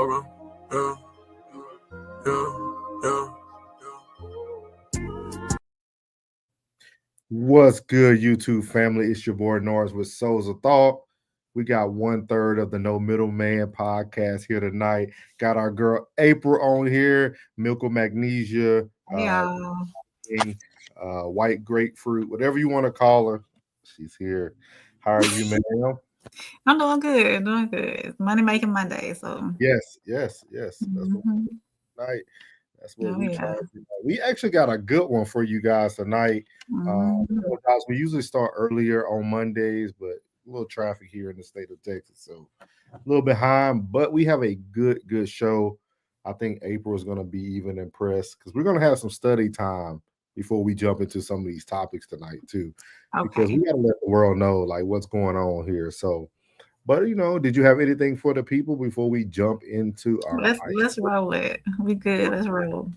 Okay. Yeah. What's good, YouTube family? It's your boy Norris with Souls of Thought. We got 1/3 of the No Middleman podcast here tonight. Got our girl April on here, Milk of Magnesia, white grapefruit, whatever you want to call her. She's here. How are you, ma'am? I'm doing good. Money making Monday. So yes. That's what tonight. That's what we try to do. We actually got a good one for you guys tonight. We usually start earlier on Mondays, but a little traffic here in the state of Texas, so a little behind. But we have a good show. I think April is going to be even impressed because we're going to have some study time before we jump into some of these topics tonight too, because we got to let the world know like what's going on here. So, but did you have anything for the people before we jump into our? Let's roll it. We good. Let's roll.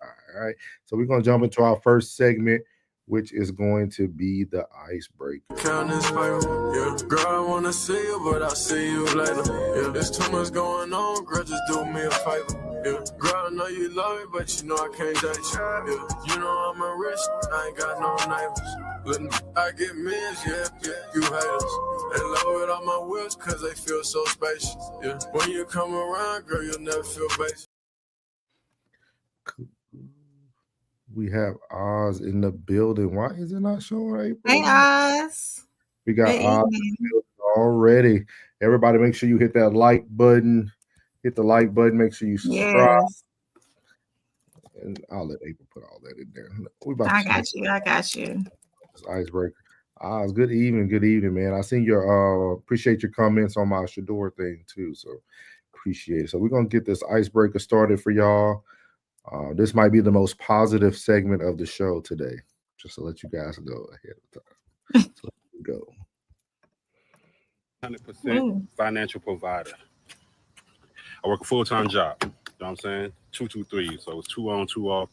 All right. So we're gonna jump into our first segment, which is going to be the icebreaker. Count this paper, yeah. Girl, I wanna see you, but I'll see you later. Yeah, there's too much going on, girl, just do me a favor. Yeah, girl, I know you love me, but you know I can't date you. Yeah, you know I'm a rich, I ain't got no neighbors. I get millions, yeah, you haters. They love it on my wheels, cause they feel so spacious. Yeah, when you come around, girl, you'll never feel basic. We have Oz in the building. Why is it not showing? Hey, Oz. We got Oz in the building already. Everybody, make sure you hit that like button. Hit the like button. Make sure you subscribe. Yes. And I'll let April put all that in there. I got you. This icebreaker. Oz, good evening, man. I seen your appreciate your comments on my Shador thing too. So appreciate it. So we're gonna get this icebreaker started for y'all. This might be the most positive segment of the show today, just to let you guys know ahead of time. So here we go. 100% financial provider. I work a full-time job. You know what I'm saying? 2-2-3. So it's 2 on, 2 off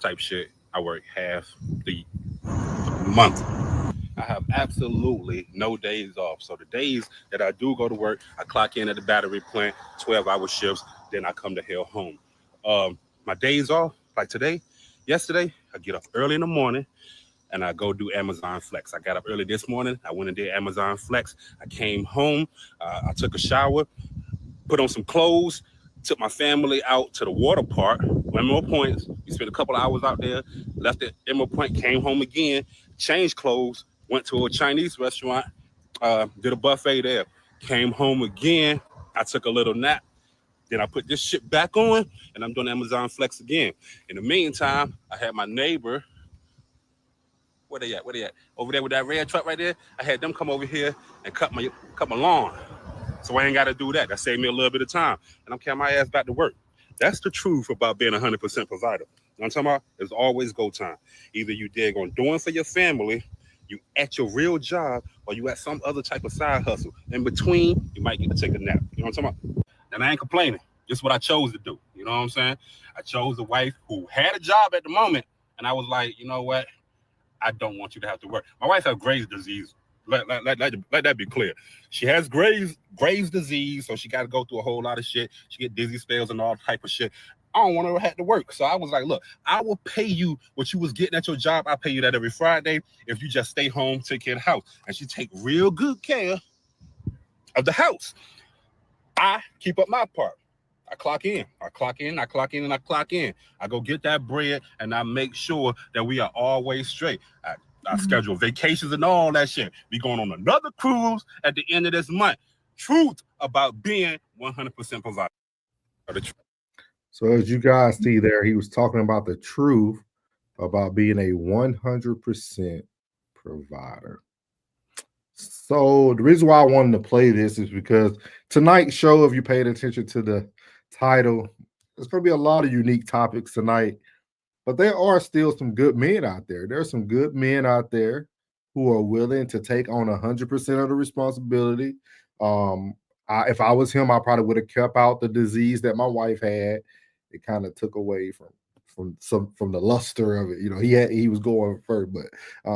type shit. I work half the month. I have absolutely no days off. So the days that I do go to work, I clock in at the battery plant, 12-hour shifts, then I come the hell home. My days off, like yesterday, I get up early in the morning and I go do Amazon Flex. I got up early this morning. I went and did Amazon Flex. I came home. I took a shower, put on some clothes, took my family out to the water park, Emerald Point. We spent a couple of hours out there, left at Emerald Point, came home again, changed clothes, went to a Chinese restaurant, did a buffet there, came home again. I took a little nap. Then I put this shit back on, and I'm doing Amazon Flex again. In the meantime, I had my neighbor. Where they at? Over there with that red truck right there. I had them come over here and cut my lawn. So I ain't got to do that. That saved me a little bit of time. And I'm carrying my ass back to work. That's the truth about being 100% provider. You know what I'm talking about? There's always go time. Either you dig on doing for your family, you at your real job, or you at some other type of side hustle. In between, you might get to take a nap. You know what I'm talking about? And I ain't complaining. This is what I chose to do. You know what I'm saying? I chose a wife who had a job at the moment. And I was like, you know what? I don't want you to have to work. My wife has Graves' disease. Let that be clear. She has Graves' disease, so she got to go through a whole lot of shit. She get dizzy spells and all type of shit. I don't want her to have to work. So I was like, look, I will pay you what you was getting at your job. I pay you that every Friday if you just stay home, take care of the house. And she take real good care of the house. I keep up my part. I clock in. I go get that bread, and I make sure that we are always straight. I schedule vacations and all that shit. We going on another cruise at the end of this month. Truth about being 100% provider. So as you guys see there, he was talking about the truth about being a 100% provider. So the reason why I wanted to play this is because tonight's show, if you paid attention to the title, there's going to be a lot of unique topics tonight, but there are still some good men out there. There's some good men out there who are willing to take on 100% of the responsibility. If I was him, I probably would have kept out the disease that my wife had. It kind of took away from the luster of it. He was going first. But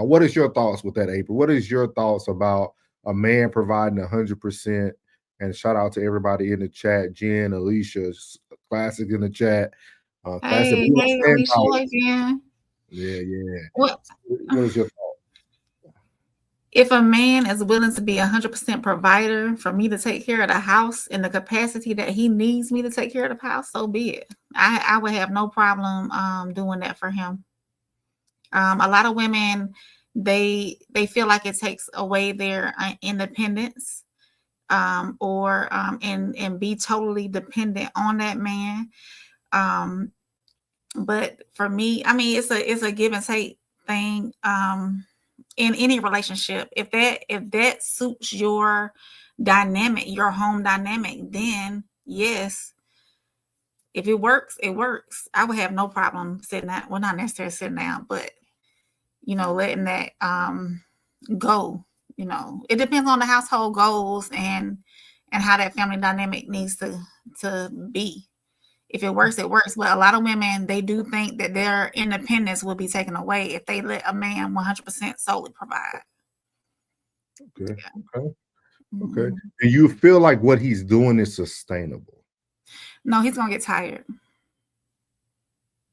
what is your thoughts with that, April? What is your thoughts about a man providing 100% And shout out to everybody in the chat. Jen, Alicia, Classic in the chat. Classic. Hey, Alicia, hey, Jen. Yeah. What is your thought? if a man is willing to be 100% provider for me to take care of the house in the capacity that he needs me to take care of the house, so be it. I would have no problem doing that for him. A lot of women, they feel like it takes away their independence, or and be totally dependent on that man. But for me, I mean, it's a give and take thing. In any relationship, if that suits your dynamic, your home dynamic, then yes. If it works, it works. I would have no problem sitting down. Well, not necessarily sitting down, but letting that go. It depends on the household goals and how that family dynamic needs to be. If it works, it works. But a lot of women, they do think that their independence will be taken away if they let a man 100% solely provide. Okay. Yeah. Okay. Do you feel like what he's doing is sustainable? No, he's gonna get tired.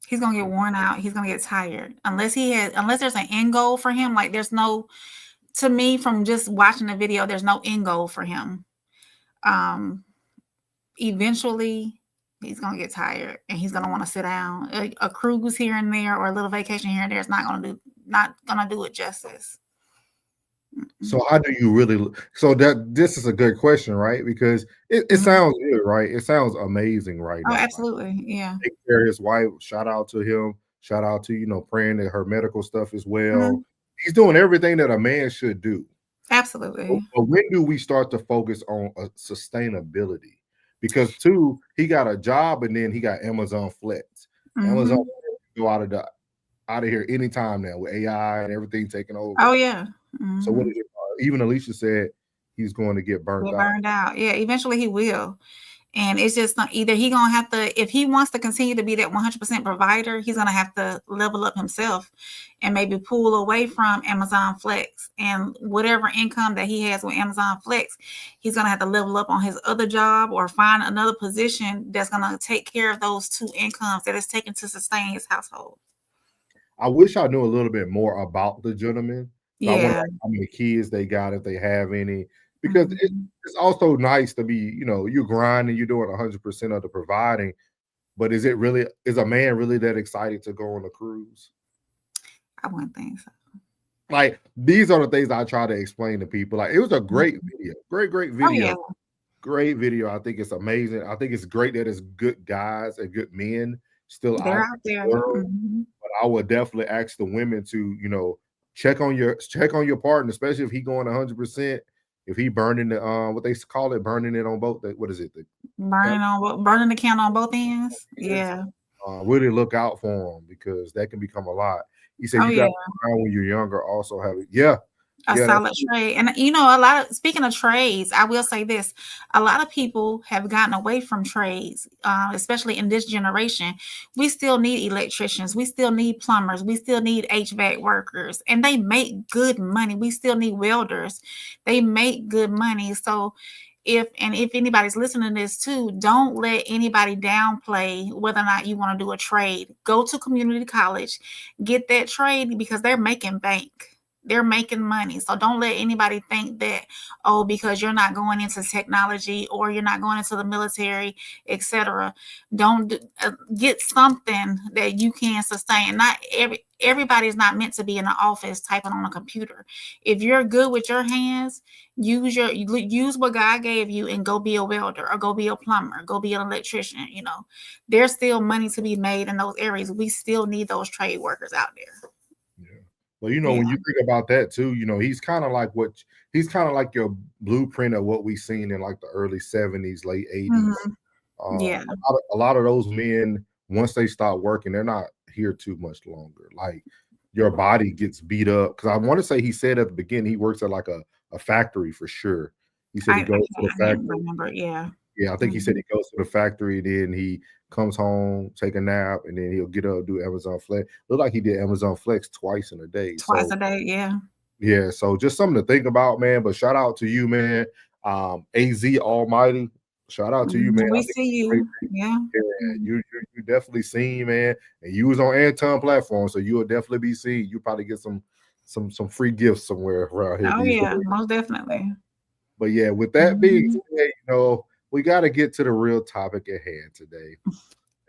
He's gonna get worn out. He's gonna get tired unless there's an end goal for him. Like to me, from just watching the video, there's no end goal for him. Eventually, he's gonna get tired and he's gonna want to sit down. A cruise here and there or a little vacation here and there is not gonna do it justice. So how do you really? So this is a good question, right? Because it sounds good, right? It sounds amazing, right? Oh, now. absolutely, yeah. Take care of his wife. Shout out to him. Shout out to praying that her medical stuff as well. He's doing everything that a man should do. Absolutely. But when do we start to focus on sustainability? Because too, he got a job and then he got Amazon Flex. Amazon Flex go out of here anytime now with AI and everything taking over. Oh yeah. So what is it? Even Alicia said he's going to get burned out. Yeah, eventually he will. And it's just not either he gonna have to, if he wants to continue to be that 100% provider, he's gonna have to level up himself and maybe pull away from Amazon Flex and whatever income that he has with Amazon Flex, he's gonna have to level up on his other job or find another position that's gonna take care of those two incomes that is taken to sustain his household. I wish I knew a little bit more about the gentleman. So yeah. I wonder how many kids they got, if they have any. Because it's also nice to be, you're grinding, you're doing 100% of the providing, but is a man really that excited to go on a cruise? I wouldn't think so. Like, these are the things I try to explain to people. Like, it was a great video, great video, oh, yeah. Great video. I think it's amazing. I think it's great that it's good guys and good men still They're out there. But I would definitely ask the women to, check on your partner, especially if he going 100%. If he burning the what they call it, burning it on both. What is it? Burning the candle on both ends. Yeah. Really look out for him because that can become a lot. He said you got to when you're younger. Also have it. A solid trade. And speaking of trades, I will say this, a lot of people have gotten away from trades, especially in this generation. We still need electricians, we still need plumbers, we still need HVAC workers, and they make good money. We still need welders, they make good money. So if anybody's listening to this too, don't let anybody downplay whether or not you want to do a trade. Go to community college, get that trade because they're making bank. They're making money. So don't let anybody think that, because you're not going into technology or you're not going into the military, etc. Don't get something that you can sustain. Not everybody's not meant to be in an office typing on a computer. If you're good with your hands, use what God gave you and go be a welder or go be a plumber, go be an electrician. There's still money to be made in those areas. We still need those trade workers out there. Well, when you think about that too, he's kind of like your blueprint of what we've seen in like the early 70s, late 80s. A lot of those men, once they start working, they're not here too much longer. Like your body gets beat up. Because I want to say he said at the beginning he works at like a factory for sure. He said he goes to the factory. I think he said he goes to the factory, then he comes home, take a nap, and then he'll get up, do Amazon Flex. Look like he did Amazon Flex twice a day. Twice a day, yeah. Yeah, so just something to think about, man. But shout out to you, man. AZ Almighty, shout out to you, man. We I think see you. Yeah. you definitely seen, man. And you was on Anton platform, so you will definitely be seen. You probably get some free gifts somewhere around here. Oh yeah, most definitely. But yeah, with that being said, we got to get to the real topic at hand today.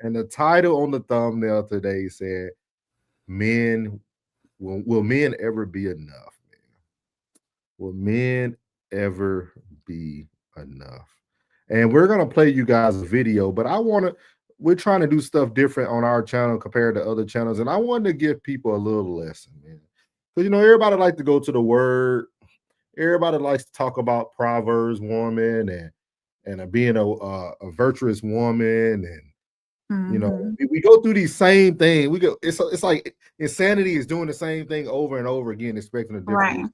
And the title on the thumbnail today said, "Men will men ever be enough? Man? Will men ever be enough?" And we're gonna play you guys a video, but we're trying to do stuff different on our channel compared to other channels, and I wanted to give people a little lesson, man. Because everybody like to go to the word, everybody likes to talk about Proverbs woman and being a virtuous woman, and we go through these same thing. It's like insanity is doing the same thing over and over again, expecting a different result.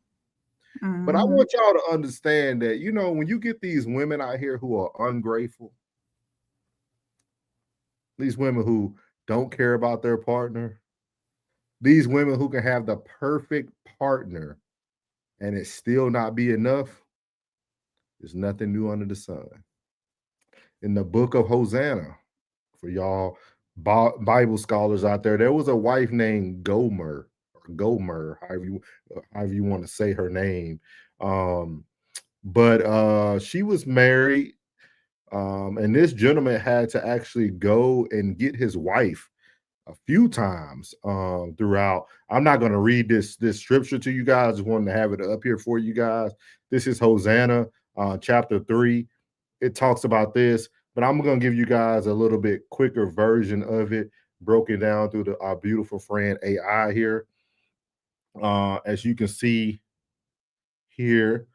But I want y'all to understand that, when you get these women out here who are ungrateful, these women who don't care about their partner, these women who can have the perfect partner and it still not be enough, there's nothing new under the sun. In the book of Hosanna, for y'all Bible scholars out there was a wife named Gomer, however you want to say her name. But she was married, and this gentleman had to actually go and get his wife a few times throughout. I'm not going to read this scripture to you guys. I just wanted to have it up here for you guys. This is Hosanna chapter 3. It talks about this, but I'm going to give you guys a little bit quicker version of it, broken down through our beautiful friend AI here. As you can see here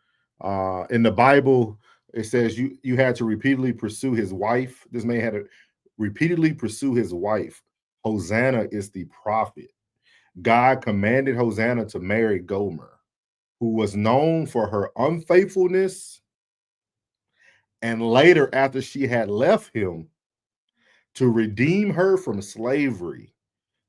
in the Bible, it says you had to repeatedly pursue his wife. This man had to repeatedly pursue his wife. Hosanna is the prophet. God commanded Hosanna to marry Gomer, who was known for her unfaithfulness, and later, after she had left him, to redeem her from slavery.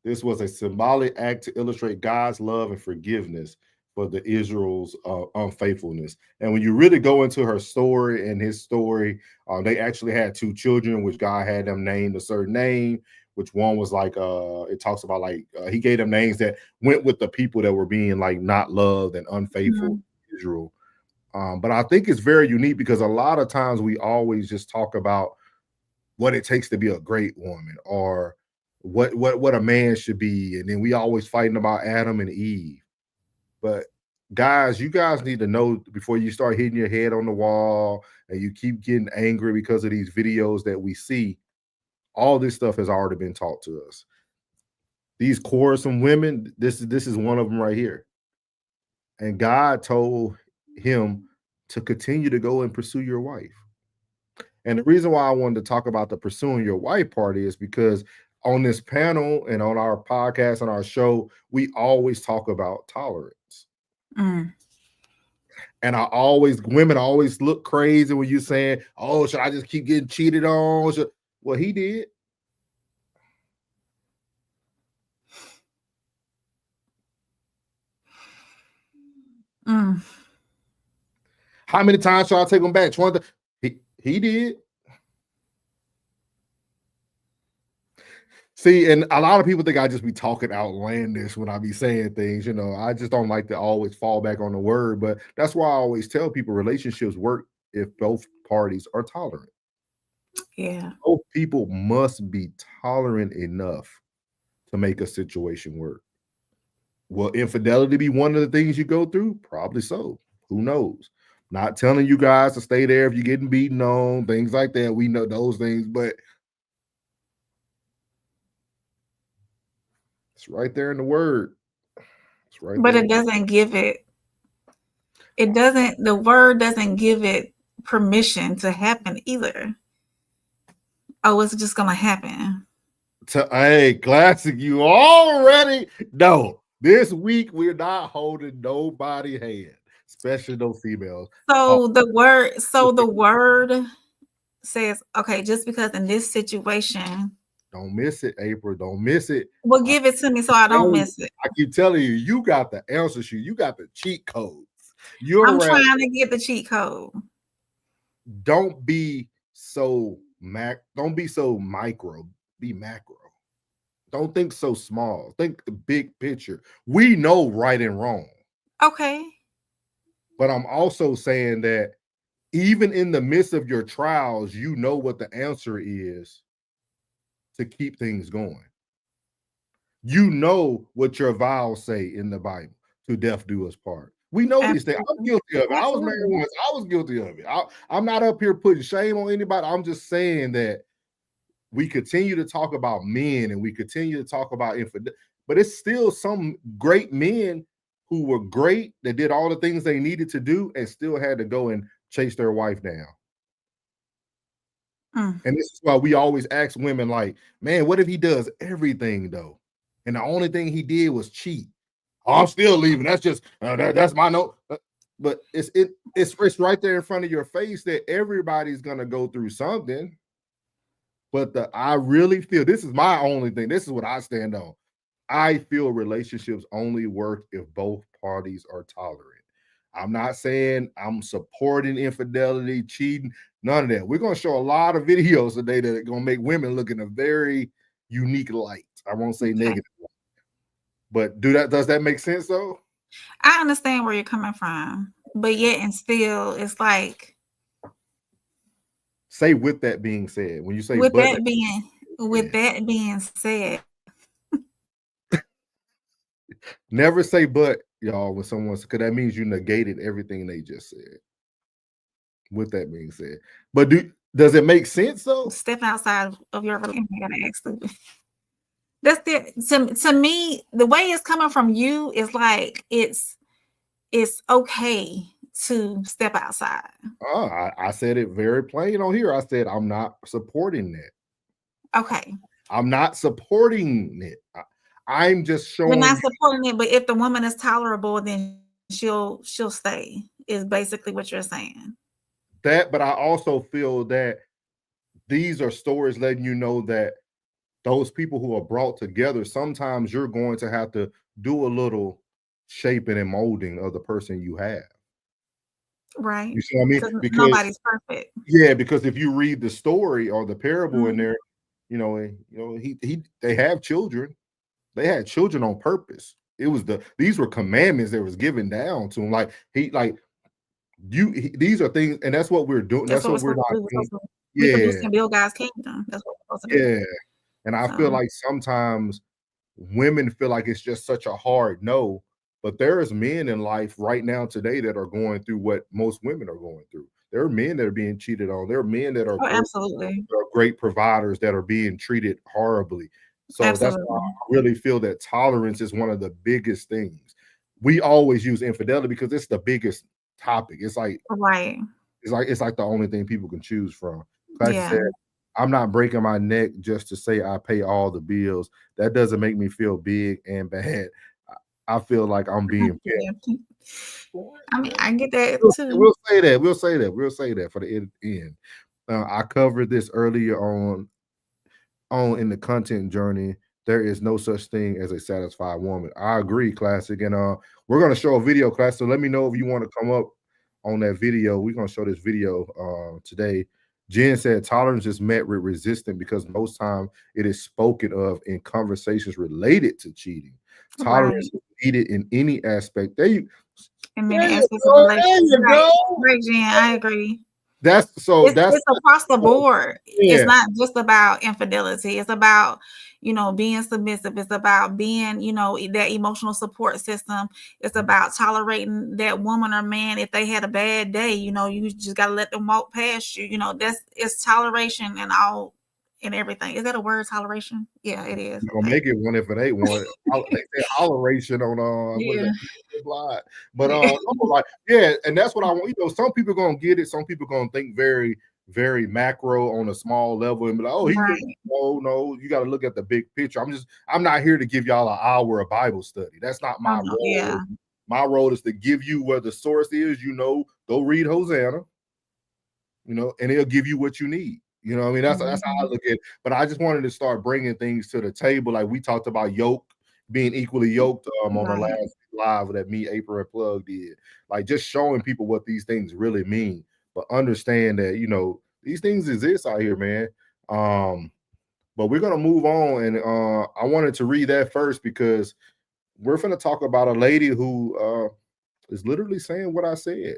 This was a symbolic act to illustrate God's love and forgiveness for the Israel's unfaithfulness. And when you really go into her story and his story, they actually had 2 children, which God had them named a certain name, which one was like, it talks about like, he gave them names that went with the people that were being like not loved and unfaithful in Israel. But I think it's very unique because a lot of times we always just talk about what it takes to be a great woman or what a man should be. And then we always fighting about Adam and Eve. But guys, you guys need to know before you start hitting your head on the wall and you keep getting angry because of these videos that we see, all this stuff has already been taught to us. These quarrelsome women, this is one of them right here. And God told him to continue to go and pursue your wife. And the reason why I wanted to talk about the pursuing your wife part is because on this panel and on our podcast, on our show, we always talk about tolerance. And women always look crazy when you're saying, oh, should I just keep getting cheated on? Well, he did. How many times should I take him back? 20. He did. See, and a lot of people think I just be talking outlandish when I be saying things. I just don't like to always fall back on the word. But that's why I always tell people relationships work if both parties are tolerant. Yeah. Both people must be tolerant enough to make a situation work. Will infidelity be one of the things you go through? Probably so. Who knows? Not telling you guys to stay there if you're getting beaten on, things like that. We know those things, but it's right there in the word. It's right but there. It doesn't give it. It doesn't. The word doesn't give it permission to happen either. Oh, it's just gonna happen. Hey, classic! You already know. This week we're not holding nobody's hand, especially no females. So the word says, okay, just because in this situation. Don't miss it, April. Don't miss it. Well, give it to me so I don't miss it. I keep telling you, you got the answer sheet. You got the cheat codes. I'm trying to get the cheat code. don't be so don't be so micro, be macro. Don't think so small. Think the big picture. We know right and wrong. Okay. But I'm also saying that even in the midst of your trials, you know what the answer is to keep things going. You know what your vows say in the Bible, to death do us part. We know these things. I'm guilty of it. I was married once. I was guilty of it. I'm not up here putting shame on anybody. I'm just saying that we continue to talk about men and we continue to talk about infidelity, but it's still some great men who were great, that did all the things they needed to do and still had to go and chase their wife down. And this is why we always ask women, like, man, what if he does everything though? And the only thing he did was cheat. Oh, I'm still leaving. That's just that's my note. But it's right there in front of your face that everybody's gonna go through something. But I really feel, this is my only thing. This is what I stand on. I feel relationships only work if both parties are tolerant. I'm not saying I'm supporting infidelity, cheating, none of that. We're going to show a lot of videos today that are going to make women look in a very unique light. I won't say negative, but does that make sense though? I understand where you're coming from, but yet and still, it's like. Say with that being said, when you say with that being said, never say but, y'all, when someone's, because that means you negated everything they just said. With that being said, but does it make sense though? Step outside of your relationship. That's to me, the way it's coming from you is like it's okay to step outside. Oh, I said it very plain on here. I said I'm not supporting that. Okay. I'm not supporting it. I'm just showing. You're not supporting it, but if the woman is tolerable, then she'll stay, is basically what you're saying. That, but I also feel that these are stories letting you know that those people who are brought together, sometimes you're going to have to do a little shaping and molding of the person you have. Right. You see what I mean? Because nobody's perfect. Yeah, because if you read the story or the parable in there, they have children. They had children on purpose. It was these were commandments that was given down to him. These are things, and that's what we're doing. That's what we're not doing. We produce and build God's kingdom. That's what we're supposed to do. Yeah. And I feel like sometimes women feel like it's just such a hard no, but there's men in life right now today that are going through what most women are going through. There are men that are being cheated on. There are men that are great providers that are being treated horribly. So that's why I really feel that tolerance is one of the biggest things. We always use infidelity because it's the biggest topic. It's like it's like the only thing people can choose from. Like I said, I'm not breaking my neck just to say I pay all the bills. That doesn't make me feel big and bad. I feel like I'm being paid. I mean, I get that too. We'll say that for the end. I covered this earlier on in the content journey. There is no such thing as a satisfied woman. I agree, Classic. And we're going to show a video, Classic. So let me know if you want to come up on that video. We're going to show this video today. Jen said tolerance is met with resistance because most time it is spoken of in conversations related to cheating. Tolerance is needed in any aspect. In many aspects of relationships. Right, Jen, I agree. It's across the board. Yeah. It's not just about infidelity. It's about, being submissive. It's about being, that emotional support system. It's about tolerating that woman or man if they had a bad day. You just got to let them walk past you. It's toleration and all and everything. Is that a word, toleration? Yeah, it is. You're gonna make it one if it ain't one. They say toleration on but and that's what I want. Some people gonna get it. Some people gonna think very, very macro on a small level and be like, no, you got to look at the big picture. I'm not here to give y'all an hour of Bible study. That's not my role. Yeah. My role is to give you where the source is. Go read Hosanna. And it'll give you what you need. I mean, that's how I look at it. But I just wanted to start bringing things to the table. Like we talked about being equally yoked on our last live that me, April, and Plug did. Like just showing people what these things really mean. but understand that, you know, these things exist out here, man. But we're gonna move on, and I wanted to read that first because we're gonna talk about a lady who is literally saying what I said.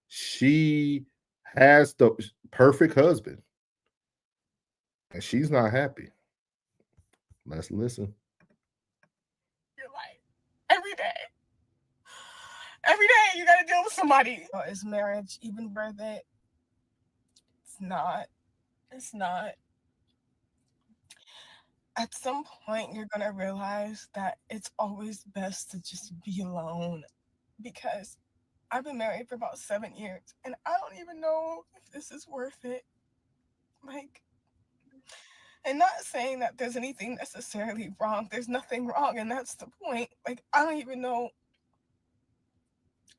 She has the perfect husband, and she's not happy. Let's listen. Your life every day. Every day you gotta deal with somebody. Is marriage even worth it? It's not. It's not. At some point, you're gonna realize that it's always best to just be alone, because I've been married for about 7 years, and I don't even know if this is worth it. Like, and not saying that there's anything necessarily wrong. There's nothing wrong, and that's the point. Like, I don't even know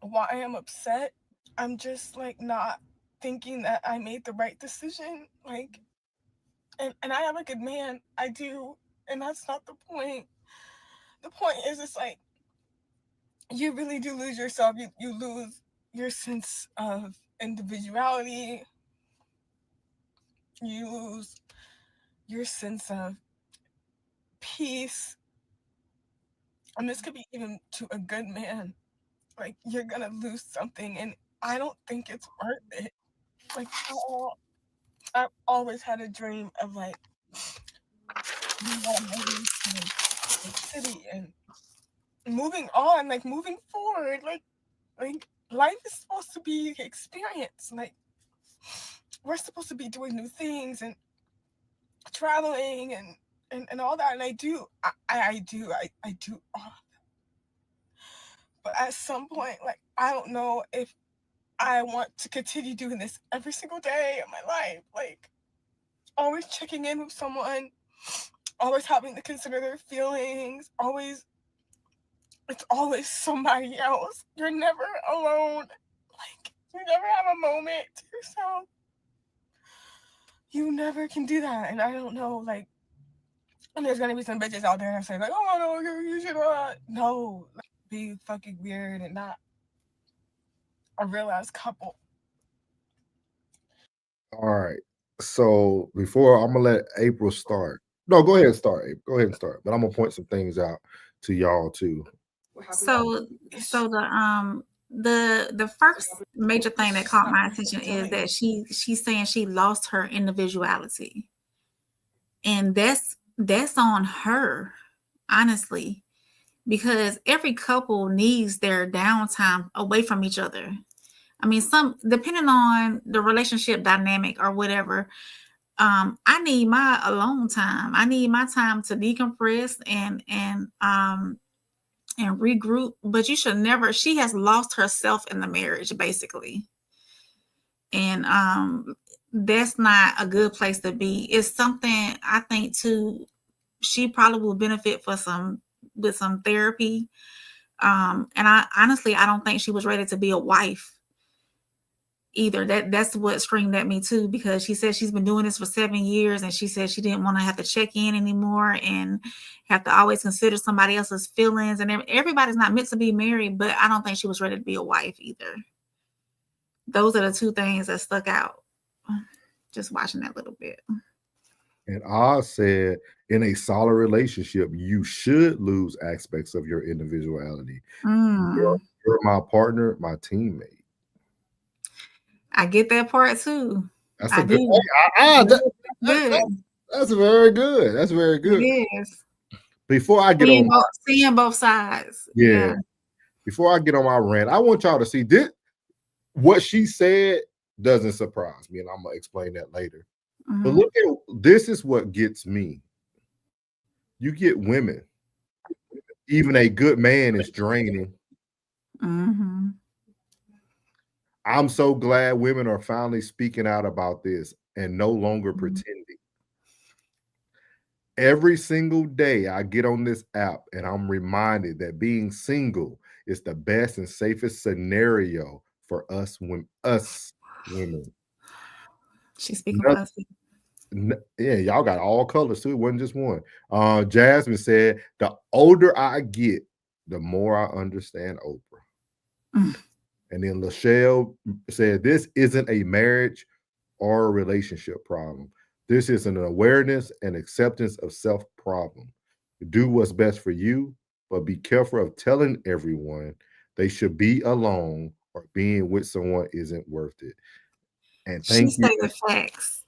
why I'm upset. I'm just like not thinking that I made the right decision. Like, and I am a good man. I do, and that's not the point. The point is, it's like you really do lose yourself. You lose your sense of individuality. You lose your sense of peace. And this could be even to a good man. Like, you're gonna lose something, and I don't think it's worth it. Like, I've always had a dream of like moving to the city and moving on, like moving forward. Like life is supposed to be experience. Like, we're supposed to be doing new things and traveling and all that. And I do all of that. But at some point, like, I don't know if I want to continue doing this every single day of my life. Like, always checking in with someone, always having to consider their feelings, it's always somebody else. You're never alone. Like, you never have a moment to yourself. You never can do that. And I don't know, like, and there's gonna be some bitches out there that say, like, oh no, you should no, like, be fucking weird and not a realized couple. All right. So before I'm gonna let April start. No, go ahead and start. April. Go ahead and start. But I'm gonna point some things out to y'all too. So the first major thing that caught my attention is that she's saying she lost her individuality, and that's on her, honestly, because every couple needs their downtime away from each other. I mean, some depending on the relationship dynamic or whatever. I need my alone time. I need my time to decompress and regroup. But you should never. She has lost herself in the marriage, basically, and that's not a good place to be. It's something I think too. She probably will benefit with some therapy. And I honestly, I don't think she was ready to be a wife either. That's what screamed at me too, because she said she's been doing this for 7 years, and she said she didn't want to have to check in anymore and have to always consider somebody else's feelings. And everybody's not meant to be married, but I don't think she was ready to be a wife either. Those are the two things that stuck out just watching that little bit. And Oz said, in a solid relationship, you should lose aspects of your individuality. You're my partner, my teammate. I get that part too. That's a good point. That's very good. That's very good. Yes. Before I get seeing both sides. Yeah. Before I get on my rant, I want y'all to see this. What she said doesn't surprise me, and I'm gonna explain that later. Mm-hmm. But look at this is what gets me. You get women. Even a good man is draining. Mm-hmm. I'm so glad women are finally speaking out about this and no longer pretending. Every single day I get on this app and I'm reminded that being single is the best and safest scenario for us women. She's speaking for us. Yeah, y'all got all colors too. It wasn't just one. Jasmine said, the older I get, the more I understand Oprah. And then Lachelle said, this isn't a marriage or a relationship problem. This is an awareness and acceptance of self problem. Do what's best for you, but be careful of telling everyone they should be alone or being with someone isn't worth it. And She thank you, say the facts.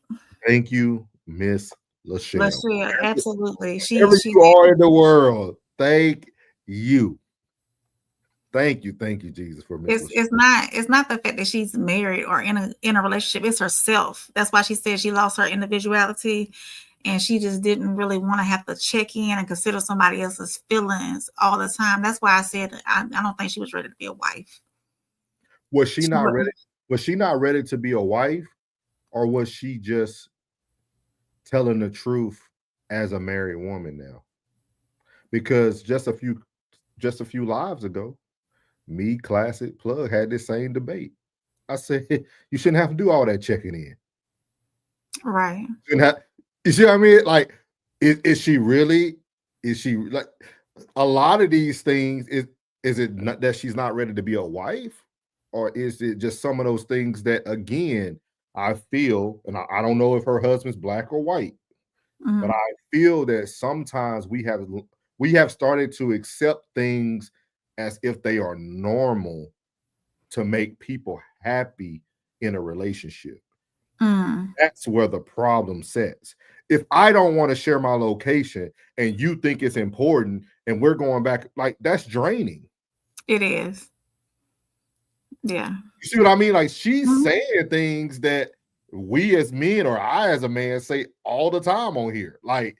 thank you, Miss Lachelle. Lachelle, absolutely. Wherever you are in the world, thank you. Thank you, Jesus, for Miss Lachelle. It's not the fact that she's married or in a relationship. It's herself. That's why she said she lost her individuality, and she just didn't really want to have to check in and consider somebody else's feelings all the time. That's why I said I don't think she was ready to be a wife. Was she not ready? Was she not ready to be a wife, or was she just telling the truth as a married woman now? Because just a few lives ago, me, Classic Plug, had this same debate. I said, you shouldn't have to do all that checking in. Right. You see what I mean? Like, is she really? Is she like a lot of these things? Is it not that she's not ready to be a wife, or is it just some of those things that, again, I feel, and I don't know if her husband's black or white, but I feel that sometimes we have started to accept things as if they are normal to make people happy in a relationship. That's where the problem sets. If I don't want to share my location and you think it's important and we're going back, like, that's draining. It is. Yeah. You see what I mean? Like, she's saying things that we as men, or I as a man, say all the time on here. Like,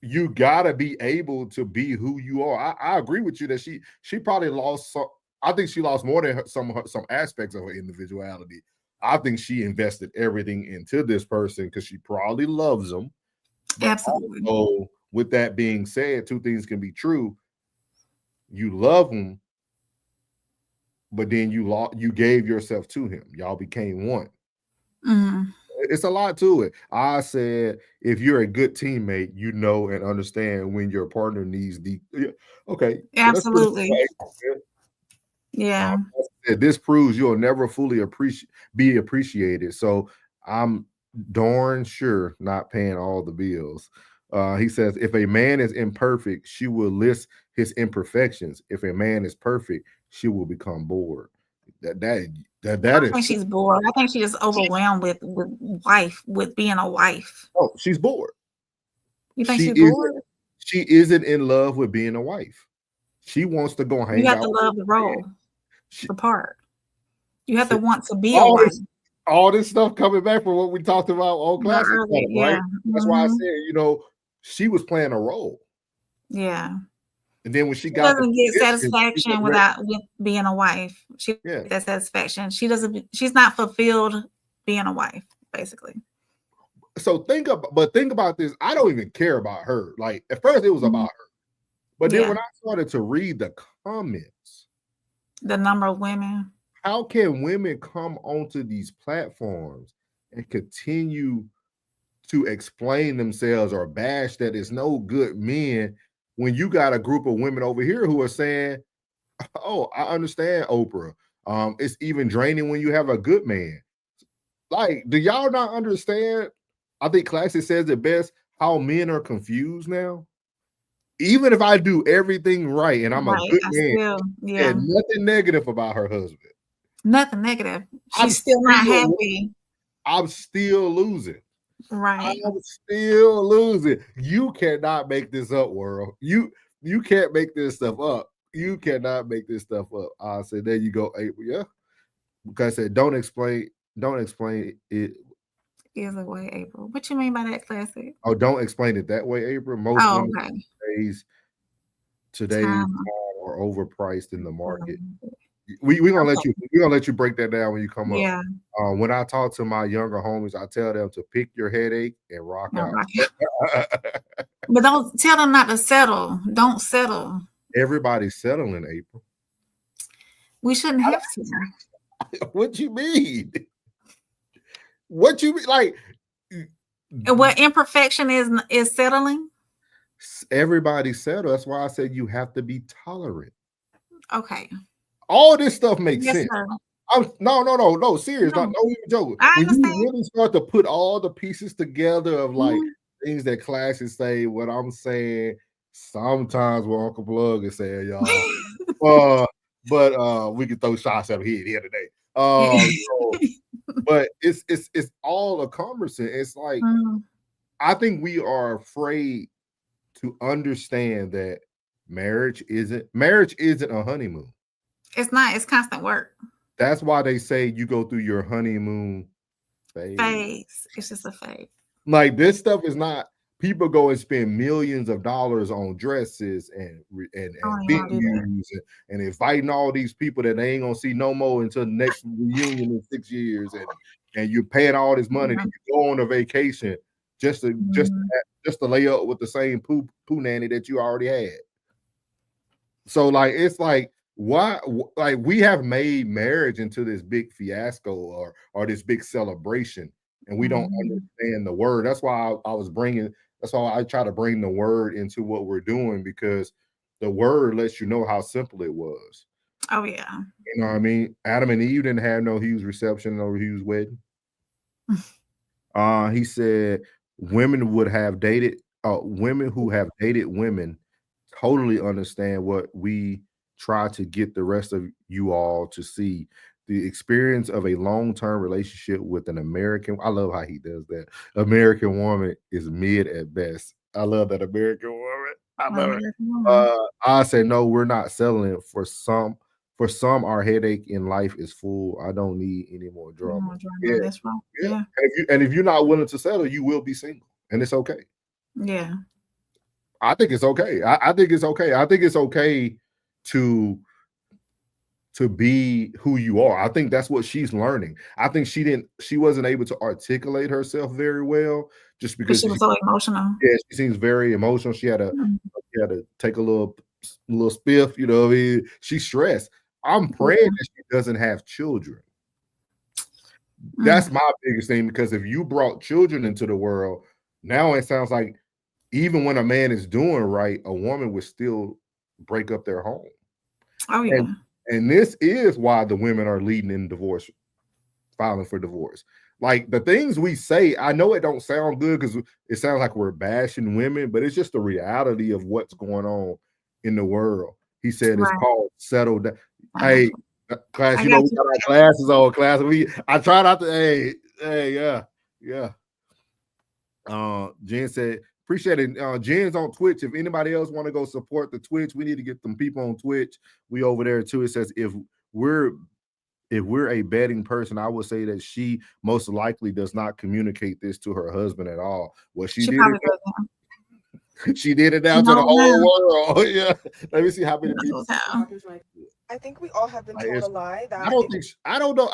you gotta be able to be who you are. I agree with you that she probably lost some. I think she lost more than some aspects of her individuality. I think she invested everything into this person because she probably loves them. Absolutely. So, with that being said, two things can be true. You love him, but then you gave yourself to him. Y'all became one. It's a lot to it. I said, if you're a good teammate, you know and understand when your partner needs the. Okay. Absolutely. Yeah. This proves you'll never fully be appreciated. So I'm darn sure not paying all the bills. He says, if a man is imperfect, she will list his imperfections. If a man is perfect, she will become bored. That I think she's bored. I think she's just overwhelmed with being a wife. Oh, she's bored. You think she's bored? She isn't in love with being a wife. She wants to go hang out. You have to love the role, the part. You have to want to be a wife. All this stuff coming back from what we talked about on Classic, right? That's why I said, she was playing a role. Yeah. And then when she doesn't get satisfaction with being a wife. She doesn't get that satisfaction. She's not fulfilled being a wife, basically. So think about this. I don't even care about her. Like, at first it was about her. But then when I started to read the comments, the number of women. How can women come onto these platforms and continue to explain themselves or bash that it's no good men when you got a group of women over here who are saying, oh, I understand, Oprah. It's even draining when you have a good man. Like, do y'all not understand? I think Classic says it best, how men are confused now. Even if I do everything right and I'm a good man, nothing negative about her husband. Nothing negative. She's still not happy. I'm still losing. Right. I'm still losing. You cannot make this up, world. You can't make this stuff up. You cannot make this stuff up. I said, there you go, April. Yeah. Because I said, don't explain it. Is a way, April. What you mean by that, Classic? Oh, don't explain it that way, April. Most women today's time are overpriced in the market. We're gonna let you break that down when you come up. When I talk to my younger homies, I tell them to pick your headache and rock out. But don't tell them not to settle. Don't settle. Everybody's settling, April. We shouldn't have to. What you mean? What you mean? Like, what imperfection is settling? Everybody settle. That's why I said you have to be tolerant. Okay. All this stuff makes sense. Sir. No, serious, No. no even joking. I When you understand. really start to put all the pieces together of like Mhm. things that classes say, what I'm saying, sometimes what Uncle Plug is saying, y'all. But we can throw shots at here today. So, but it's all a conversation. It's like Mhm. I think we are afraid to understand that marriage isn't a honeymoon. It's not. It's constant work. That's why they say you go through your honeymoon phase. Phase. It's just a phase. Like this stuff is not. People go and spend millions of dollars on dresses and I don't even wanna do that. venues and inviting all these people that they ain't gonna see no more until the next reunion in 6 years, and you're paying all this money Yeah. to go on a vacation just to Mhm. lay up with the same poo nanny that you already had. So like it's like why like we have made marriage into this big fiasco or this big celebration, and we don't Mhm. understand the word. That's why that's why I try to bring the word into what we're doing, because the word lets you know how simple it was. Oh yeah. You know what I mean? Adam and Eve didn't have no huge reception or huge wedding. He said women who have dated women totally understand what we try to get the rest of you all to see. The experience of a long-term relationship with an American, I love how he does that. American woman is mid at best. I love that American woman. I love it. American woman. I say no, we're not settling for some. For some, our headache in life is full. I don't need any more drama. Yeah, That's wrong. yeah. Yeah. And if you're not willing to settle, you will be single, and it's okay. Yeah. I think it's okay. I think it's okay. I think it's okay to be who you are. I think that's what she's learning. I think she wasn't able to articulate herself very well just Because because she was so emotional. she seems very emotional. She had Mhm. to take a little spiff, you know what I mean? She's stressed. I'm praying Yeah. that she doesn't have children. Mm. That's my biggest thing, because if you brought children into the world, now it sounds like even when a man is doing right, a woman would still break up their home. Oh yeah. And this is why the women are leading in divorce, filing for divorce. Like the things we say, I know it don't sound good because it sounds like we're bashing women, but it's just the reality of what's going on in the world. He said it's Right. called settle down. I Hey, class, I you know got we you. got our glasses on, class. I try not to. Yeah. Jen said, appreciate it. Jen's on Twitch. If anybody else want to go support the Twitch, we need to get them people on Twitch. We over there too. It says if we're a betting person, I would say that she most likely does not communicate this to her husband at all. Well, she did probably it. doesn't. She did it now She to the knows whole world. Yeah. Let me see how many people. now. I think we all have been told a lie that I don't know.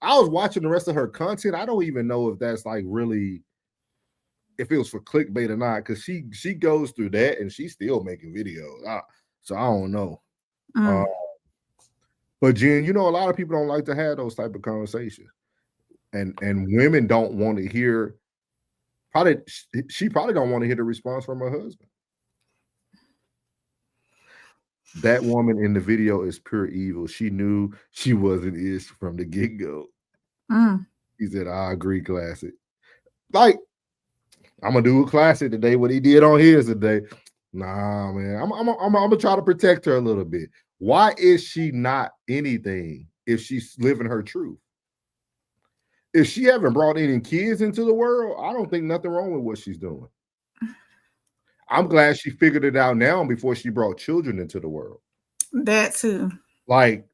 I was watching the rest of her content. I don't even know if that's like really, if it was for clickbait or not, because she goes through that and she's still making videos. So I don't know. Mm. But Jen, you know, a lot of people don't like to have those type of conversations, and women don't want to hear. She probably don't want to hear the response from her husband. That woman in the video is pure evil. She knew she wasn't ish from the get-go. Mm. He said, I agree, classic. Like, I'm gonna do a classic today, what he did on his today. Nah, man. I'm gonna try to protect her a little bit. Why is she not anything if she's living her truth? If she haven't brought any kids into the world, I don't think nothing wrong with what she's doing. I'm glad she figured it out now before she brought children into the world. That too. Like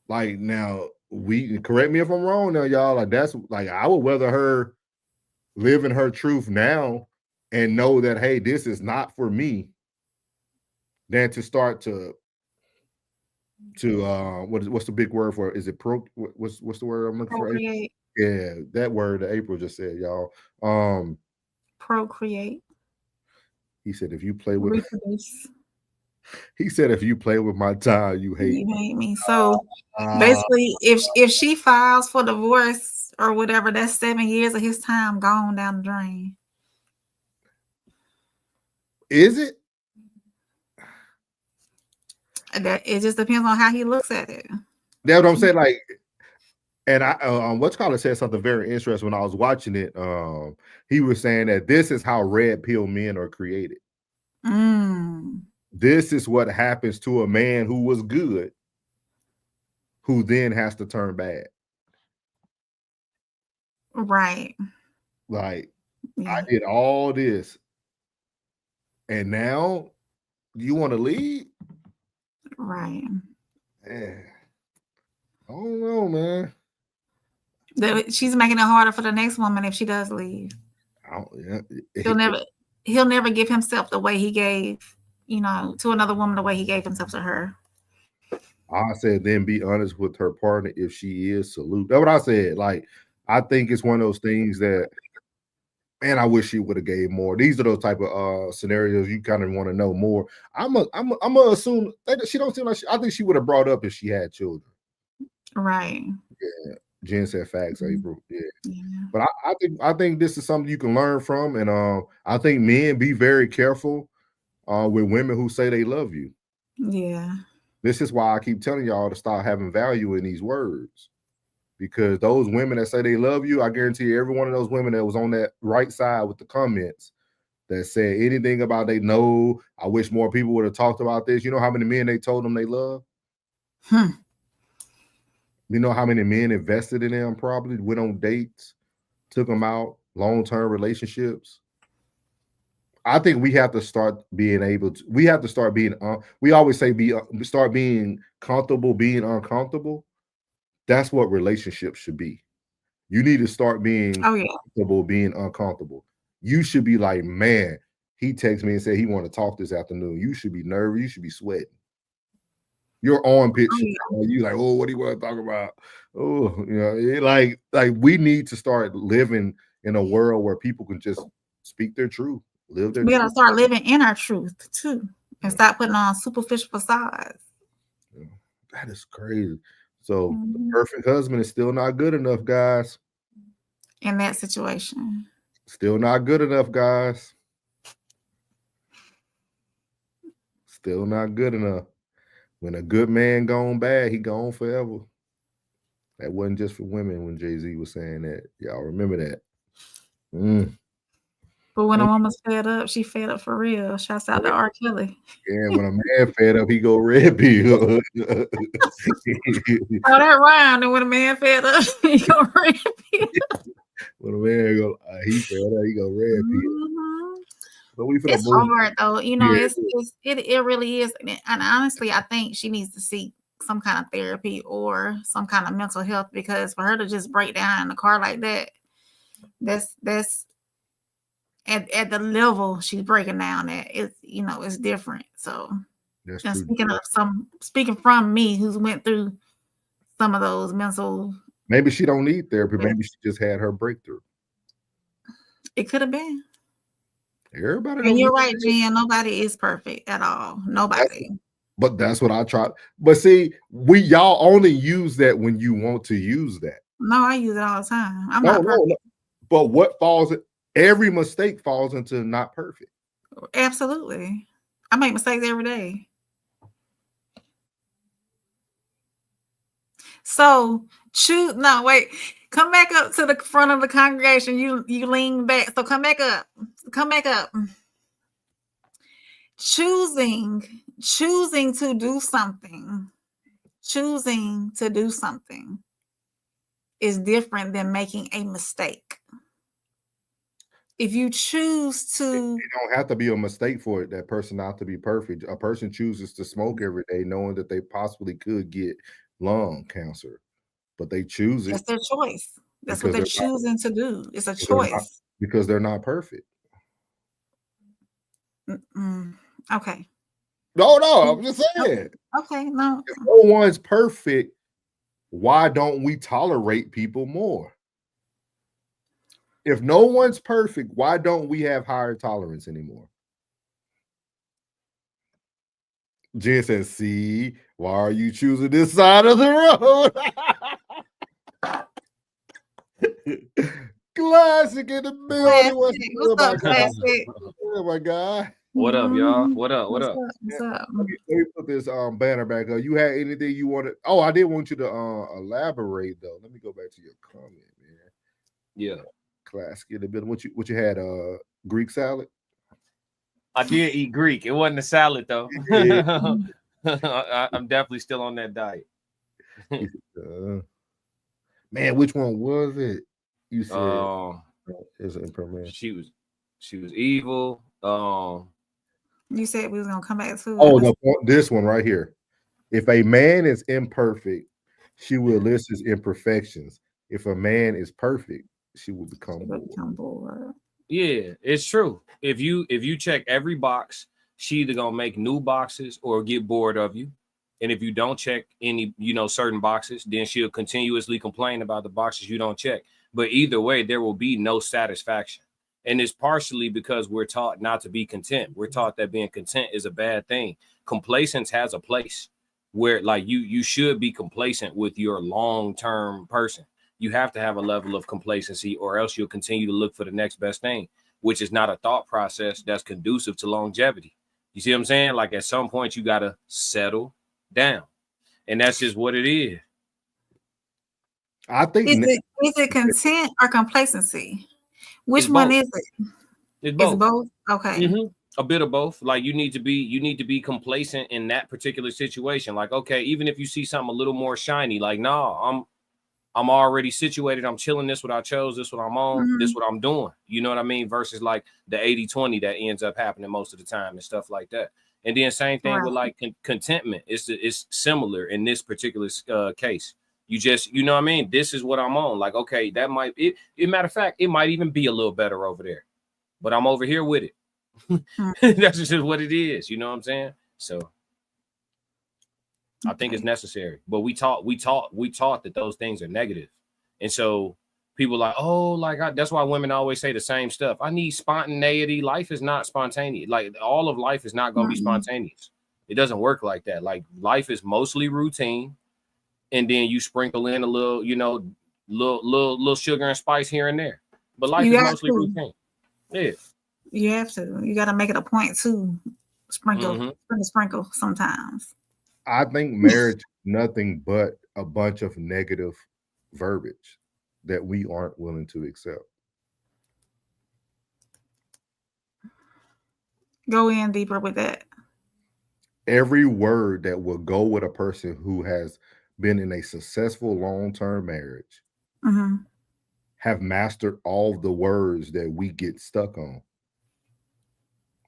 now, we correct me if I'm wrong now, y'all. Like that's like I would rather her live in her truth now and know that hey, this is not for me, than to start to what's the big word for it? Is it what's the word I'm looking Procreate. for? Yeah, that word that April just said, y'all. Procreate. He said if you play with Reproduce. he said if you play with my time, you hate me. So basically, if she files for divorce or whatever, that's 7 years of his time gone down the drain. Is it? That it just depends on how he looks at it. That's what I'm saying. Like, And what's called it said something very interesting when I was watching it. He was saying that this is how red pill men are created. This is what happens to a man who was good, who then has to turn bad. Right. Like, I did all this, and now you want to lead? Right. Man, I don't know, man. She's making it harder for the next woman if she does leave. He'll never give himself the way he gave, to another woman the way he gave himself to her. I said, then be honest with her partner if she is. Salute. That's what I said. Like, I think it's one of those things that, man, I wish she would have gave more. These are those type of scenarios you kind of want to know more. I'm gonna assume that she don't seem like I think she would have brought up if she had children. Right. Yeah. Jen said facts, April. Yeah. But I think this is something you can learn from, and I think men be very careful with women who say they love you. Yeah. This is why I keep telling y'all to start having value in these words, because those women that say they love you, I guarantee you, every one of those women that was on that right side with the comments that said anything about they know, I wish more people would have talked about this. You know how many men they told them they love? You know how many men invested in them, probably went on dates, took them out, long-term relationships. I think we have to start being able to, we have to start being, we always say start being comfortable, being uncomfortable. That's what relationships should be. You need to start being comfortable, being uncomfortable. You should be like, man, he texted me and said he want to talk this afternoon. You should be nervous. You should be sweating. Your arm picture. You like, oh, what do you want to talk about? Oh, like we need to start living in a world where people can just speak their truth. We gotta start living in our truth too, and stop putting on superficial facades. That is crazy. So the perfect husband is still not good enough, guys. In that situation, still not good enough, guys. Still not good enough. When a good man gone bad, he gone forever. That wasn't just for women when Jay-Z was saying that. Y'all remember that. But when a woman's fed up, she fed up for real. Shouts out to R. Kelly. Yeah, when a man fed up, he go red pill. That rhymed. And when a man fed up, he go red pill. When a man go, he fed up, he go red pill. So it's hard though, it really is. And honestly, I think she needs to seek some kind of therapy or some kind of mental health, because for her to just break down in the car like that's at the level she's breaking down at, it's different. So speaking from me, who's went through some of those mental. Maybe she don't need therapy. Maybe she just had her breakthrough. It could have been. Everybody. And you're right, Jen. Nobody is perfect at all. Nobody. But that's what I try. But see, y'all only use that when you want to use that. No, I use it all the time. I'm not perfect. No. But what falls? Every mistake falls into not perfect. Absolutely. I make mistakes every day. So come back up to the front of the congregation. You lean back. So come back up. Choosing to do something. Choosing to do something is different than making a mistake. If you choose to, it don't have to be a mistake for it, that person not to be perfect. A person chooses to smoke every day knowing that they possibly could get lung cancer, but they choose it. That's their choice. That's what they're choosing to do. It's a choice. Because they're not perfect. Okay. No, I'm just saying. Okay, no. If no one's perfect, why don't we tolerate people more? If no one's perfect, why don't we have higher tolerance anymore? Jen says, see, why are you choosing this side of the road? Classic. Classic in the building. What's up, Classic? Oh my God. What up, y'all? What up? What up? What's up? Let me put this banner back up. You had anything you wanted? Oh, I did want you to elaborate though. Let me go back to your comment, man. Yeah. Class, get a bit. What you had? Greek salad. I did eat Greek. It wasn't a salad though. Yeah. I'm definitely still on that diet. Man, which one was it? You said it's an impermanent. She was evil. You said we was gonna come back to. Oh, this one right here. If a man is imperfect, she will list his imperfections. If a man is perfect, she will become bored. Yeah, it's true. If you check every box, she either gonna make new boxes or get bored of you. And if you don't check any, certain boxes, then she'll continuously complain about the boxes you don't check. But either way, there will be no satisfaction. And it's partially because we're taught not to be content. We're taught that being content is a bad thing. Complacence has a place where like you should be complacent with your long-term person. You have to have a level of complacency or else you'll continue to look for the next best thing, which is not a thought process that's conducive to longevity. You see what I'm saying? Like at some point you got to settle down. And that's just what it is. I think is it content or complacency? Which one is it? It's both. It's both. Okay. Mm-hmm. A bit of both. Like you need to be complacent in that particular situation. Like, okay, even if you see something a little more shiny, like, nah, I'm already situated. I'm chilling. This what I chose. This what I'm on. Mm-hmm. This what I'm doing. You know what I mean? Versus like the 80-20 that ends up happening most of the time and stuff like that. And then same thing with like contentment. It's similar in this particular case. You just, you know what I mean? This is what I'm on. Like, okay, that might, matter of fact, it might even be a little better over there, but I'm over here with it. That's just what it is. You know what I'm saying? So I think it's necessary, but we taught that those things are negative. And so people like, oh, like that's why women always say the same stuff. I need spontaneity. Life is not spontaneous. Like all of life is not going to be spontaneous. It doesn't work like that. Like life is mostly routine. And then you sprinkle in a little, little sugar and spice here and there. But life is mostly routine. Yeah. You have to. You got to make it a point to sprinkle sometimes. I think marriage is nothing but a bunch of negative verbiage that we aren't willing to accept. Go in deeper with that. Every word that will go with a person who has been in a successful long-term marriage have mastered all the words that we get stuck on.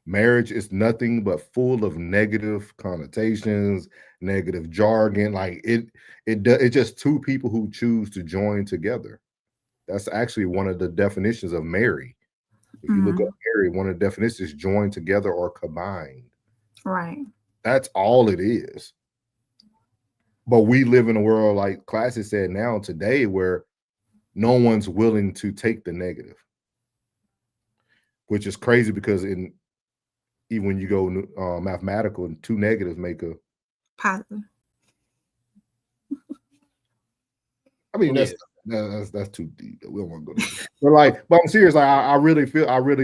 Marriage is nothing but full of negative connotations, negative jargon. Like it's just two people who choose to join together. That's actually one of the definitions of marry. If you look up marry, one of the definitions is joined together or combined. Right. That's all it is. But we live in a world, like Classy said now today, where no one's willing to take the negative, which is crazy because even when you go mathematical, two negatives make a positive. I mean, that's too deep. We don't want to go there. But I'm serious. Like, I really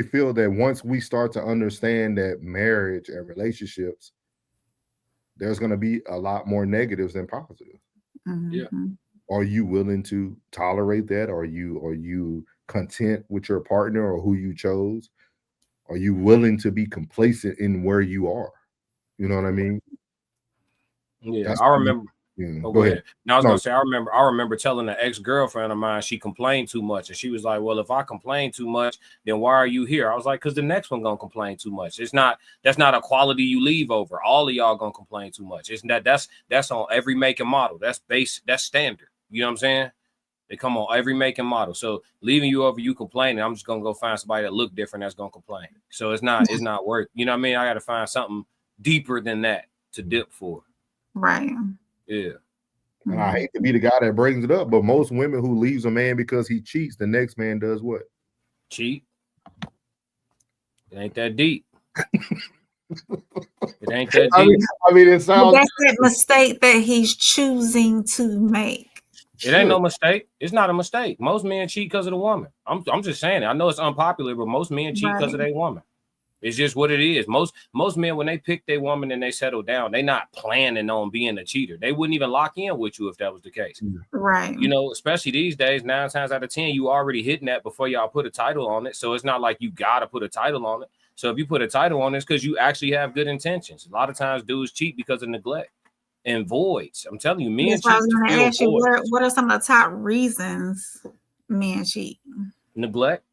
feel that once we start to understand that marriage and relationships, there's going to be a lot more negatives than positive. Yeah. Are you willing to tolerate that? Are you content with your partner or who you chose? Are you willing to be complacent in where you are? You know what I mean? Yeah, I remember. Go ahead. Now I was gonna say, I remember telling an ex-girlfriend of mine she complained too much, and she was like, "Well, if I complain too much, then why are you here?" I was like, "Because the next one gonna complain too much. That's not a quality you leave over. All of y'all gonna complain too much. That's on every make and model. That's standard. You know what I'm saying? They come on every make and model. So leaving you over, you complaining, I'm just gonna go find somebody that look different that's gonna complain. So it's not worth. You know what I mean? I got to find something deeper than that to dip for. Right. Yeah. And I hate to be the guy that brings it up, but most women who leaves a man because he cheats, the next man does what? Cheat. It ain't that deep. It ain't that deep. I mean, it sounds. But that's that mistake that he's choosing to make. It ain't no mistake. It's not a mistake. Most men cheat because of the woman. I'm just saying it. I know it's unpopular, but most men cheat because of their woman. It's just what it is. Most men, when they pick their woman and they settle down, they not planning on being a cheater. They wouldn't even lock in with you if that was the case. Right. You know, especially these days, 9 times out of 10, you already hitting that before y'all put a title on it. So it's not like you gotta put a title on it. So if you put a title on it, it's because you actually have good intentions. A lot of times dudes cheat because of neglect and voids. I'm telling you, men Yes, cheat I was to going to fill ask you, voids. what are some of the top reasons men cheat? Neglect.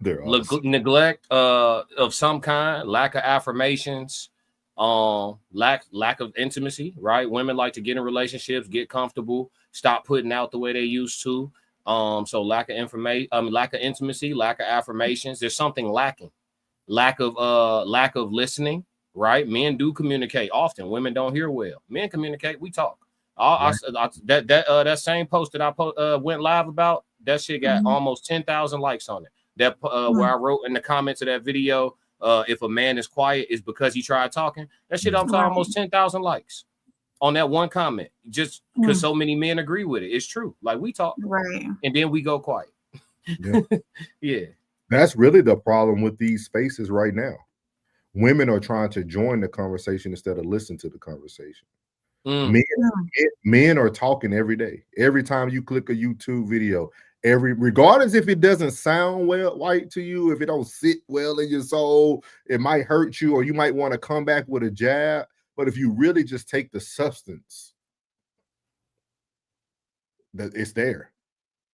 They're awesome. Neglect of some kind, lack of affirmations, lack of intimacy, right? Women like to get in relationships, get comfortable, stop putting out the way they used to. So lack of information, lack of intimacy, lack of affirmations. There's something lacking. Lack of listening, right? Men do communicate often. Women don't hear well. Men communicate, we talk. That same post that I went live about, that shit got almost 10,000 likes on it. That where I wrote in the comments of that video, if a man is quiet, is because he tried talking. That shit up to almost 10,000 likes on that one comment, just because so many men agree with it. It's true. Like, we talk, Right. and then we go quiet. Yeah. Yeah. That's really the problem with these spaces right now. Women are trying to join the conversation instead of listen to the conversation. Men are talking every day. Every time you click a YouTube video, regardless if it doesn't sound well right to you, if it don't sit well in your soul, it might hurt you, or you might want to come back with a jab. But if you really just take the substance, that it's there.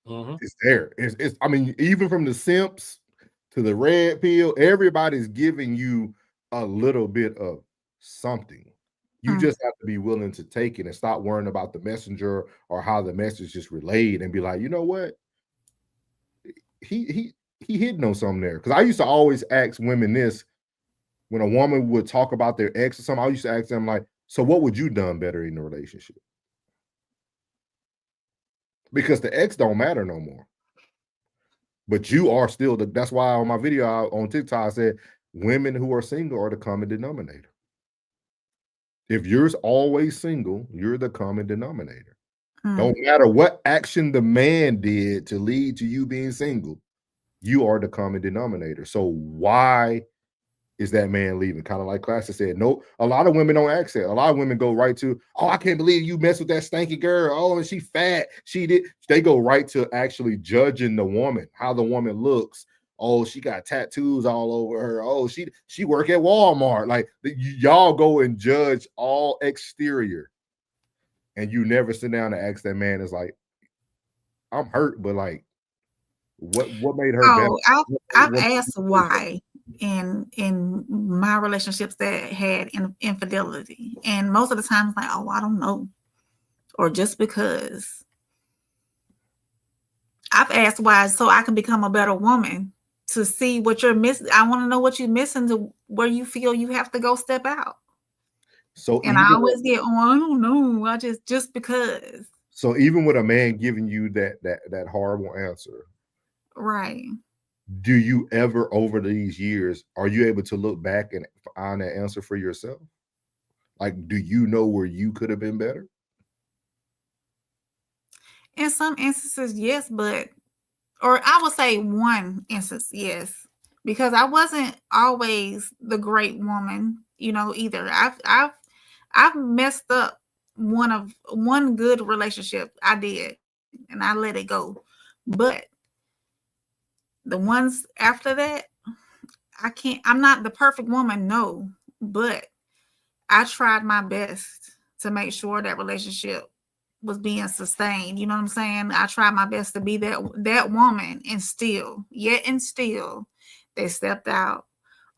It's there. It's I mean, even from the simps to the red pill, everybody's giving you a little bit of something. You just have to be willing to take it and stop worrying about the messenger or how the message is relayed, and be like, you know what? He hitting on something there. Because I used to always ask women this when a woman would talk about their ex or something. I used to ask them, like, so what would you done better in the relationship? Because the ex don't matter no more. But you are still that's why on my video on TikTok I said women who are single are the common denominator. If you're always single, you're the common denominator. Don't matter what action the man did to lead to you being single, you are the common denominator. So why is that man leaving? Kind of like Classic said, no, a lot of women don't ask that. A lot of women go right to, oh, I can't believe you messed with that stanky girl. Oh, and she fat. She did. They go right to actually judging the woman, how the woman looks. Oh, she got tattoos all over her. Oh, she work at Walmart. Like, y'all go and judge all exterior. And you never sit down and ask that man, is like, I'm hurt, but like, what made her better? I've asked why in my relationships that had infidelity, and most of the time it's like, oh, I don't know, or just because. I've asked why so I can become a better woman, to see what you're missing. I want to know what you're missing to where you feel you have to go step out. So, and I always get, oh, I don't know, I just because. So even with a man giving you that horrible answer, right? Do you ever, over these years, are you able to look back and find that answer for yourself? Like, do you know where you could have been better? In some instances, yes, or I would say one instance, yes, because I wasn't always the great woman, either. I've messed up one good relationship. I did, and I let it go. But the ones after that, I'm not the perfect woman, no, but I tried my best to make sure that relationship was being sustained. You know what I'm saying? I tried my best to be that woman, and still they stepped out,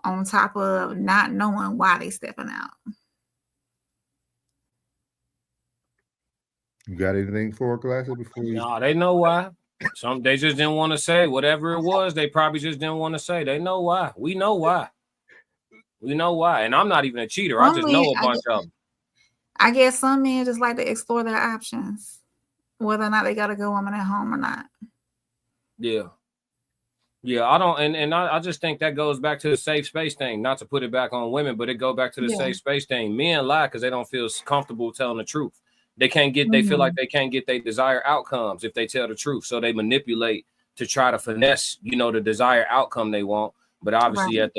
on top of not knowing why they stepping out. You got anything for Classic before you? No, they know why. They just didn't want to say whatever it was. They probably just didn't want to say. They know why. We know why. We know why. And I'm not even a cheater. I just know a bunch of them. I guess some men just like to explore their options, whether or not they got a good woman at home or not. Yeah. Yeah, I don't, and I just think that goes back to the safe space thing. Not to put it back on women, but it go back to the safe space thing. Men lie because they don't feel comfortable telling the truth. They can't get, they feel like they can't get their desired outcomes if they tell the truth. So they manipulate to try to finesse, the desired outcome they want. but obviously at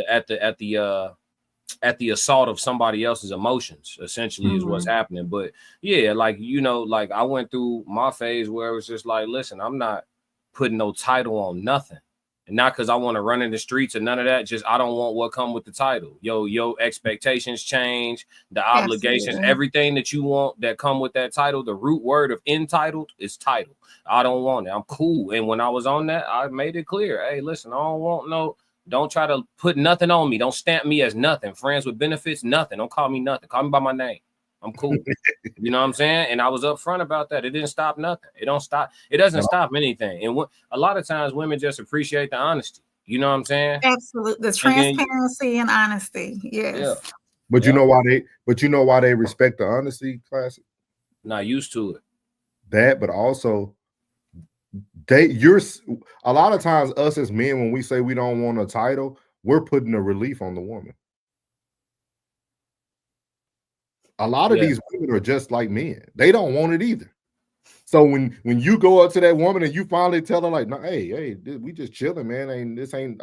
the assault of somebody else's emotions, essentially, is what's happening. But yeah, like, you know, like I went through my phase where it was just like, listen, I'm not putting no title on nothing. And not because I want to run in the streets or none of that. Just I don't want what come with the title. Yo, expectations change, the obligations, everything that you want that come with that title. The root word of entitled is title. I don't want it. I'm cool. And when I was on that, I made it clear. Hey, listen, I don't want no. Don't try to put nothing on me. Don't stamp me as nothing. Friends with benefits, nothing. Don't call me nothing. Call me by my name. I'm cool. You know what I'm saying? And I was upfront about that. It didn't stop nothing. It don't stop. It doesn't stop anything. And a lot of times women just appreciate the honesty. You know what I'm saying? Absolutely. The transparency and honesty. Yes. Yeah. But you know why they respect the honesty, Classic? Not used to it. That, but also a lot of times us as men, when we say we don't want a title, we're putting a relief on the woman. A lot of these women are just like men. They don't want it either. So when you go up to that woman and you finally tell her, like, no, hey, we just chilling, man.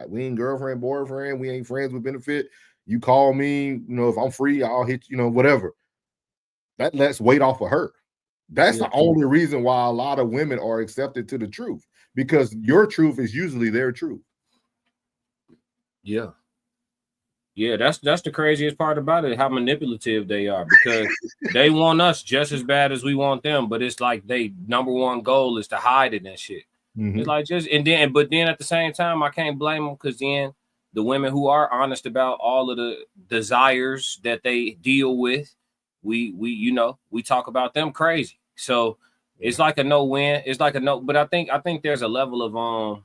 We ain't girlfriend, boyfriend, we ain't friends with benefit. You call me, you know, if I'm free, I'll hit you, know, whatever. That lets weight off of her. That's the only reason why a lot of women are accepted to the truth, because your truth is usually their truth. Yeah. Yeah, that's the craziest part about it, how manipulative they are, because they want us just as bad as we want them, but it's like they number one goal is to hide it and shit. It's like but then at the same time, I can't blame them, because then the women who are honest about all of the desires that they deal with, we talk about them crazy. So it's like a no-win. It's like a no, but I think there's a level of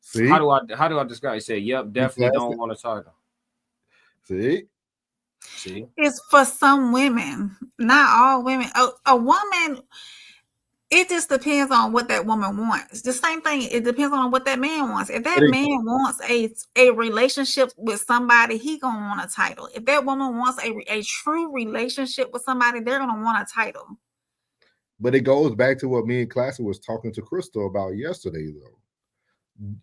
See? How do I describe it? Say, yep, definitely don't want to talk. See? It's for some women, not all women. A woman, it just depends on what that woman wants. The same thing, it depends on what that man wants. If that man wants a relationship with somebody, he gonna want a title. If that woman wants a true relationship with somebody, they're gonna want a title. But it goes back to what me and Classic was talking to Crystal about yesterday, though.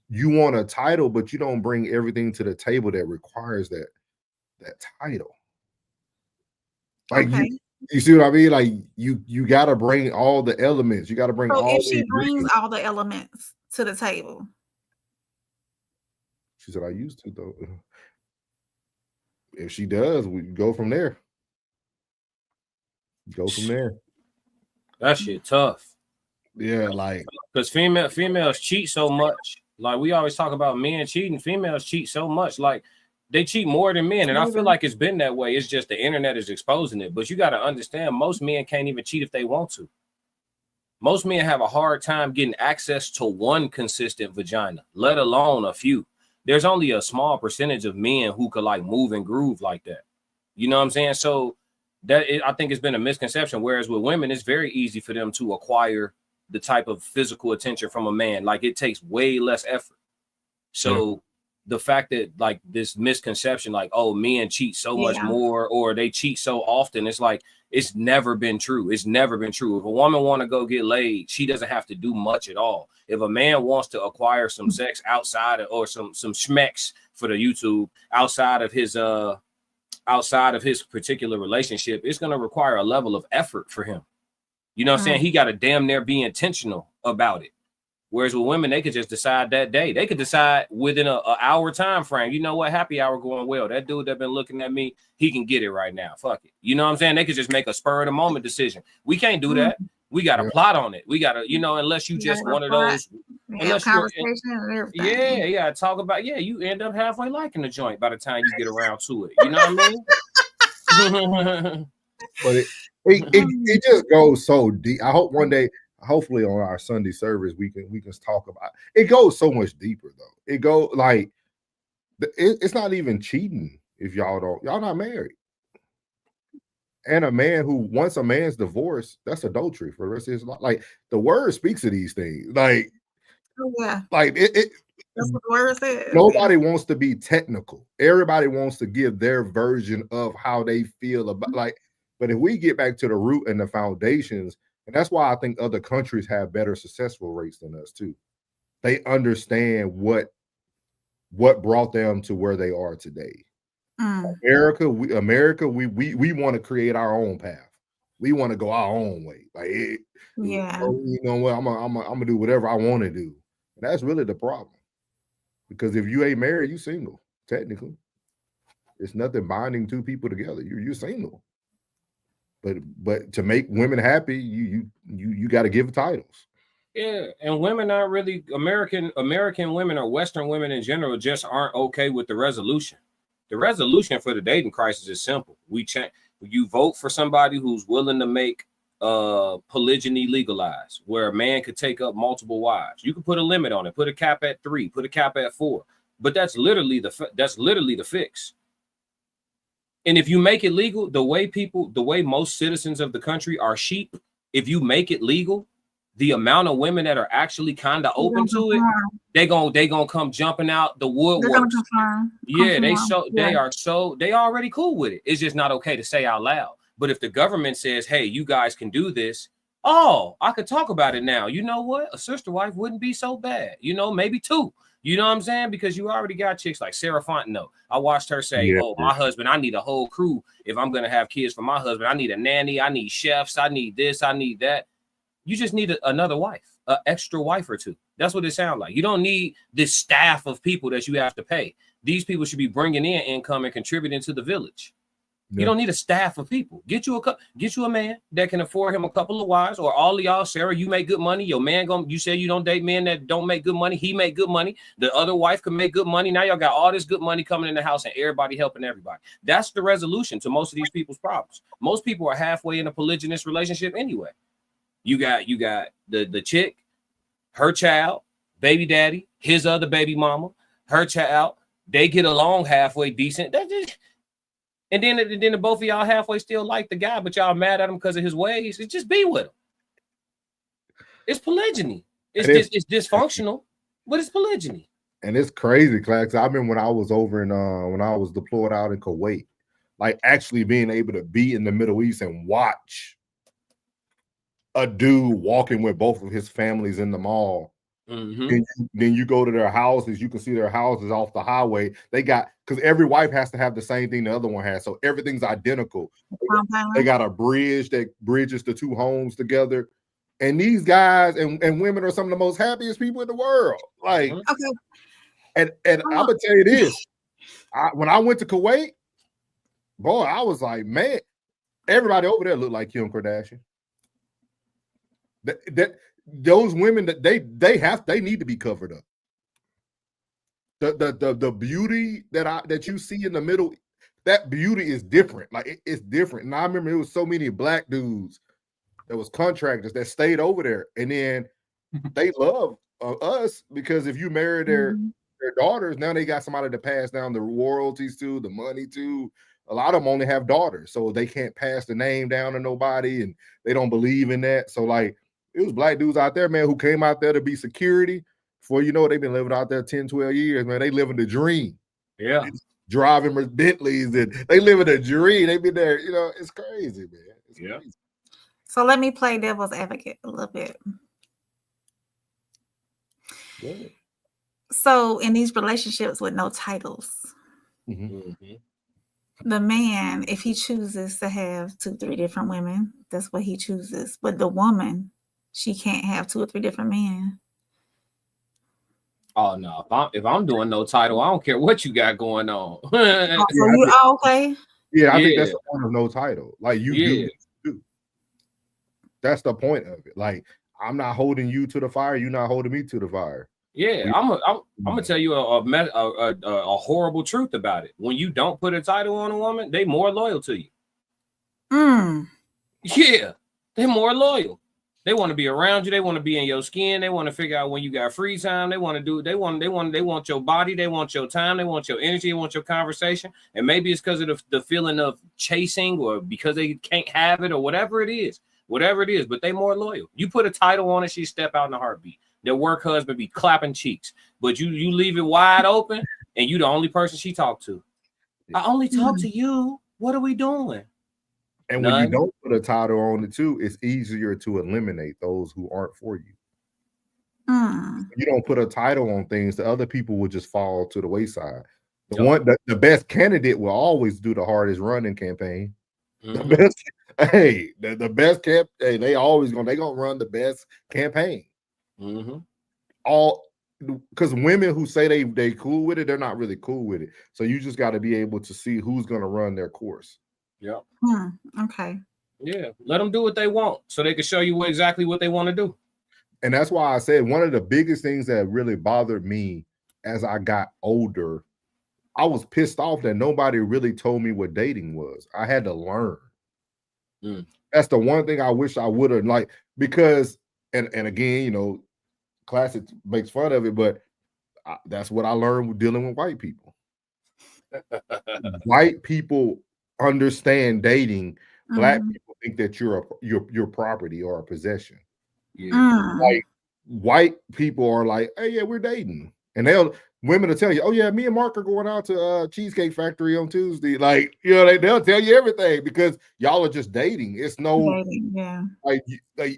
You want a title, but you don't bring everything to the table that requires that title. Like, you see what I mean? Like, you got to bring all the elements. You got to bring all. If she brings all the elements to the table, she said, "I used to, though." If she does, we go from there. That shit tough. Yeah, like, because females cheat so much. Like, we always talk about men cheating. Females cheat so much. Like, they cheat more than men. And I feel like it's been that way. It's just the internet is exposing it. But you got to understand, most men can't even cheat if they want to. Most men have a hard time getting access to one consistent vagina, let alone a few. There's only a small percentage of men who could like move and groove like that. You know what I'm saying? So I think it's been a misconception. Whereas with women, it's very easy for them to acquire the type of physical attention from a man. Like, it takes way less effort. So the fact that like this misconception, like, oh, men cheat so much more, or they cheat so often, it's like, it's never been true. It's never been true. If a woman want to go get laid, she doesn't have to do much at all. If a man wants to acquire some sex outside of, or some schmecks for the YouTube outside of his particular relationship, it's going to require a level of effort for him. You know what I'm saying? He got to damn near be intentional about it. Whereas with women, they could just decide that day. They could decide within an hour time frame. You know what? Happy hour going well. That dude that been looking at me, he can get it right now. Fuck it. You know what I'm saying? They could just make a spur of the moment decision. We can't do that. We got to plot on it. We got to, unless you just one of those. Unless conversation and everything. Yeah. Talk about, you end up halfway liking the joint by the time you get around to it. You know what I mean? But it just goes so deep. I hope one day, hopefully on our Sunday service, we can talk about it. It goes so much deeper, though. It goes like, it's not even cheating if y'all not married. And a man who, once a man's divorced, that's adultery for the rest of his life. Like, the word speaks of these things. Like, like it that's what the word says. Nobody wants to be technical. Everybody wants to give their version of how they feel about, like, but if we get back to the root and the foundations, and that's why I think other countries have better successful rates than us too. They understand what what brought them to where they are today. America, we want to create our own path. We want to go our own way. Like, you know what? I'm gonna do whatever I want to do. And that's really the problem. Because if you ain't married, you single. Technically, it's nothing binding two people together. You're single. But to make women happy, you got to give titles. Yeah, and women aren't really American women or Western women in general just aren't okay with the resolution. The resolution for the dating crisis is simple. You vote for somebody who's willing to make polygyny legalized, where a man could take up multiple wives. You can put a limit on it, put a cap at 3, put a cap at 4. But that's literally the fix. And if you make it legal, the way most citizens of the country are sheep, if you make it legal, the amount of women that are actually kind of open to it, they gonna come jumping out the woodwork. Yeah, they already cool with it. It's just not okay to say out loud. But if the government says, hey, you guys can do this, I could talk about it now. You know what? A sister wife wouldn't be so bad. You know, maybe 2. You know what I'm saying? Because you already got chicks like Sarah Fontenot. I watched her say, my husband, I need a whole crew. If I'm going to have kids for my husband, I need a nanny. I need chefs. I need this. I need that. You just need another wife, an extra wife or 2. That's what it sounds like. You don't need this staff of people that you have to pay. These people should be bringing in income and contributing to the village. Yeah. You don't need a staff of people. Get you a man that can afford him a couple of wives, or all of y'all. Sarah, you make good money. Your man you say you don't date men that don't make good money. He make good money. The other wife can make good money. Now y'all got all this good money coming in the house and everybody helping everybody. That's the resolution to most of these people's problems. Most people are halfway in a polygynous relationship anyway. You got the chick, her child, baby daddy, his other baby mama, her child. They get along halfway decent. And then the both of y'all halfway still like the guy, but y'all mad at him because of his ways. It's just be with him. It's polygyny. It's dysfunctional, but it's polygyny. And it's crazy, Clax. I remember when I was over in when I was deployed out in Kuwait, like actually being able to be in the Middle East and watch a dude walking with both of his families in the mall. Mm-hmm. Then you go to their houses, you can see their houses off the highway. They got, because every wife has to have the same thing the other one has, so everything's identical. They got a bridge that bridges the 2 homes together, and these guys and women are some of the most happiest people in the world. Like, and I'm gonna tell you this: when I went to Kuwait, boy, I was like, man, everybody over there looked like Kim Kardashian. Those women that they need to be covered up. The beauty that you see in the middle, that beauty is different. Like it's different. And I remember it was so many black dudes that was contractors that stayed over there, and then they love us because if you marry their daughters, now they got somebody to pass down the royalties to, the money to. A lot of them only have daughters, so they can't pass the name down to nobody, and they don't believe in that. So like, it was black dudes out there, man, who came out there to be security. Before you know it, they've been living out there 10, 12 years, man. They living the dream. Yeah. Driving Bentleys, and they living the dream. They been there, you know, it's crazy, man. It's crazy. So let me play devil's advocate a little bit. Good. So in these relationships with no titles, the man, if he chooses to have 2, 3 different women, that's what he chooses. But the woman, she can't have 2 or 3 different men. Oh no! If I'm doing no title, I don't care what you got going on. Okay? Yeah, I think that's the point of no title. Like you do. That's the point of it. Like, I'm not holding you to the fire. You're not holding me to the fire. Yeah, I'm gonna tell you a horrible truth about it. When you don't put a title on a woman, they more loyal to you. Yeah, they're more loyal. They want to be around you. They want to be in your skin. They want to figure out when you got free time. They want your body. They want your time. They want your energy. They want your conversation. And maybe it's because of the feeling of chasing, or because they can't have it, or whatever it is. But they more loyal. You put a title on it, she step out in a heartbeat. Their work husband be clapping cheeks, but you leave it wide open, and you the only person she talk to. I only talk to you. What are we doing? And when you don't put a title on it too, it's easier to eliminate those who aren't for you. You don't put a title on things, the other people will just fall to the wayside. Yep. The best candidate will always do the hardest running campaign. Mhm. The best, the best camp. Hey, they gonna run the best campaign. Mhm. All because women who say they cool with it, they're not really cool with it. So you just got to be able to see who's gonna run their course. Yep. Okay. Yeah. Let them do what they want, so they can show you exactly what they want to do. And that's why I said one of the biggest things that really bothered me as I got older, I was pissed off that nobody really told me what dating was. I had to learn. That's the one thing I wish I would have, like, because and again, you know, Classic makes fun of it, but that's what I learned with dealing with white people. White people understand dating. Black people think that you're property or a possession. Like white people are like, hey, yeah, we're dating. And women will tell you, oh yeah, me and Mark are going out to Cheesecake Factory on Tuesday. Like, you know, they'll tell you everything because y'all are just dating. It's no like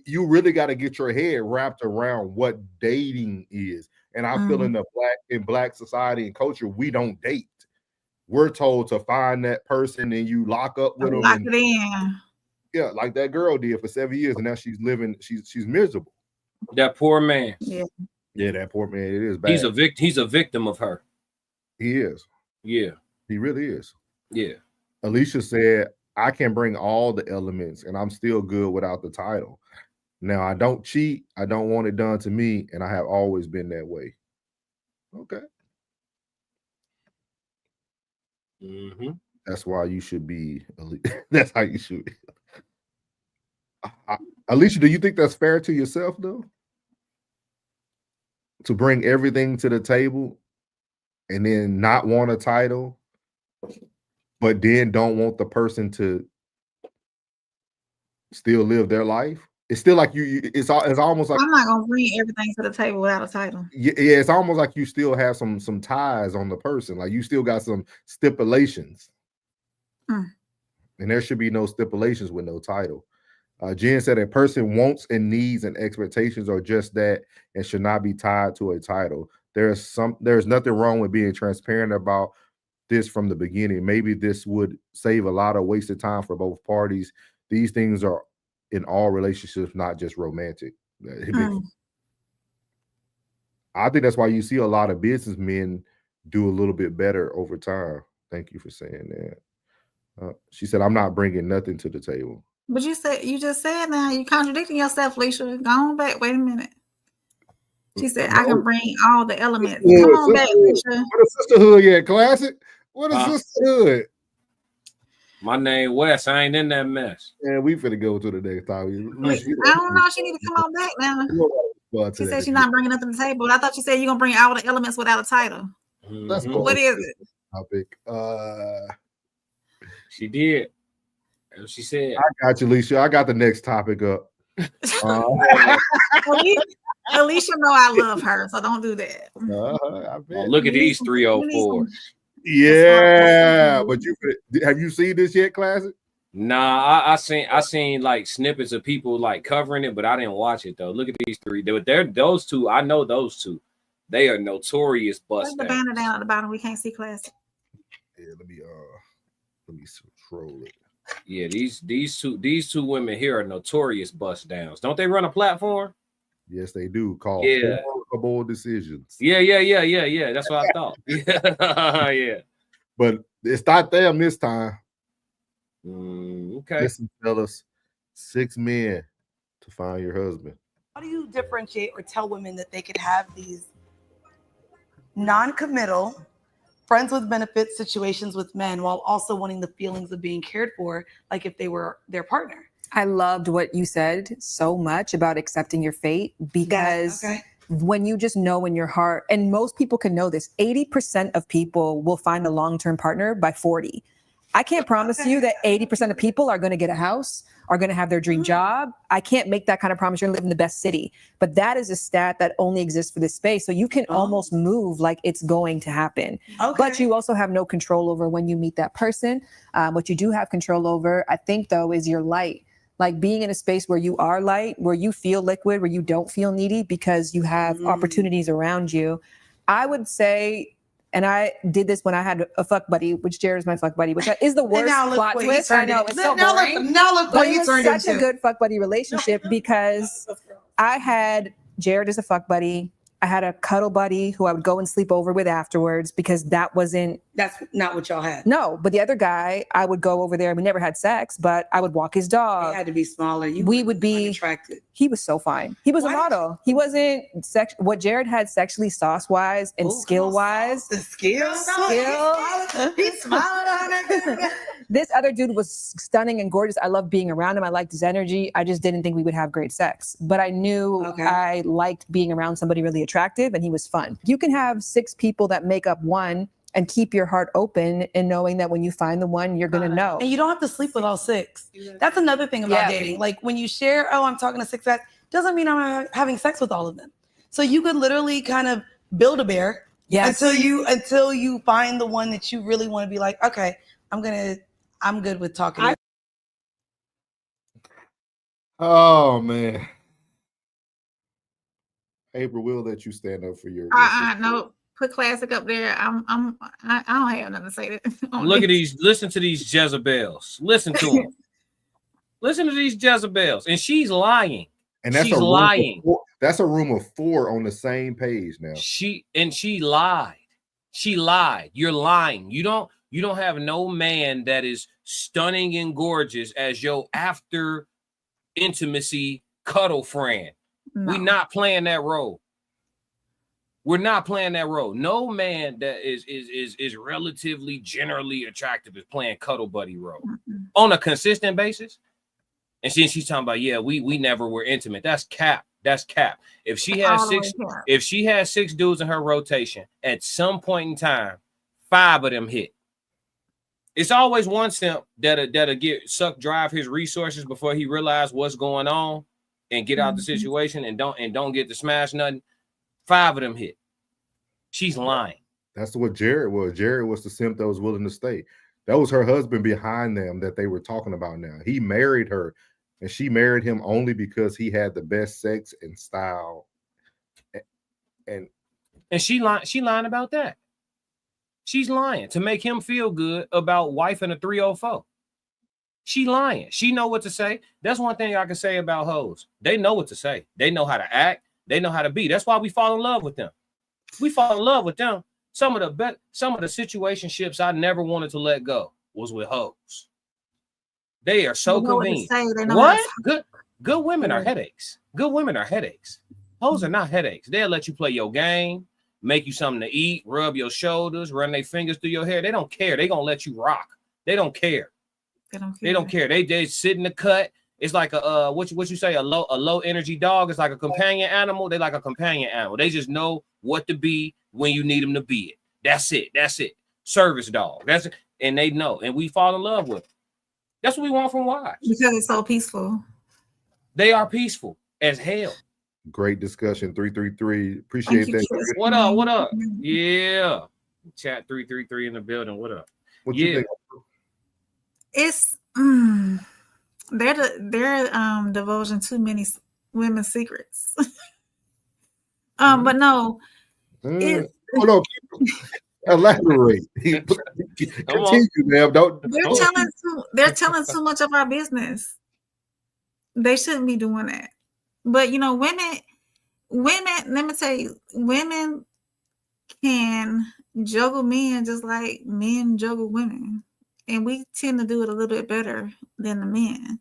you really got to get your head wrapped around what dating is. And I feel in black society and culture, we don't date. We're told to find that person and you lock up with them. Lock it in. Yeah, like that girl did for 7 years, and now she's miserable. That poor man. Yeah, that poor man. It is bad. He's a victim of her. He is. Yeah, he really is. Yeah. Alicia said, "I can bring all the elements, and I'm still good without the title. Now I don't cheat. I don't want it done to me, and I have always been that way." Okay. That's why you should be. That's how you should be. Alicia, do you think that's fair to yourself, though? To bring everything to the table and then not want a title, but then don't want the person to still live their life? It's still like it's almost like I'm not gonna bring everything to the table without a title. Yeah, it's almost like you still have some ties on the person. Like you still got some stipulations. And there should be no stipulations with no title. Jen said a person wants and needs and expectations are just that and should not be tied to a title. There's nothing wrong with being transparent about this from the beginning. Maybe this would save a lot of wasted time for both parties. These things are in all relationships, not just romantic. I think that's why you see a lot of businessmen do a little bit better over time. Thank you for saying that. She said, "I'm not bringing nothing to the table." But you just said now you're contradicting yourself, Alicia. Go on back. Wait a minute. She said, "I can bring all the elements." Come on back, Alicia. What a sisterhood, yeah, Classic. What a sisterhood. My name Wes. I ain't in that mess. And we finna go to the next topic. I don't know. She need to come on back now. She said she's not bringing nothing to the table. But I thought you said you're gonna bring all the elements without a title. Let's go. What is it? Topic. She did. She said, "I got you, Alicia. I got the next topic up." Alicia know I love her, so don't do that. Look at these 304. Yeah, but have you seen this yet, Classic? Nah, I seen like snippets of people like covering it, but I didn't watch it though. Look at these three. They're those two. I know those two. They are notorious bust. Put the banner down at the bottom. We can't see Classic. Yeah, let me control it. Yeah, these two women here are notorious bust downs. Don't they run a platform? Yes, they do. Called Horrible Decisions. Yeah. That's what I thought. Yeah. But it's not them this time. Okay. Listen, fellas, 6 men to find your husband. How do you differentiate or tell women that they could have these non-committal, friends with benefits situations with men while also wanting the feelings of being cared for, like if they were their partner? I loved what you said so much about accepting your fate, because when you just know in your heart, and most people can know this, 80% of people will find a long-term partner by 40. I can't promise you that 80% of people are going to get a house, are going to have their dream job. I can't make that kind of promise. You're going to live in the best city. But that is a stat that only exists for this space. So you can almost move like it's going to happen. But you also have no control over when you meet that person. What you do have control over, I think, though, is your light. like being in a space where you are light, where you feel liquid, where you don't feel needy because you have opportunities around you. I would say, and I did this when I had a fuck buddy, which Jared is my fuck buddy, which is the worst plot twist. I know, it's so boring. Now look what you turned such into. a good fuck buddy relationship because I had Jared as a fuck buddy. I had a cuddle buddy who I would go and sleep over with afterwards because that's not what y'all had. No, but the other guy, I would go over there. We never had sex, but I would walk his dog. He had to be smaller. We would be attracted. He was so fine. He was a model. He wasn't what Jared had sexually sauce-wise and skill-wise. The skill. He's smiling. This other dude was stunning and gorgeous. I loved being around him. I liked his energy. I just didn't think we would have great sex. But I knew I liked being around somebody really attractive, and he was fun. You can have 6 people that make up one and keep your heart open and knowing that when you find the one, you're going to know. And you don't have to sleep with all 6. That's another thing about dating. Like when you share, I'm talking to 6 guys, doesn't mean I'm having sex with all of them. So you could literally kind of build a bear until you find the one that you really want to be like, okay, I'm good with talking. Oh man. April, will let you stand up for your no. Put classic up there. I don't have nothing to say to Look at these. Listen to these Jezebels. Listen to them. Listen to these Jezebels, and she's lying. And that's she's lying. That's a room of 4 on the same page now. She lied. She lied. You're lying. You don't have no man that is stunning and gorgeous as your after intimacy cuddle friend. No. We're not playing that role. We're not playing that role. No man that is relatively generally attractive is playing cuddle buddy role on a consistent basis. And she's talking about, we never were intimate. That's cap. That's cap. If she has 6 dudes in her rotation, at some point in time, 5 of them hit. It's always one simp that'll drive his resources before he realizes what's going on and get out the situation and don't get to smash nothing. 5 of them hit. She's lying. That's what Jared was. Jared was the simp that was willing to stay. That was her husband behind them that they were talking about now. He married her, and she married him only because he had the best sex and style. And she lying about that. She's lying to make him feel good about wife and a 304. She lying. She know what to say. That's one thing I can say about hoes. They know what to say. They know how to act. They know how to be. That's why we fall in love with them. We fall in love with them. Some of the situationships I never wanted to let go was with hoes. They are so convenient. What? Good women are headaches. Good women are headaches. Hoes are not headaches. They'll let you play your game, make you something to eat, rub your shoulders, run their fingers through your hair. They don't care. They gonna let you rock. They don't care. They don't care. They sit in the cut. It's like a what you say, a low energy dog. It's like a companion animal. They like a companion animal. They just know what to be when you need them to be it. That's it. Service dog. That's it. And they know. And we fall in love with them. That's what we want from wives. Because it's so peaceful. They are peaceful as hell. Great discussion. 333. Appreciate that. What up? Yeah. Chat 333 in the building. What up? What you think? It's they're divulging too many women's secrets. But no, hold on. Elaborate. Continue, ma'am. They're telling too much of our business. They shouldn't be doing that. But women, let me tell you, women can juggle men just like men juggle women. And we tend to do it a little bit better than the men.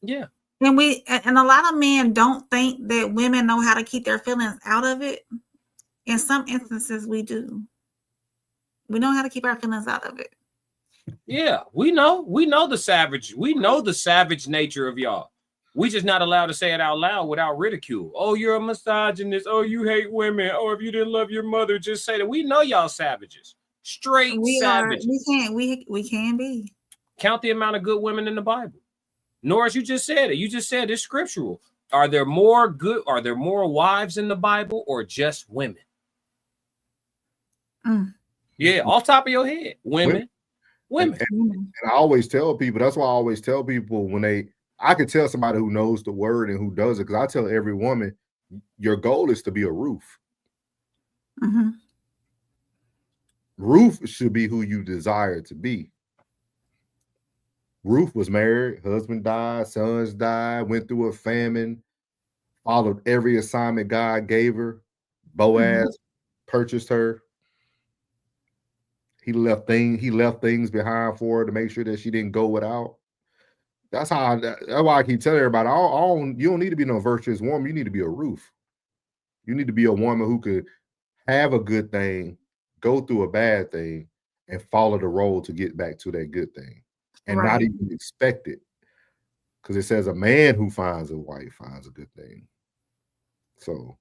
Yeah. And a lot of men don't think that women know how to keep their feelings out of it. In some instances, we do. We know how to keep our feelings out of it. Yeah, we know the savage. We know the savage nature of y'all. We just not allowed to say it out loud without ridicule. Oh, you're a misogynist. Oh, you hate women. Oh, if you didn't love your mother, just say that. We know y'all savages. Straight savages. We can be. Count the amount of good women in the Bible. Norris, you just said it. You just said it's scriptural. Are there more wives in the Bible or just women? Yeah, off top of your head. Women. And I always tell people, that's why I always tell people when they I could tell somebody who knows the word and who does it, because I tell every woman, your goal is to be a roof. Mm-hmm. Ruth should be who you desire to be. Ruth was married, husband died, sons died, went through a famine, followed every assignment God gave her. Boaz purchased her. He left things behind for her to make sure that she didn't go without. That's why I keep telling everybody, you don't need to be no virtuous woman. You need to be a Ruth. You need to be a woman who could have a good thing, go through a bad thing, and follow the road to get back to that good thing, and not even expect it. Because it says a man who finds a wife finds a good thing. So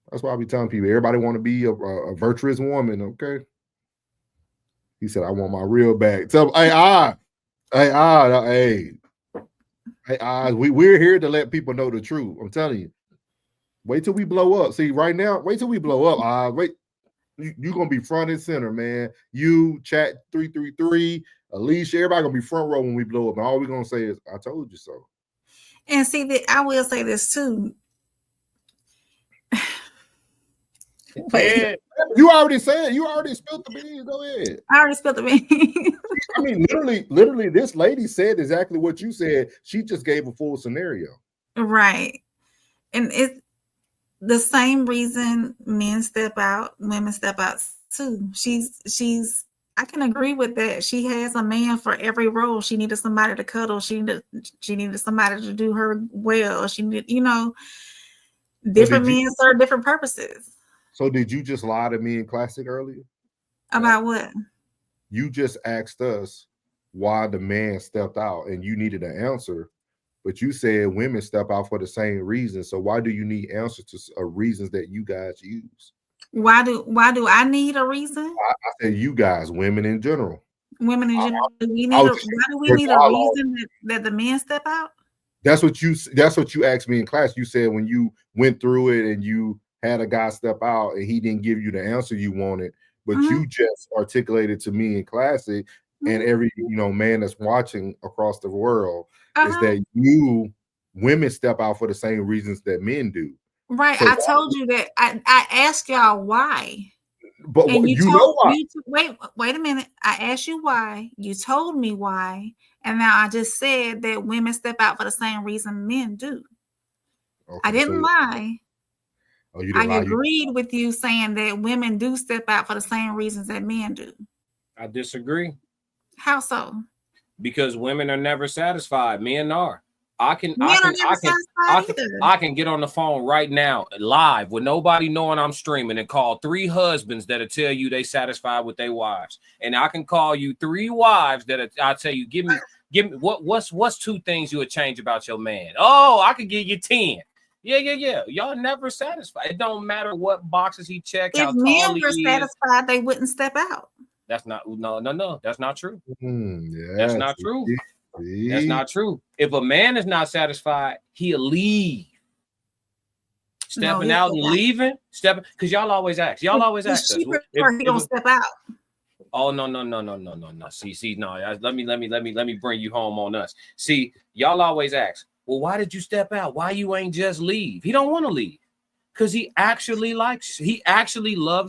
that's why I be telling people, everybody want to be a virtuous woman, okay? He said, I want my real bag. Tell him, we're here to let people know the truth. I'm telling you. Wait till we blow up. See, right now, wait till we blow up. Wait, you're gonna be front and center, man. You, Chat 333, Alicia, everybody gonna be front row when we blow up. And all we're gonna say is, I told you so. And see, I will say this too. You already said, you already spilled the beans. Go ahead. I already spilled the beans. I mean, literally, this lady said exactly what you said. She just gave a full scenario. Right. And it's the same reason men step out, women step out too. I can agree with that. She has a man for every role. She needed somebody to cuddle. She needed somebody to do her well. She needed, different men serve different purposes. So did you just lie to me in Classic earlier? About what? You just asked us why the man stepped out, and you needed an answer, but you said women step out for the same reason. So why do you need answers to reasons that you guys use? Why do I need a reason? I said you guys, women in general. Women in general. Why do we need a reason that the men step out? That's what you asked me in class. You said when you went through it and you had a guy step out and he didn't give you the answer you wanted, but you just articulated to me in Classic and every man that's watching across the world is that women step out for the same reasons that men do. Right. So I told you that I asked y'all why. But and you know why. Wait a minute. I asked you why. You told me why. And now I just said that women step out for the same reason men do. Okay, I didn't lie. Oh, you didn't lie. I agreed with you saying that women do step out for the same reasons that men do. I disagree. How so? Because women are never satisfied. Men are. I can get on the phone right now live with nobody knowing I'm streaming and call 3 husbands that'll tell you they satisfied with their wives. And I can call you 3 wives that I'll tell you, give me what's 2 things you would change about your man? Oh, I could give you 10. Yeah. Y'all never satisfied. It don't matter what boxes he checks. If men were satisfied, they wouldn't step out. That's not no. That's not true. That's not true. That's not true. If a man is not satisfied, he'll leave. Stepping out and leaving, because y'all always ask. Y'all always ask us. He don't step out. Oh no. See, no. Let me bring you home on us. See, y'all always ask. Well, why did you step out? Why you ain't just leave? He don't want to leave because he actually loves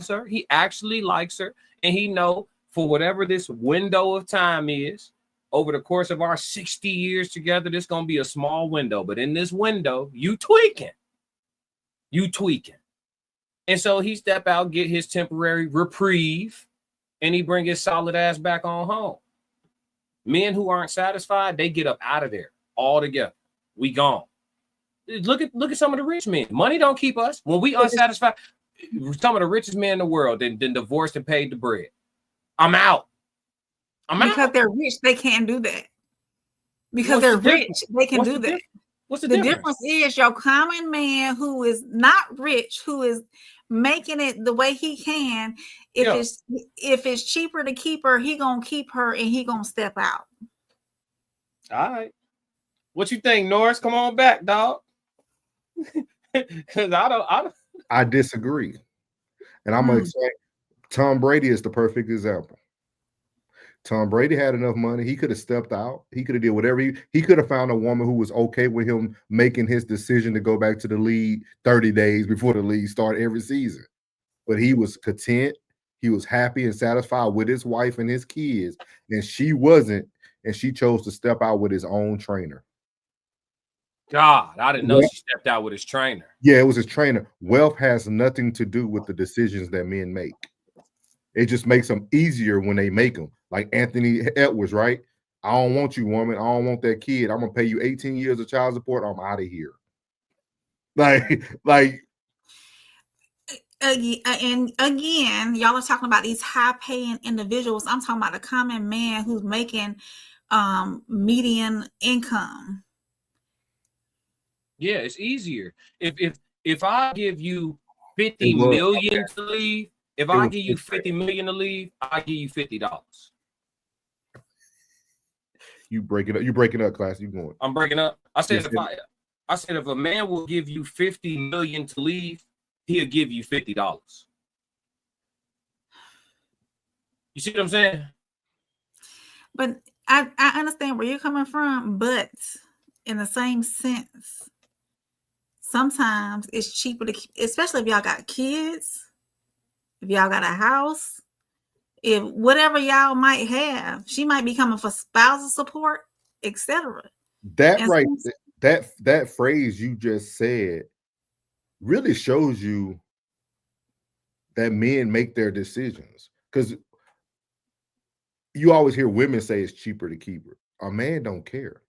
her. He actually likes her, and he know for whatever this window of time is. Over the course of our 60 years together, this gonna be a small window, but in this window, you tweaking. And so he step out, get his temporary reprieve, and he bring his solid ass back on home. Men who aren't satisfied, they get up out of there altogether. We gone. Look at some of the rich men. Money don't keep us. When we unsatisfied, some of the richest men in the world then divorced and paid the bread. I'm out. Because they're rich, they can't do that. Because they're rich, they can do that. What's the difference is your common man who is not rich, who is making it the way he can. If it's cheaper to keep her, he gonna keep her and he gonna step out. All right. What you think, Norris? Come on back, dog. Because I disagree. And I'm gonna say Tom Brady is the perfect example. Tom Brady had enough money. He could have stepped out. He could have did whatever. He could have found a woman who was okay with him making his decision to go back to the league 30 days before the league started every season. But he was content. He was happy and satisfied with his wife and his kids. And she wasn't. And she chose to step out with his own trainer. God, I didn't know she stepped out with his trainer. Yeah, it was his trainer. Wealth has nothing to do with the decisions that men make. It just makes them easier when they make them. Like Anthony Edwards, right? I don't want you, woman. I don't want that kid. I'm gonna pay you 18 years of child support. I'm out of here. Like. And again, y'all are talking about these high-paying individuals. I'm talking about the common man who's making median income. Yeah, it's easier. If I give you 50 million to leave, if I give you 50 million to leave, I give you $50. You break it up. You breaking up, class. You going? I'm breaking up. I said if a man will give you 50 million to leave, he'll give you $50. You see what I'm saying? But I understand where you're coming from, but in the same sense, sometimes it's cheaper to, especially if y'all got kids, if y'all got a house, if whatever y'all might have, she might be coming for spousal support, etc. That phrase you just said really shows you that men make their decisions, because you always hear women say it's cheaper to keep her. A man don't care.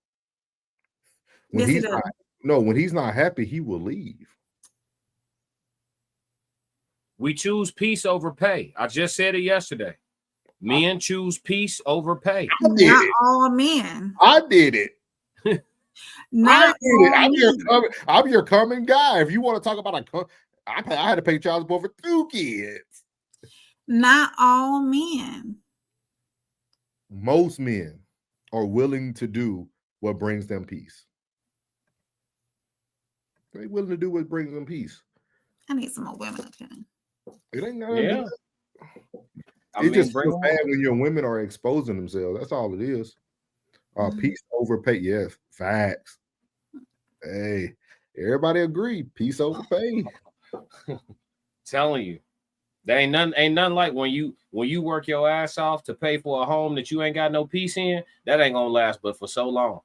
When he's not happy, he will leave. We choose peace over pay. I just said it yesterday. Men choose peace over pay. Not all men. I did it. I'm your common guy. If you want to talk about I had to pay child support for 2 kids. Not all men. Most men are willing to do what brings them peace. They're willing to do what brings them peace. I need some more women up here. It ain't nothing. It just feels bad when your women are exposing themselves. That's all it is. Peace over pay. Yes, facts. Hey, everybody agree. Peace over pay. Telling you, there ain't nothing like when you work your ass off to pay for a home that you ain't got no peace in. That ain't gonna last but for so long.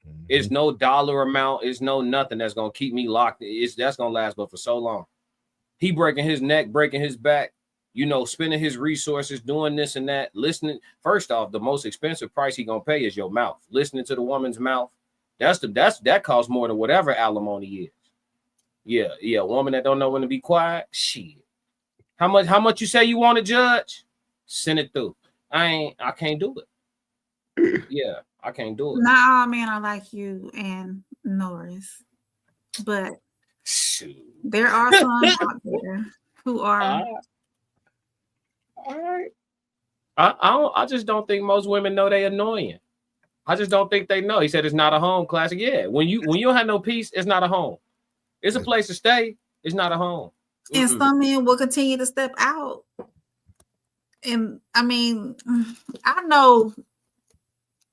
Mm-hmm. It's no dollar amount. It's no nothing that's gonna keep me locked. That's gonna last but for so long. He breaking his neck, breaking his back, spending his resources, doing this and that, listening. First off, the most expensive price he gonna pay is your mouth. Listening to the woman's mouth. That costs more than whatever alimony is. Yeah. A woman that don't know when to be quiet. Shit. How much you say you want to judge? Send it through. I can't do it. Yeah, I can't do it. Not all men are like you and Norris, but there are some out there who are. All right. I just don't think most women know they annoying. I just don't think they know. He said it's not a home. Classic. Yeah. When you don't have no peace, it's not a home. It's a place to stay. It's not a home. And some men will continue to step out. And I mean, I know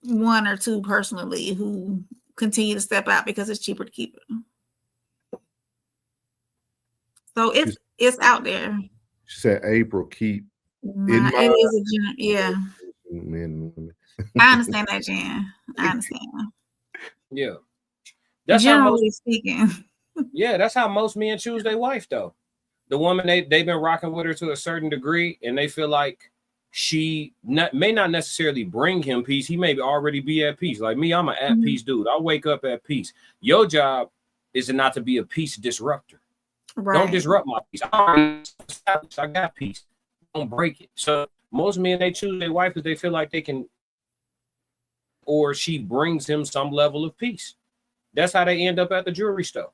1 or 2 personally who continue to step out because it's cheaper to keep it. So it's out there. She said, April, keep. Yeah. I understand that, Jen. I understand. Yeah. That's generally speaking. Yeah, that's how most men choose their wife, though. The woman they've been rocking with her to a certain degree, and they feel like she may not necessarily bring him peace. He may already be at peace. Like me, I'm an at peace dude. I wake up at peace. Your job is not to be a peace disruptor. Right. Don't disrupt my peace. I got peace. Don't break it. So most men, they choose their wife because they feel like they can, or she brings him some level of peace. That's how they end up at the jewelry store,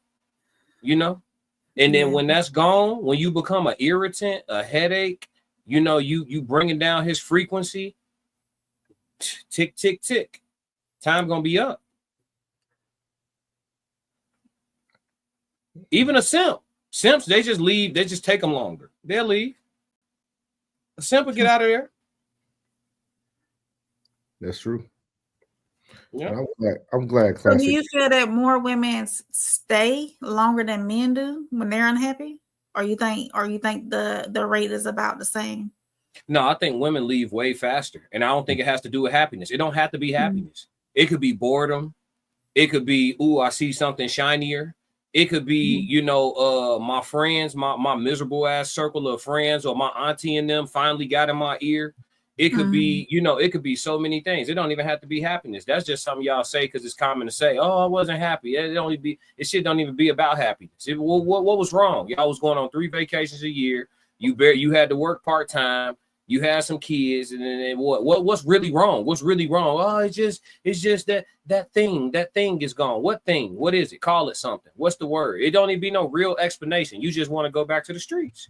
And then when that's gone, when you become an irritant, a headache, you bringing down his frequency, tick, tick, tick. Time gonna be up. Even a simps, they just leave. They just take them longer. They'll leave. A simp will get out of there. That's true. Yeah. And I'm glad So do Classic. you feel that more women stay longer than men do when they're unhappy? Or you think the rate is about the same? No, I think women leave way faster. And I don't think it has to do with happiness. It don't have to be happiness. It could be boredom. It could be, ooh, I see something shinier. It could be, you know, my friends, my miserable ass circle of friends, or my auntie and them finally got in my ear. It could be, you know, it could be so many things. It don't even have to be happiness. That's just something y'all say because it's common to say, oh, I wasn't happy. It shit don't even be about happiness. What was wrong? Y'all was going on 3 vacations a year. You had to work part-time. You had some kids, and then what's really wrong? What's really wrong? Oh, it's just that thing is gone. What thing? What is it? Call it something. What's the word? It don't even be no real explanation. You just want to go back to the streets.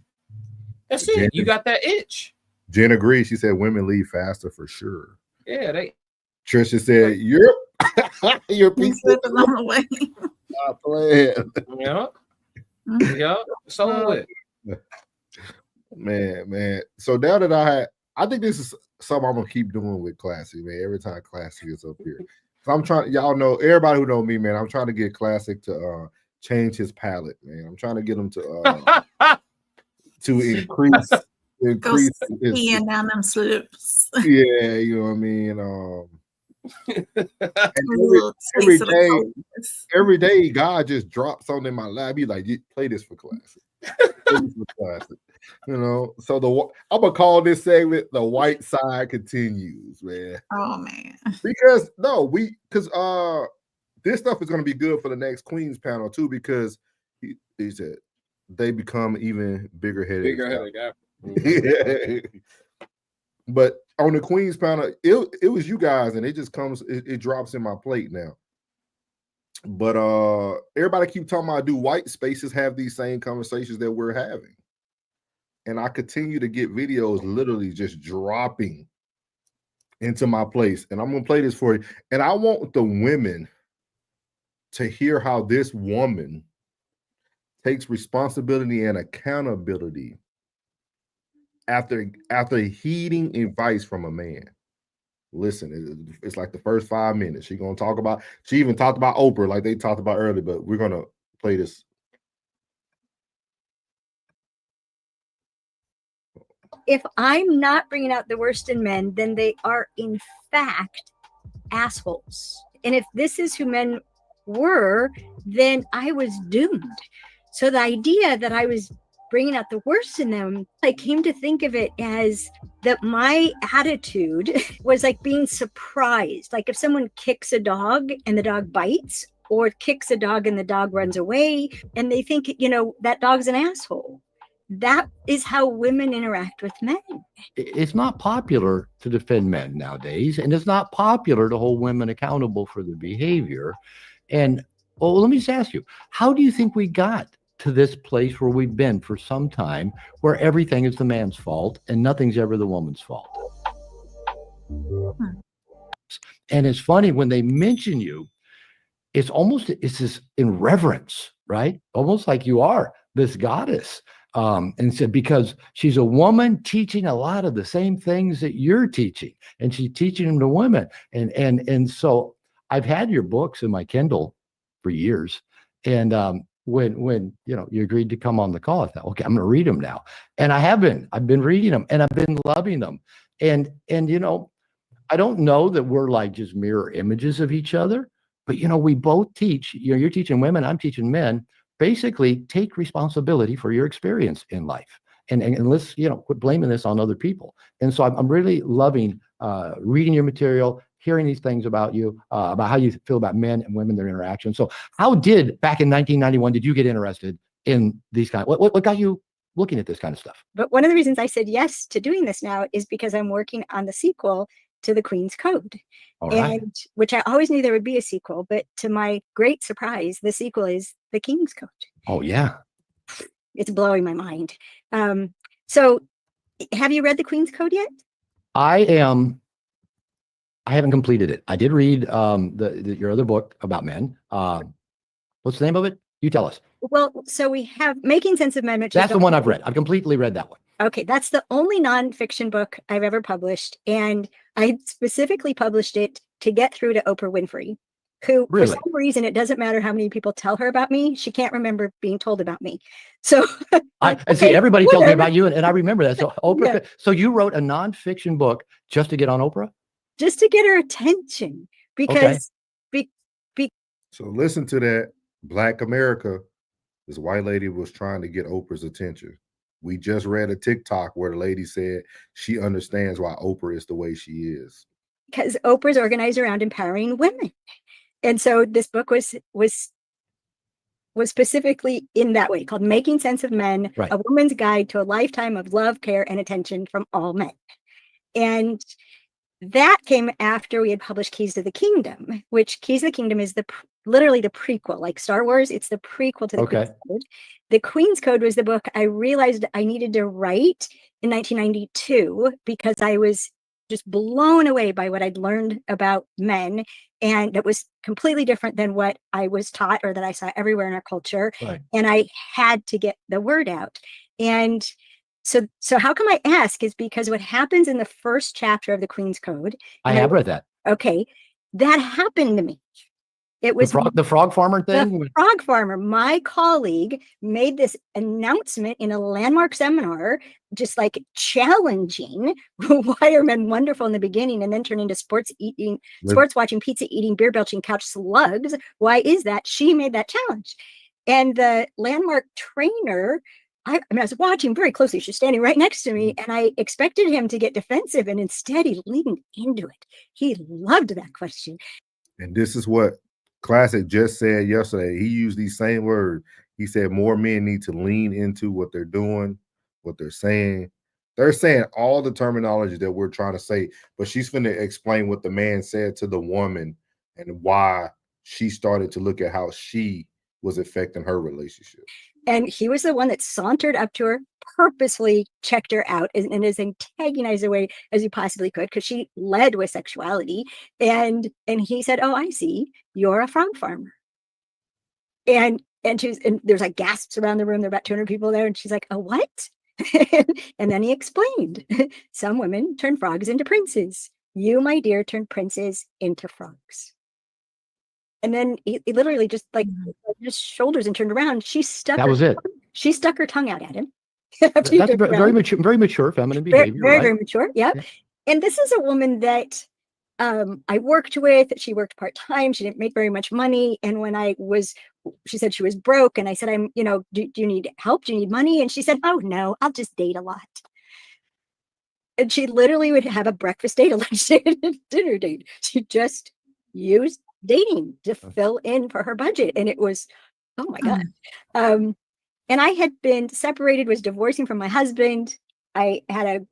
That's it. You got that itch. Jen agrees. She said women leave faster for sure. Yeah, they. Trisha said, "You're a piece of on the way." Not playing. Yeah. Yeah. So what? Man. So now that I think this is something I'm gonna keep doing with Classic, man. Every time Classic is up here, so I'm trying. Y'all know, everybody who know me, man. I'm trying to get Classic to change his palate, man. I'm trying to get him to increase peeing down them slips. Yeah, you know what I mean. Every day, God just drops something in my lap. He like, play this for Classic. You know, so I'm gonna call this segment "The White Side Continues," man. Oh man, because this stuff is gonna be good for the next Queens panel too, because he said they become even bigger headed. But on the Queens panel, it was you guys, and it just it drops in my plate now. But everybody keep talking about, do white spaces have these same conversations that we're having? And I continue to get videos literally just dropping into my place. And I'm gonna play this for you. And I want the women to hear how this woman takes responsibility and accountability after heeding advice from a man. Listen, it's like the first 5 minutes. She even talked about Oprah, like they talked about earlier, but we're gonna play this. If I'm not bringing out the worst in men, then they are in fact assholes. And if this is who men were, then I was doomed. So the idea that I was bringing out the worst in them, I came to think of it as that my attitude was like being surprised. Like if someone kicks a dog and the dog bites, or kicks a dog and the dog runs away, and they think, that dog's an asshole. That is how women interact with men. It's not popular to defend men nowadays, and it's not popular to hold women accountable for their behavior. And let me just ask you, how do you think we got to this place where we've been for some time, where everything is the man's fault and nothing's ever the woman's fault? And it's funny when they mention you, it's this irreverence, right? Almost like you are this goddess. And said, because she's a woman teaching a lot of the same things that you're teaching, and she's teaching them to women. And so I've had your books in my Kindle for years. And when you agreed to come on the call, I thought, okay, I'm going to read them now. And I've been reading them, and I've been loving them. And I don't know that we're like just mirror images of each other, but we both teach. You're teaching women, I'm teaching men. Basically, take responsibility for your experience in life, and let's quit blaming this on other people. And so I'm really loving reading your material, hearing these things about you, about how you feel about men and women, their interaction. So how back in 1991 did you get interested in these what got you looking at this kind of stuff? But one of the reasons I said yes to doing this now is because I'm working on the sequel to the Queen's Code. And which I always knew there would be a sequel, but to my great surprise, the sequel is the King's Code. Oh yeah. It's blowing my mind. So have you read the Queen's Code yet? I haven't completed it. I did read your other book about men. What's the name of it? You tell us. Well, so we have Making Sense of Men. That's the one I've read. I've completely read that one. Okay, that's the only nonfiction book I've ever published. And I specifically published it to get through to Oprah Winfrey, who for Really? some reason, it doesn't matter how many people tell her about me, she can't remember being told about me. So I see okay, everybody tells me whatever. about you, and I remember that. So Oprah. Yeah. So you wrote a nonfiction book just to get on Oprah? Just to get her attention, because So listen to that. Black America, this white lady was trying to get Oprah's attention. We just read a TikTok where the lady said she understands why Oprah is the way she is. because Oprah's organized around empowering women. And so this book was specifically in that way, called Making Sense of Men, Right. A Woman's Guide to a Lifetime of Love, Care, and Attention from All Men. And that came after we had published Keys to the Kingdom, which Keys to the Kingdom is literally the prequel, like Star Wars. It's the prequel to the Okay. Queen's Code. The Queen's Code was the book I realized I needed to write in 1992 because I was just blown away by what I'd learned about men. And it was completely different than what I was taught or that I saw everywhere in our culture. Right. And I had to get the word out. And so how come I ask is because what happens in the first chapter of the Queen's Code. I have read that. Okay. That happened to me. It was The frog farmer thing? the frog farmer. My colleague made this announcement in a landmark seminar, just like challenging why are men wonderful in the beginning and then turn into sports watching, pizza eating, beer belching, couch slugs. Why is that? She made that challenge. And the landmark trainer, I was watching very closely. She's standing right next to me, and I expected him to get defensive, and instead he leaned into it. He loved that question. And this is what Classic just said yesterday. He used these same words. He said more men need to lean into what they're doing, what they're saying. They're saying all the terminology that we're trying to say, but she's going to explain what the man said to the woman and why she started to look at how she was affecting her relationship. And he was the one that sauntered up to her, purposely checked her out in as antagonized a way as he possibly could, because she led with sexuality. And he said, "Oh, I see. You're a frog farmer." And there's like gasps around the room. There are about 200 people there. And she's like, "Oh, what?" And then he explained, "Some women turn frogs into princes. You, my dear, turn princes into frogs." And then he literally just just shoulders and turned around. She stuck her tongue out at him. That's very mature feminine behavior. Very mature. Yep. Yeah. And this is a woman that I worked with. She worked part-time. She didn't make very much money. And when she said she was broke. And I said, do you need help? Do you need money? And she said, "Oh no, I'll just date a lot." And she literally would have a breakfast date, a lunch date, and a dinner date. She just used dating to fill in for her budget. And it was, oh my God. And I had been separated, was divorcing from my husband. I had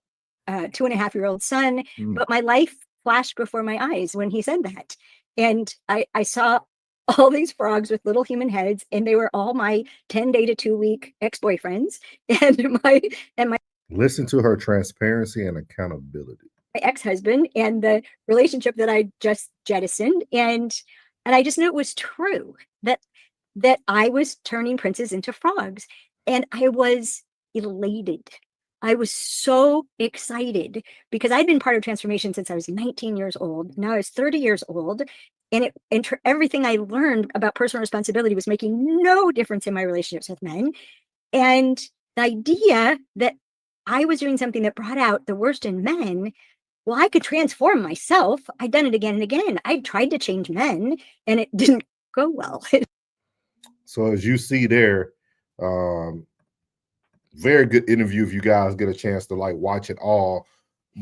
a 2.5-year-old son, but my life flashed before my eyes when he said that. And I saw all these frogs with little human heads, and they were all my 10-day to 2-week ex-boyfriends. And my Listen to her transparency and accountability. My ex-husband and the relationship that I just jettisoned. And I just knew it was true that I was turning princes into frogs. And I was elated. I was so excited because I'd been part of transformation since I was 19 years old. Now I was 30 years old. And everything I learned about personal responsibility was making no difference in my relationships with men. And the idea that I was doing something that brought out the worst in men, well, I could transform myself. I'd done it again and again. I tried to change men and it didn't go well. So as you see there, very good interview if you guys get a chance to watch it all.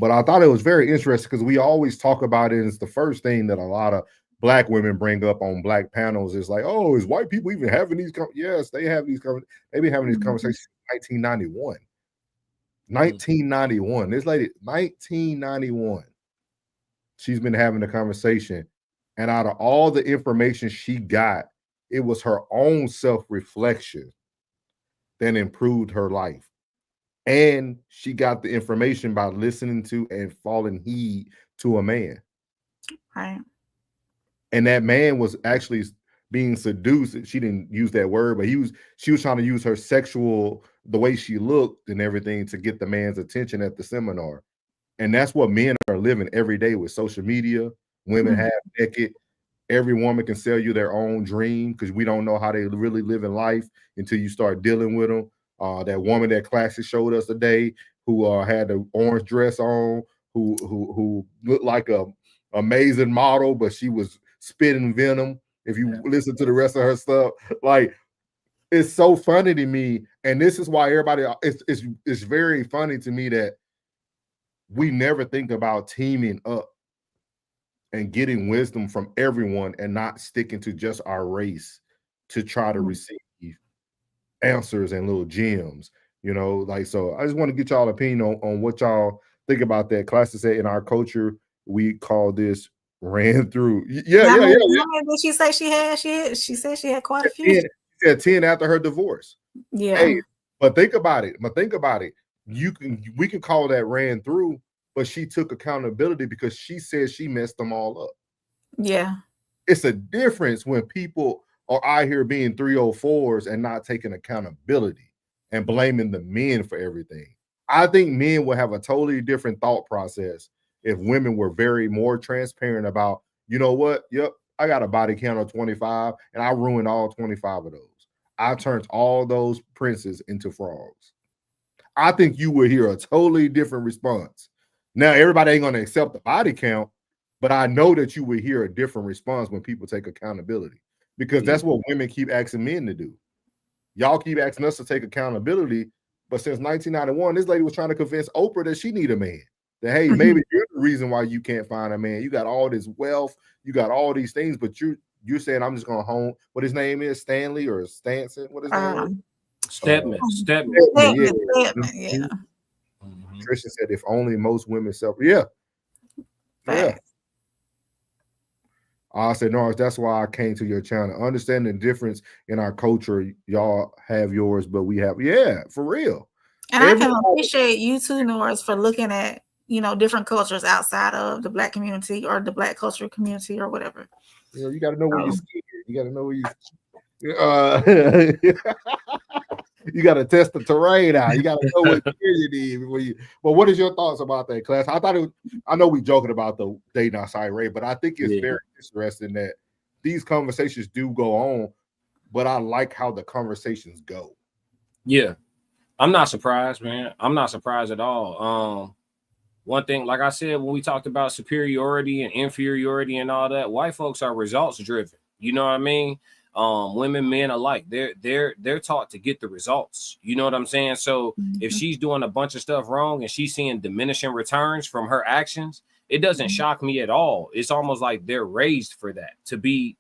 But I thought it was very interesting because we always talk about it. It's the first thing that a lot of Black women bring up on Black panels is like, oh, is white people even having these? Yes, they have these. They've been having these conversations since 1991. 1991. This lady, 1991. She's been having the conversation. And out of all the information she got, it was her own self-reflection that improved her life. And she got the information by listening to and falling heed to a man. Right. And that man was actually being seduced. She didn't use that word, but she was trying to use her sexual, the way she looked and everything to get the man's attention at the seminar. And that's what men are living every day with social media. Women half naked. Every woman can sell you their own dream because we don't know how they really live in life until you start dealing with them. That woman that Classic showed us today, who had the orange dress on, who looked like a amazing model, but she was spitting venom. If you listen to the rest of her stuff, like, it's so funny to me, and this is why everybody. It's very funny to me that we never think about teaming up and getting wisdom from everyone and not sticking to just our race to try to receive answers and little gems, like, so I just want to get y'all opinion on what y'all think about that. Classic said in our culture, we call this ran through. Yeah. How many did she say she had? She said she had quite a few. She said 10 after her divorce. Yeah. Hey, but think about it. We can call that ran through, but she took accountability because she said she messed them all up. Yeah. It's a difference when people are out here being 304's and not taking accountability and blaming the men for everything. I think men will have a totally different thought process if women were very more transparent about, you know what? Yep, I got a body count of 25 and I ruined all 25 of those. I turned all those princes into frogs. I think you will hear a totally different response. Now, everybody ain't going to accept the body count, but I know that you will hear a different response when people take accountability, because that's what women keep asking men to do. Y'all keep asking us to take accountability, but since 1991, this lady was trying to convince Oprah that she need a man. That, hey, maybe you're the reason why you can't find a man. You got all this wealth, you got all these things, but you're saying I'm just going to hone what his name is, Stanley or Stanson. What his name is? Stedman. Yeah. Trisha said, if only most women self. Yeah. I said, no, that's why I came to your channel. Understand the difference in our culture. Y'all have yours, but we have, for real. And I can appreciate you too, Norris, for looking at, different cultures outside of the Black community or the Black cultural community or whatever. You got to know where you're scared. You got to know where you got to test the terrain out. You got to know what you need before you. But what is your thoughts about that, Class? I know we joking about the dating outside rape, but I think it's very interesting that these conversations do go on. But I like how the conversations go. Yeah, I'm not surprised, man. I'm not surprised at all. One thing, like I said, when we talked about superiority and inferiority and all that, white folks are results driven. You know what I mean? Women, men alike, they're taught to get the results. You know what I'm saying? So if she's doing a bunch of stuff wrong and she's seeing diminishing returns from her actions, it doesn't shock me at all. It's almost like they're raised for that, to be,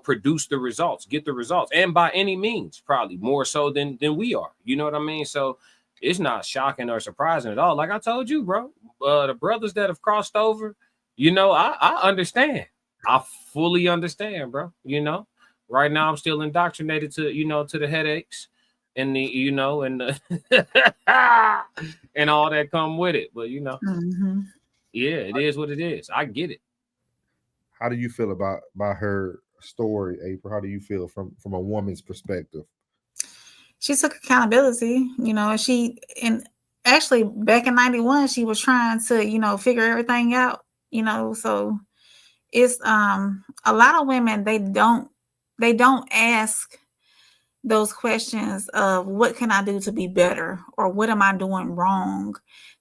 produce the results, get the results, and by any means, probably more so than we are. You know what I mean? So it's not shocking or surprising at all. Like I told you, bro, the brothers that have crossed over, I understand. I fully understand, bro. Right now I'm still indoctrinated to, to the headaches and the, and the and all that come with it. But yeah, it is what it is. I get it. How do you feel about her story, April? How do you feel from a woman's perspective? She took accountability, and actually back in 91, she was trying to, figure everything out, so it's a lot of women, they don't ask those questions of what can I do to be better or what am I doing wrong.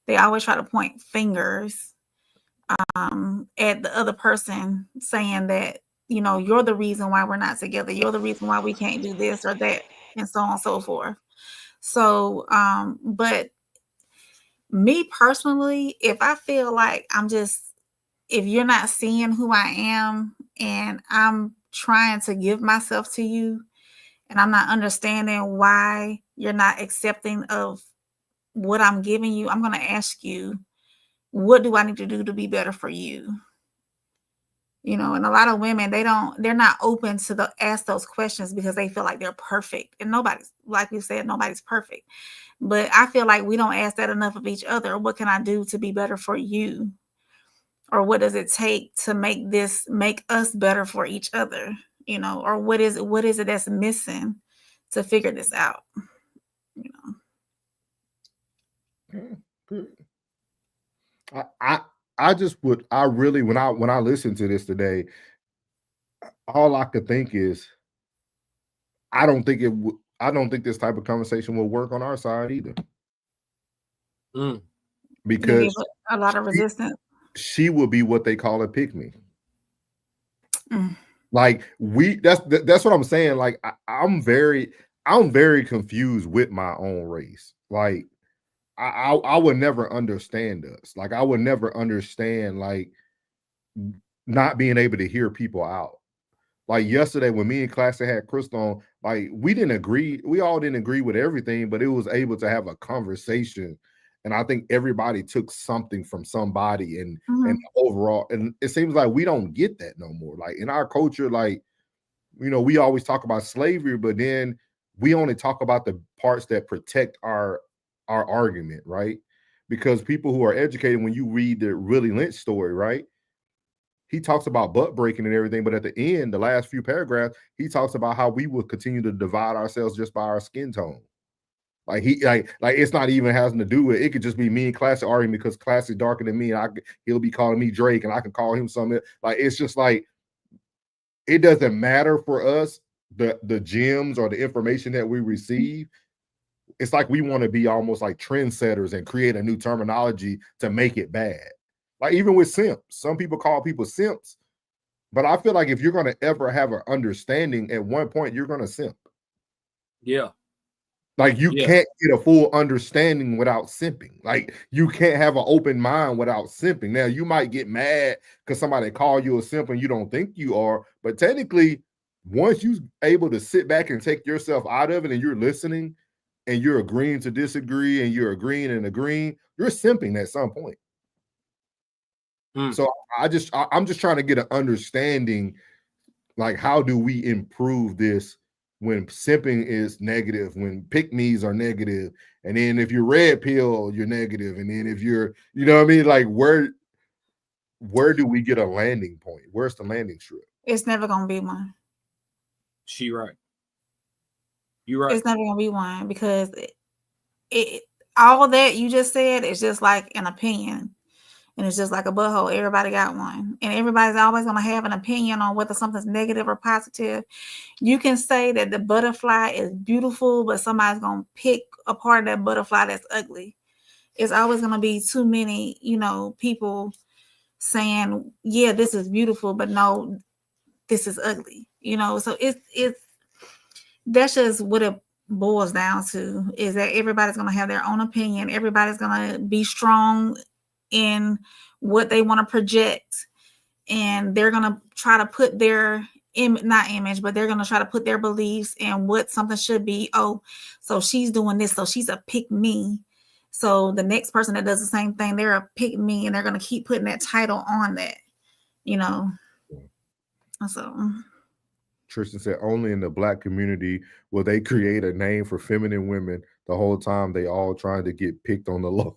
They always try to point fingers at the other person, saying that, you're the reason why we're not together. You're the reason why we can't do this or that, and so on and so forth. So, but me personally, if I feel like if you're not seeing who I am and I'm trying to give myself to you and I'm not understanding why you're not accepting of what I'm giving you, I'm going to ask you, what do I need to do to be better for you? And a lot of women, they're not open to ask those questions because they feel like they're perfect, and nobody's, like we said, nobody's perfect. But I feel like we don't ask that enough of each other. What can I do to be better for you? Or what does it take to make us better for each other? Or what is it that's missing to figure this out? I just would, I really, when I listened to this today, all I could think is, I don't think this type of conversation will work on our side either. Because a lot of resistance. She will be what they call a pick-me. Like that's what I'm saying. Like I'm very confused with my own race. Like I would never understand us. Like I would never understand like not being able to hear people out. Like yesterday when me and Classic had Crystal on, like we all didn't agree with everything, but it was able to have a conversation. And I think everybody took something from somebody and overall, and it seems like we don't get that no more. Like in our culture, like, you know, we always talk about slavery, but then we only talk about the parts that protect our argument, right? Because people who are educated, when you read the Willie Lynch story, right? He talks about butt breaking and everything, but at the end, the last few paragraphs, he talks about how we will continue to divide ourselves just by our skin tone. Like it's not even having to do with it. Could just be me and Classic arguing because Classic darker than me, and he'll be calling me Drake, and I can call him something. Like it's just like it doesn't matter for us the gems or the information that we receive. It's like we want to be almost like trendsetters and create a new terminology to make it bad. Like even with simps, some people call people simps, but I feel like if you're going to ever have an understanding, at one point you're going to simp. Yeah. Like you can't get a full understanding without simping. Like you can't have an open mind without simping. Now you might get mad because somebody called you a simp and you don't think you are, but technically, once you're able to sit back and take yourself out of it and you're listening and you're agreeing to disagree and you're agreeing, you're simping at some point. So I'm just trying to get an understanding, like how do we improve this when simping is negative, when pick-me's are negative, and then if you're red pill, you're negative, and then if you're, you know what I mean? Like where do we get a landing point? Where's the landing strip? It's never gonna be one. She right. You're right. It's never gonna be one because it all that you just said is just like an opinion. And it's just like a butthole. Everybody got one. And everybody's always going to have an opinion on whether something's negative or positive. You can say that the butterfly is beautiful, but somebody's going to pick a part of that butterfly that's ugly. It's always going to be too many, you know, people saying, yeah, this is beautiful, but no, this is ugly. You know, so it's that's just what it boils down to, is that everybody's going to have their own opinion. Everybody's going to be strong in what they want to project, and they're going to try to put their they're going to try to put their beliefs in what something should be. Oh, so she's doing this, so she's a pick me. So the next person that does the same thing, they're a pick me, and they're going to keep putting that title on that, you know. So Tristan said only in the Black community will they create a name for feminine women. The whole time they all trying to get picked on the low.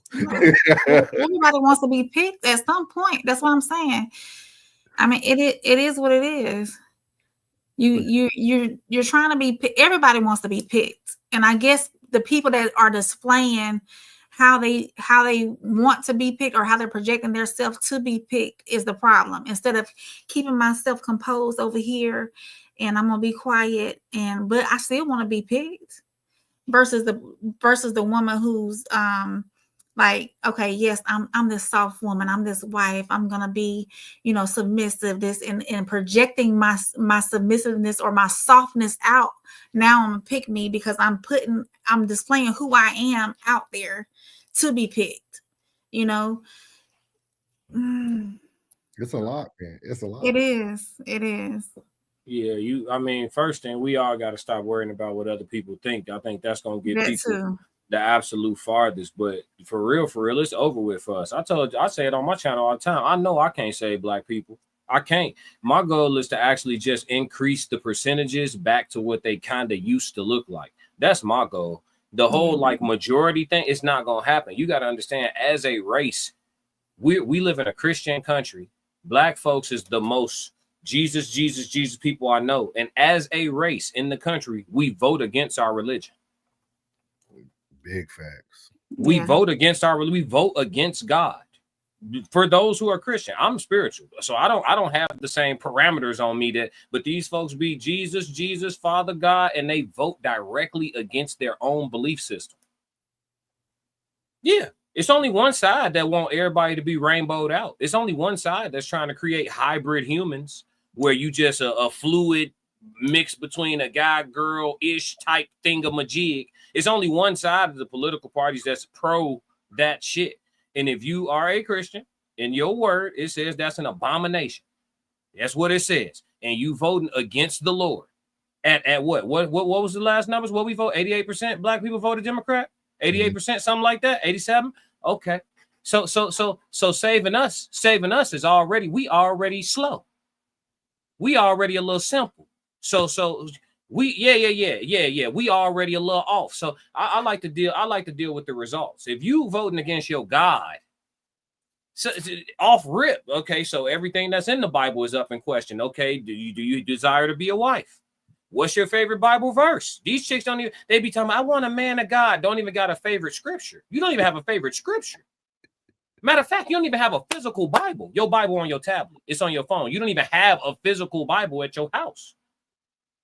Everybody wants to be picked at some point. That's what I'm saying. I mean, it is what it is. You're trying to be picked. Everybody wants to be picked, and I guess the people that are displaying how they want to be picked or how they're projecting themselves to be picked is the problem. Instead of keeping myself composed over here, and I'm gonna be quiet, but I still want to be picked. Versus the woman who's like, okay, yes, I'm this soft woman, I'm this wife, I'm gonna be, you know, submissive, this and projecting my submissiveness or my softness out. Now I'm gonna pick me because I'm displaying who I am out there to be picked, you know. It's a lot, man. It's a lot. It is. Yeah, I mean, first thing, we all got to stop worrying about what other people think. I think that's going to get people the absolute farthest. But for real, it's over with for us. I say it on my channel all the time. I know I can't save Black people. I can't. My goal is to actually just increase the percentages back to what they kind of used to look like. That's my goal. The whole like majority thing, it's not going to happen. You got to understand, as a race, we live in a Christian country. Black folks is the most Jesus people I know. And as a race in the country, we vote against our religion. Big facts. We vote against we vote against God. for those who are Christian, I'm spiritual, so I don't have the same parameters on me but these folks be Jesus, Father God, and they vote directly against their own belief system. Yeah, it's only one side that want everybody to be rainbowed out. It's only one side that's trying to create hybrid humans where you just a fluid mix between a guy girl ish type thingamajig. It's only one side of the political parties that's pro that shit. And if you are a Christian, in your word, it says that's an abomination. That's what it says. And you voting against the Lord. At what was the last numbers? What we vote? 88% black people voted Democrat? 88%, something like that? 87? Okay. So saving us is already, we already slow. We already a little simple. So we we already a little off. So I like to deal with the results. If you voting against your God, so off rip, okay, so everything that's in the Bible is up in question. Okay, do you desire to be a wife? What's your favorite Bible verse? These chicks don't even, they be talking about, I want a man of God. Don't even got a favorite scripture. You don't even have a favorite scripture. Matter of fact, you don't even have a physical Bible. Your Bible on your tablet. It's on your phone. You don't even have a physical Bible at your house.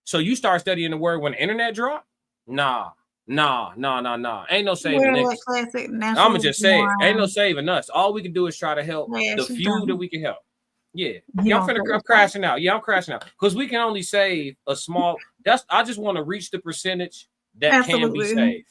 So you start studying the word when the internet drop? Nah. Ain't no saving niggas. I'm gonna just say it. Ain't no saving us. All we can do is try to help the few that we can help. Yeah, I'm crashing out. Yeah, I'm crashing out because we can only save a small. I just want to reach the percentage that can be saved.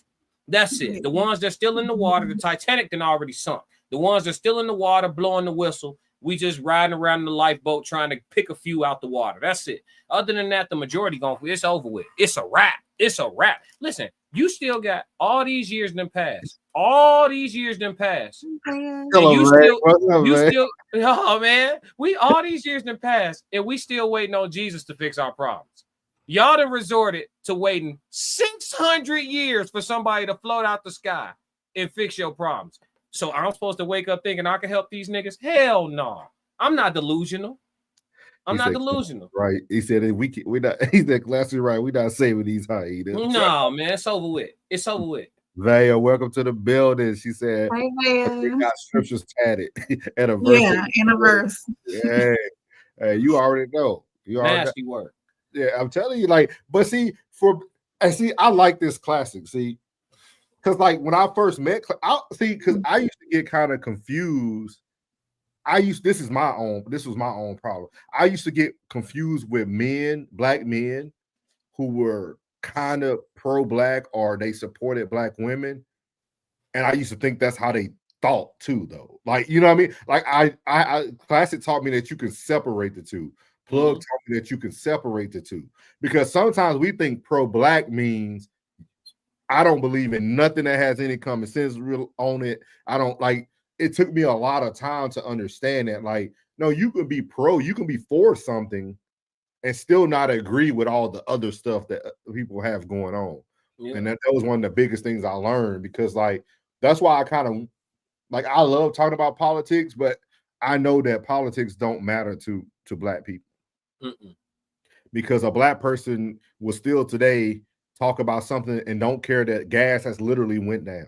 That's it. The ones that's still in the water, the Titanic then already sunk. The ones that are still in the water, blowing the whistle. We just riding around in the lifeboat trying to pick a few out the water. That's it. Other than that, the majority it's over with. It's a wrap. It's a wrap. Listen, you still got all these years done passed. All these years done passed. Hello, Oh man, we all these years done passed, and we still waiting on Jesus to fix our problems. Y'all done resorted to waiting 600 years for somebody to float out the sky and fix your problems. So I'm supposed to wake up thinking I can help these niggas? Hell no. I'm not delusional. I'm not delusional. Right. He said we not. He said classically right. We not saving these hyenas. No, man. It's over with. It's over with. Vaya, welcome to the building. She said we got scriptures tatted and a verse. Yeah, in a verse. Hey, you already know. You already nasty work. Yeah, I'm telling you, but see, I like this classic. See, because when I first met, because I used to get kind of confused. This was my own problem. I used to get confused with black men who were kind of pro-black or they supported black women. And I used to think that's how they thought too, though. You know what I mean? I Classic taught me that you can separate the two. Plug taught me that you can separate the two. Because sometimes we think pro-black means I don't believe in nothing that has any common sense on it. I don't it took me a lot of time to understand that. No, you can be pro, you can be for something and still not agree with all the other stuff that people have going on. Yeah. And that was one of the biggest things I learned because that's why I kind of I love talking about politics, but I know that politics don't matter to black people. Because a black person will still today talk about something and don't care that gas has literally went down.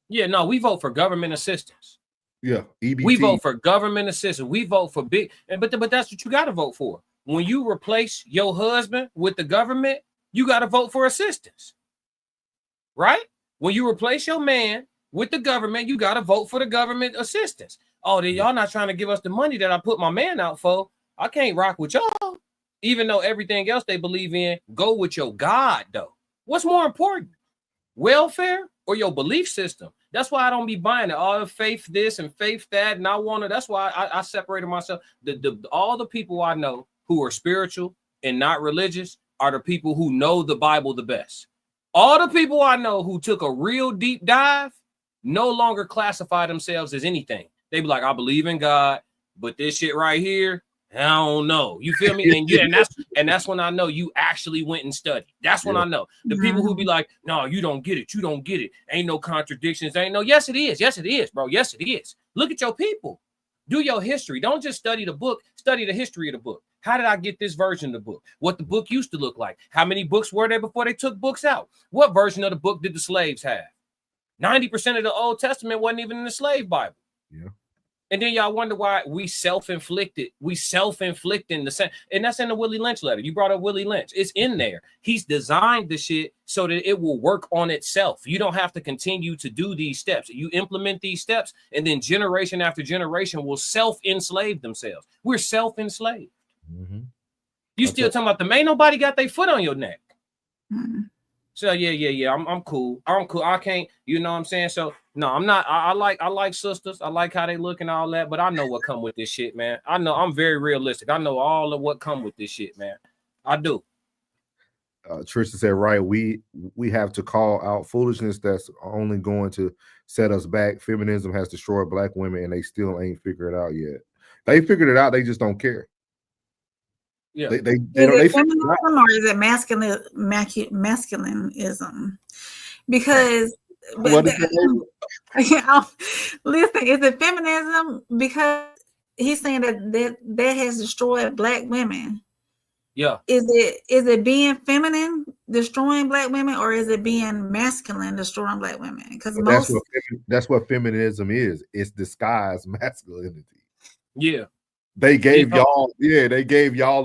Yeah, no, we vote for government assistance. Yeah, EBT. We vote for government assistance. We vote for but that's what you got to vote for. When you replace your husband with the government, you got to vote for assistance. Right? When you replace your man with the government, you got to vote for the government assistance. Oh, y'all not trying to give us the money that I put my man out for. I can't rock with y'all. Even though everything else they believe in, go with your God, though. What's more important? Welfare or your belief system? That's why I don't be buying it. All faith this and faith that. And that's why I separated myself. All the people I know who are spiritual and not religious are the people who know the Bible the best. All the people I know who took a real deep dive no longer classify themselves as anything. They be like, I believe in God, but this shit right here, I don't know. You feel me? And that's when I know you actually went and studied. That's when I know. The people who be like, no, you don't get it. You don't get it. Ain't no contradictions. Ain't no. Yes, it is. Yes, it is, bro. Yes, it is. Look at your people. Do your history. Don't just study the book. Study the history of the book. How did I get this version of the book? What the book used to look like? How many books were there before they took books out? What version of the book did the slaves have? 90% of the Old Testament wasn't even in the slave Bible. Yeah. And then y'all wonder why we self-inflicting the same. And that's in the Willie Lynch letter. You brought up Willie Lynch. It's in there. He's designed the shit so that it will work on itself. You don't have to continue to do these steps. You implement these steps, and then generation after generation will self-enslave themselves. We're self-enslaved. Mm-hmm. You still talking about ain't nobody got their foot on your neck. Mm-hmm. So yeah. I'm cool. I can't, you know what I'm saying? So no, I'm not. I like sisters. I like how they look and all that, but I know what come with this shit, man. I know I'm very realistic. I know all of what come with this shit, man. I do. Trisha said, right, we have to call out foolishness that's only going to set us back. Feminism has destroyed Black women, and they still ain't figured it out yet. They figured it out. They just don't care. Yeah. They Is it feminism or is it masculinism? Because listen, is it feminism? Because he's saying that has destroyed Black women. Yeah. Is it being feminine destroying Black women, or is it being masculine destroying Black women? Because that's what feminism is. It's disguised masculinity. Yeah. They gave y'all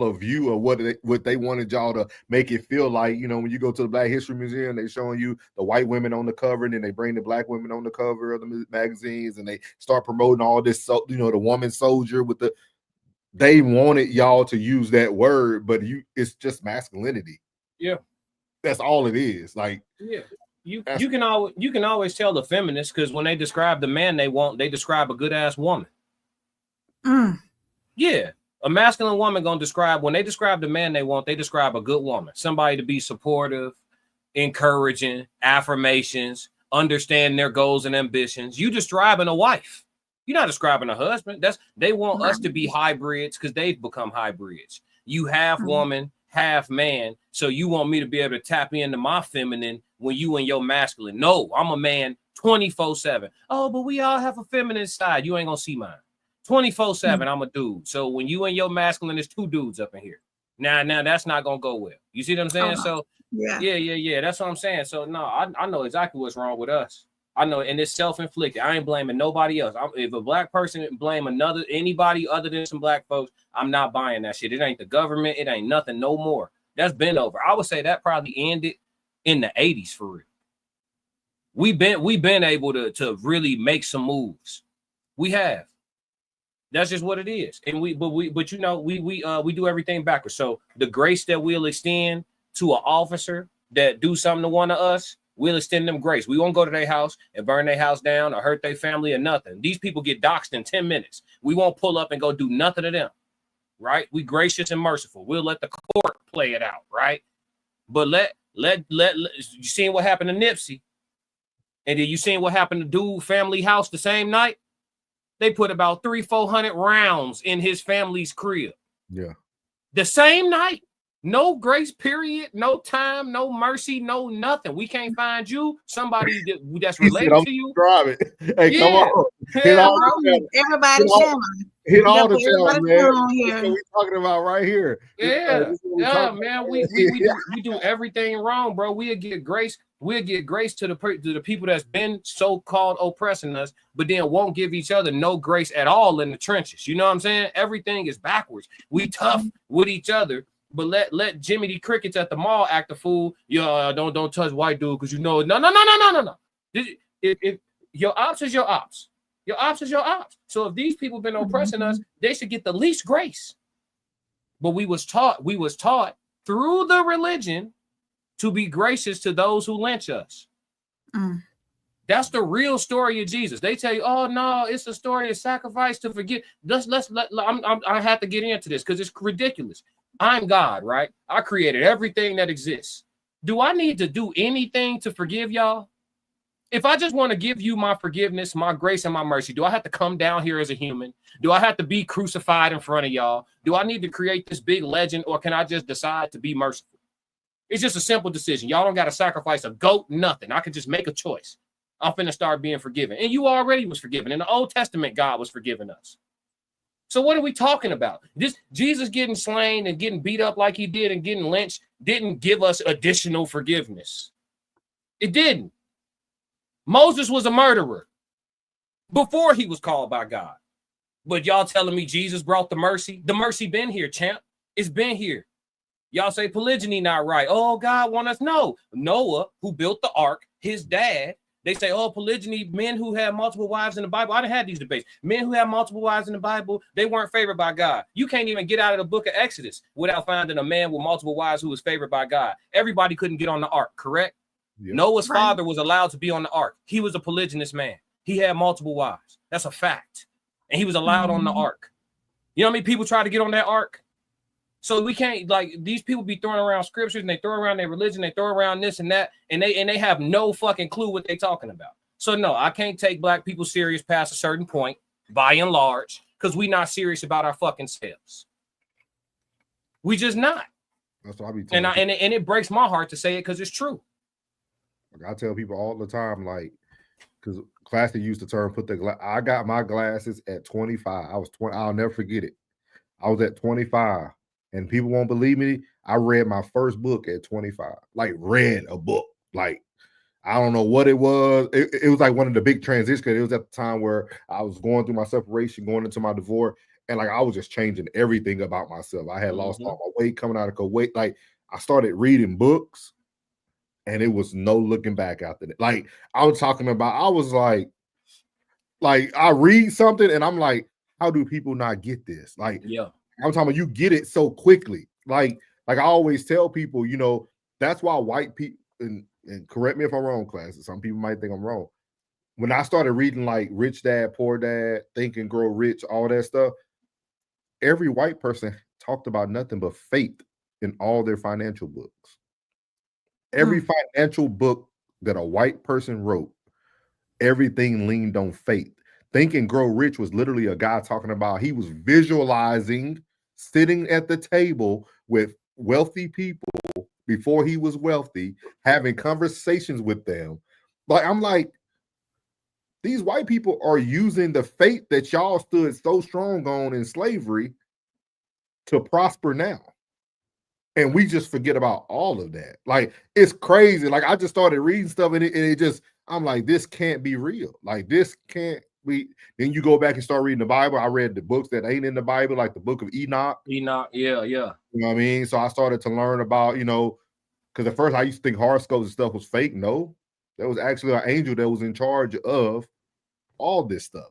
a view of what they wanted y'all to make it feel like. You know, when you go to the Black History Museum, they showing you the white women on the cover, and then they bring the Black women on the cover of the magazines, and they start promoting all this. So, you know, the woman soldier with the. They wanted y'all to use that word, but it's just masculinity. Yeah, that's all it is. Like, yeah, you can always tell the feminists, because when they describe the man they want, they describe a good ass woman. Yeah, a masculine woman gonna describe, when they describe the man they want, they describe a good woman, somebody to be supportive, encouraging, affirmations, understand their goals and ambitions. You describing a wife. You're not describing a husband. They want us to be hybrids because they've become hybrids. You half woman, half man. So you want me to be able to tap into my feminine when you and your masculine. No, I'm a man 24/7. Oh, but we all have a feminine side. You ain't gonna see mine. 24/7, I'm a dude. So when you and your masculine, there's two dudes up in here. Now that's not gonna go well. You see what I'm saying? So yeah. That's what I'm saying. So no, I know exactly what's wrong with us. I know, and it's self-inflicted. I ain't blaming nobody else. If a Black person blame anybody other than some Black folks, I'm not buying that shit. It ain't the government. It ain't nothing no more. That's been over. I would say that probably ended in the 80s for real. We've been able to really make some moves. We have. That's just what it is. And we do everything backwards. So the grace that we'll extend to an officer that do something to one of us, we'll extend them grace. We won't go to their house and burn their house down or hurt their family or nothing. These people get doxxed in 10 minutes. We won't pull up and go do nothing to them, right? We gracious and merciful. We'll let the court play it out, right? But let you seen what happened to Nipsey, and then you seen what happened to dude family house the same night. They put about 300-400 rounds in his family's crib. Yeah, the same night. No grace period, no time, no mercy, no nothing. We can't find you somebody that's related to you. Hey, come on. Everybody hit all the time, man. That's what we talking about right here. Yeah, man. We do everything wrong, bro. We'll get grace. We'll get grace to the people that's been so-called oppressing us, but then won't give each other no grace at all in the trenches. You know what I'm saying? Everything is backwards. We tough with each other. But let Jimmy the Crickets at the mall act a fool. Don't touch white dude because no. If your ops is your ops. Your ops is your ops. So if these people been oppressing us, they should get the least grace. But we was taught through the religion to be gracious to those who lynch us. That's the real story of Jesus. They tell you, oh no, it's a story of sacrifice to forgive. I have to get into this because it's ridiculous. I'm God, right? I created everything that exists. Do I need to do anything to forgive y'all? If I just want to give you my forgiveness, my grace, and my mercy, do I have to come down here as a human? Do I have to be crucified in front of y'all? Do I need to create this big legend, or can I just decide to be merciful? It's just a simple decision. Y'all don't got to sacrifice a goat, nothing. I can just make a choice. I'm finna start being forgiven. And you already was forgiven. In the Old Testament, God was forgiving us. So what are we talking about? This Jesus getting slain and getting beat up like he did and getting lynched didn't give us additional forgiveness. It didn't. Moses was a murderer before he was called by God. But y'all telling me Jesus brought the mercy? The mercy been here, champ. It's been here. Y'all say polygyny not right. Oh, God want us. No. Noah, who built the ark, his dad, they say, oh, polygyny, men who have multiple wives in the Bible. I done had these debates. Men who have multiple wives in the Bible, they weren't favored by God. You can't even get out of the book of Exodus without finding a man with multiple wives who was favored by God. Everybody couldn't get on the ark, correct? Yep. Noah's father was allowed to be on the ark. He was a polygynous man. He had multiple wives. That's a fact. And he was allowed on the ark. You know how many people try to get on that ark? So we can't, like, these people be throwing around scriptures and they throw around their religion, they throw around this and that, and they have no fucking clue what they're talking about. So no, I can't take black people serious past a certain point, by and large, because we not serious about our fucking selves. We just not. That's what I be telling people. And it breaks my heart to say it because it's true. Like, I tell people all the time, like, because Classy used the term I got my glasses at 25. I was 20. I'll never forget it. I was at 25. And people won't believe me. I read my first book at 25. Like, read a book. Like, I don't know what it was. It was like one of the big transitions, because it was at the time where I was going through my separation, going into my divorce. And like, I was just changing everything about myself. I had lost all my weight coming out of Kuwait. Like, I started reading books and it was no looking back after that. Like, I was talking about, I was like I read something and I'm like, how do people not get this? Like, yeah. I'm talking about, you get it so quickly. Like I always tell people, you know, that's why white people, and correct me if I'm wrong, class, some people might think I'm wrong. When I started reading like Rich Dad, Poor Dad, Think and Grow Rich, all that stuff, every white person talked about nothing but faith in all their financial books. Every financial book that a white person wrote, everything leaned on faith. Think and Grow Rich was literally a guy talking about, he was visualizing sitting at the table with wealthy people before he was wealthy, having conversations with them. Like, I'm like, these white people are using the faith that y'all stood so strong on in slavery to prosper now. And we just forget about all of that. Like, it's crazy. Like, I just started reading stuff and it just, I'm like, this can't be real. Like, this can't be. Then you go back and start reading the Bible. I read the books that ain't in the Bible, like the book of Enoch. Yeah. You know what I mean? So I started to learn about, you know, because at first I used to think horoscopes and stuff was fake. No, there was actually an angel that was in charge of all this stuff.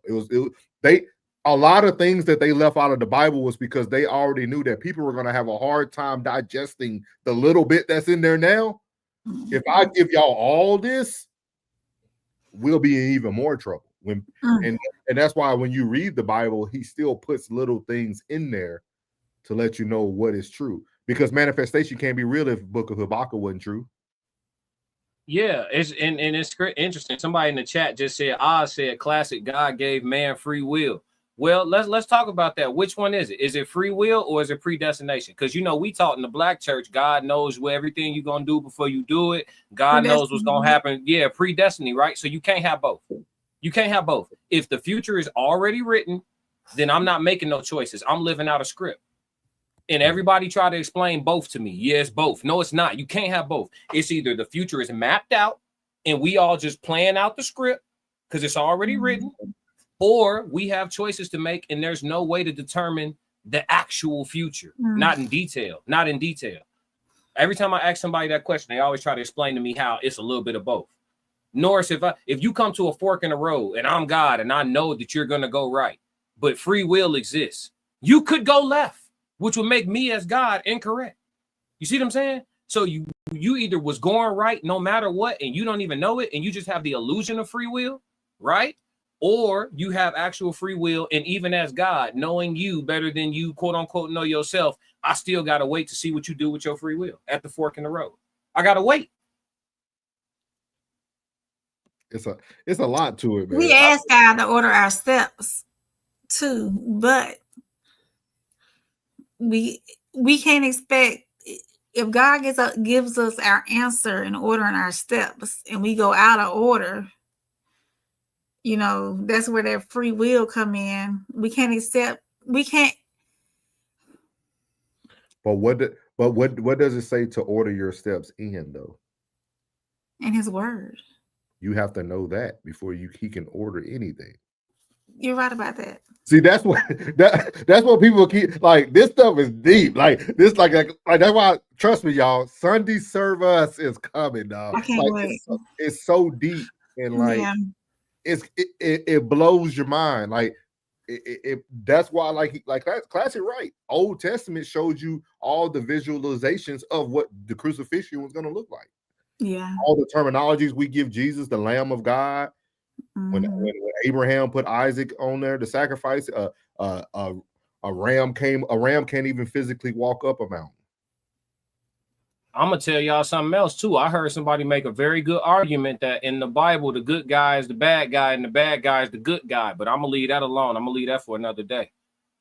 A lot of things that they left out of the Bible was because they already knew that people were going to have a hard time digesting the little bit that's in there now. If I give y'all all this, we'll be in even more trouble. And that's why when you read the Bible, he still puts little things in there to let you know what is true. Because manifestation can't be real if the book of Habakkuk wasn't true. Yeah, it's interesting. Somebody in the chat just said, Oz said, classic, God gave man free will. Well, let's talk about that. Which one is it? Is it free will or is it predestination? Because, you know, we taught in the black church, God knows what everything you're going to do before you do it. God knows what's going to happen. Yeah, predestiny, right? So you can't have both. You can't have both. If the future is already written, then I'm not making no choices. I'm living out a script. And everybody try to explain both to me. Yes, both. No, it's not. You can't have both. It's either the future is mapped out and we all just playing out the script because it's already written, or we have choices to make and there's no way to determine the actual future. Not in detail. Not in detail. Every time I ask somebody that question, they always try to explain to me how it's a little bit of both. Norris, if you come to a fork in the road and I'm God and I know that you're going to go right, but free will exists, you could go left, which would make me as God incorrect. You see what I'm saying? So you either was going right no matter what, and you don't even know it, and you just have the illusion of free will, right? Or you have actual free will, and even as God, knowing you better than you, quote unquote, know yourself, I still got to wait to see what you do with your free will at the fork in the road. I got to wait. It's a lot to it, man. We ask God to order our steps too, but we can't expect, if God gives us our answer in ordering our steps and we go out of order, you know, that's where that free will come in. We can't accept. We can't. But what does it say to order your steps in though? In His Word. You have to know that before he can order anything. You're right about that. See, that's what people keep like. This stuff is deep. Like this, like that's why. Trust me, y'all. Sunday serve us is coming, dog. I can't Like wait. it's so deep and like Yeah. it blows your mind. Like that's why like classic right. Old Testament showed you all the visualizations of what the crucifixion was going to look like. Yeah. All the terminologies we give Jesus, the Lamb of God. When Abraham put Isaac on there to sacrifice, a ram came. A ram can't even physically walk up a mountain. I'm gonna tell y'all something else too. I heard somebody make a very good argument that in the Bible, the good guy is the bad guy, and the bad guy is the good guy. But I'm gonna leave that alone. I'm gonna leave that for another day.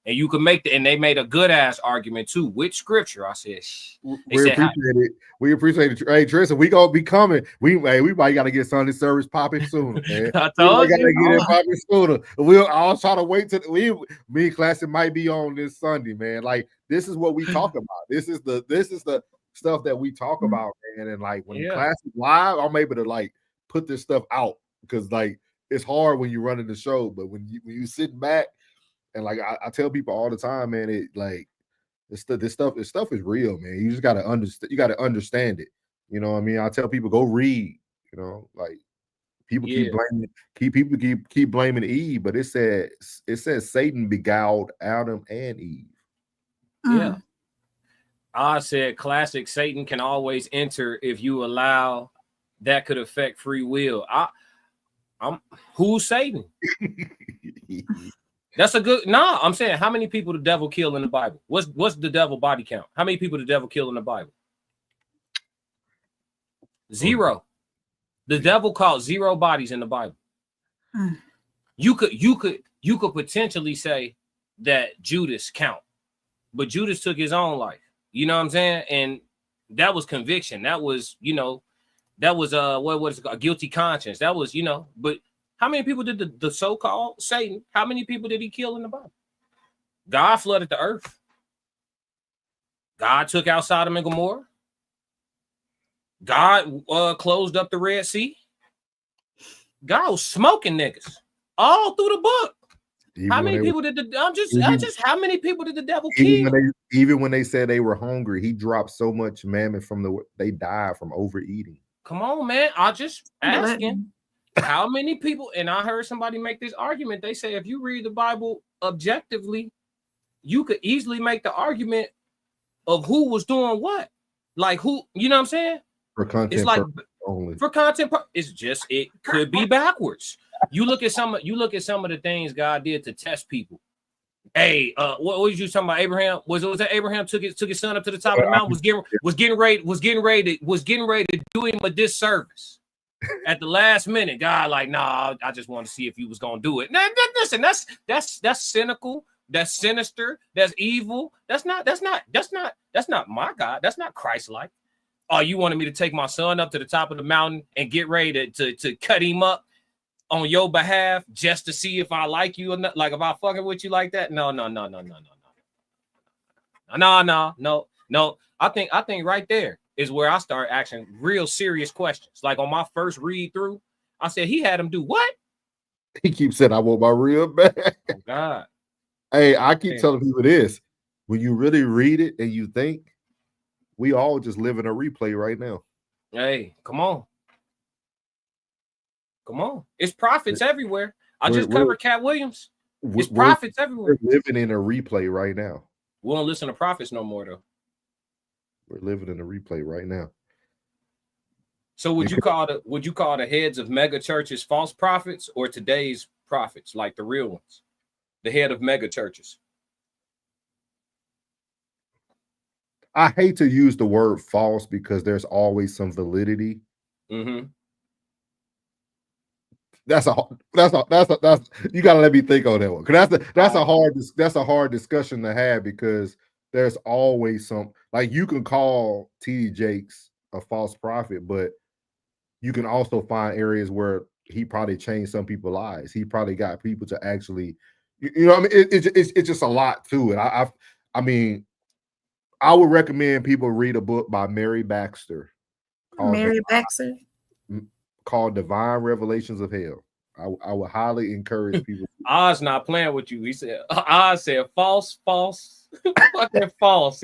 And you can make and they made a good ass argument too. Which scripture? I said, we appreciate it. We appreciate it. Hey, Tristan, we gonna be coming. We might gotta get Sunday service popping sooner, man. I told you. Gotta get it popping sooner. I'll try to wait till me and Classic might be on this Sunday, man. Like this is what we talk about. This is the stuff that we talk about, man. And like when Classic live, I'm able to like put this stuff out because like it's hard when you're running the show, but when you sit back. And like I tell people all the time, man, it like this stuff is real, man. You just gotta understand. You gotta understand it. You know what I mean? I tell people go read. You know, like people keep blaming Eve, but it says Satan beguiled Adam and Eve. Yeah, I said classic. Satan can always enter if you allow. That could affect free will. Who's Satan? That's a good. Nah, I'm saying how many people the devil killed in the Bible? What's the devil body count? How many people the devil killed in the Bible? 0. The devil caught 0 bodies in the Bible. You could potentially say that Judas count, but Judas took his own life. You know what I'm saying? And that was conviction. That was what was it called? A guilty conscience. That was but. How many people did the so-called Satan, how many people did he kill in the Bible? God flooded the earth. God took out Sodom and Gomorrah. God closed up the Red Sea. God was smoking niggas all through the book. How many people did how many people did the devil kill? Even when they said they were hungry, he dropped so much mammon they died from overeating. Come on, man. I just asking. How many people, and I heard somebody make this argument. They say if you read the Bible objectively, you could easily make the argument of who was doing what. Like who, you know what I'm saying? For content, it's like only for content. It's just it could be backwards. You look at some of the things God did to test people. Hey, what was you talking about? Abraham was that Abraham took his son up to the top of the mountain, was getting ready to do him a disservice. At the last minute, God, like, nah, I just want to see if you was gonna do it. Now, listen, that's cynical, that's sinister, that's evil. That's not my God. That's not Christ-like. Oh, you wanted me to take my son up to the top of the mountain and get ready to cut him up on your behalf just to see if I like you or not? Like if I fucking with you like that? No. I think right there is where I start asking real serious questions. Like on my first read through, I said, he had him do what? He keeps saying, I want my real back. Oh, God. Hey, I keep telling people this. When you really read it and you think, we all just live in a replay right now. Hey, come on. It's prophets everywhere. I just covered Cat Williams. It's prophets everywhere. We're living in a replay right now. We don't listen to prophets no more, though. We're living in a replay right now. So would you call the heads of mega churches false prophets or today's prophets, like the real ones? The head of mega churches. I hate to use the word false because there's always some validity. Mm-hmm. That's you gotta let me think on that one. Because that's a hard discussion to have because there's always some, like, you can call T.D. Jakes a false prophet, but you can also find areas where he probably changed some people's lives. He probably got people to actually, you know what I mean? It's just a lot to it. I mean, I would recommend people read a book by Mary Baxter. Called Divine Revelations of Hell. I would highly encourage people to Oz not playing with you. He said, Oz said, false. Fucking false.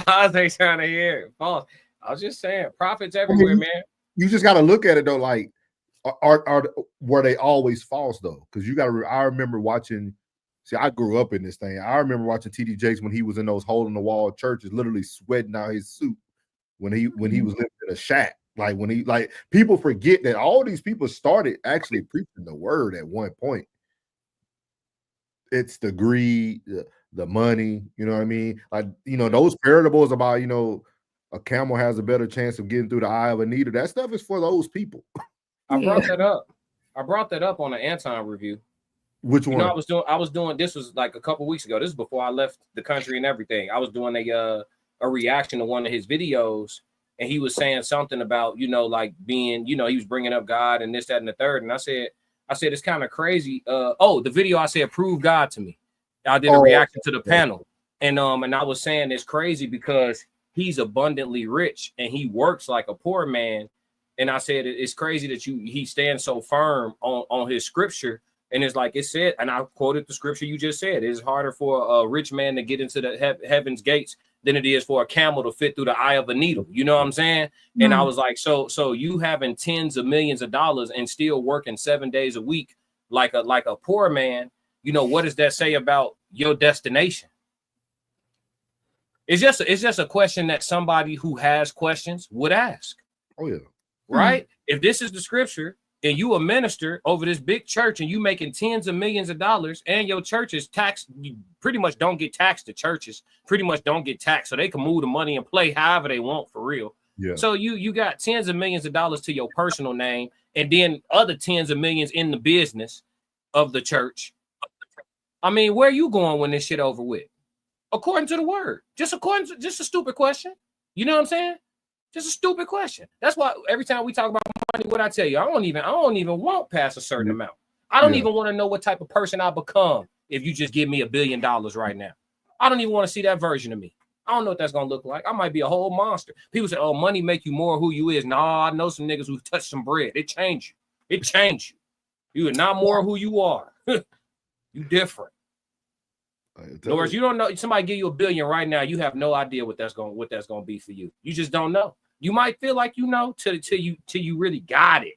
Oz ain't trying to hear it. False. I was just saying, profits everywhere, man. You just got to look at it though. Like, were they always false though? Because you got to. I remember watching. See, I grew up in this thing. I remember watching TD Jakes when he was in those hole in the wall churches, literally sweating out his suit when he was living in a shack. Like when people forget that all these people started actually preaching the word at one point. It's the greed, the money, you know what I mean? Like, those parables about, a camel has a better chance of getting through the eye of a needle. That stuff is for those people. I brought that up. I brought that up on an Anton review. Which one? I was doing this was like a couple weeks ago. This is before I left the country and everything. I was doing a reaction to one of his videos, and he was saying something about, like being, he was bringing up God and this, that, and the third. And I said, it's kind of crazy. The video I said, prove God to me. I did a reaction to the panel. And I was saying it's crazy because he's abundantly rich and he works like a poor man. And I said, it's crazy that he stands so firm on his scripture. And it's like it said, and I quoted the scripture you just said, it's harder for a rich man to get into the heaven's gates than it is for a camel to fit through the eye of a needle. You know what I'm saying? Mm-hmm. And I was like, so you having tens of millions of dollars and still working 7 days a week like a poor man, what does that say about your destination? It's just a question that somebody who has questions would ask. Oh yeah. Right? Mm-hmm. If this is the scripture and you a minister over this big church and you making tens of millions of dollars and your church is taxed, you pretty much don't get taxed. The churches pretty much don't get taxed, so they can move the money and play however they want for real. Yeah. So you got tens of millions of dollars to your personal name and then other tens of millions in the business of the church. I mean, where are you going when this shit over with? According to the word. Just a stupid question. You know what I'm saying? Just a stupid question. That's why every time we talk about money, what I tell you, I don't even want past a certain amount. I don't even want to know what type of person I become if you just give me $1 billion right now. I don't even want to see that version of me. I don't know what that's gonna look like. I might be a whole monster. People say, "Oh, money make you more who you is." Nah, I know some niggas who touch some bread. It change you. It change you. You are not more who you are. You different. In other words, you don't know. Somebody give you $1 billion right now. You have no idea what that's gonna be for you. You just don't know. You might feel like you know till you really got it.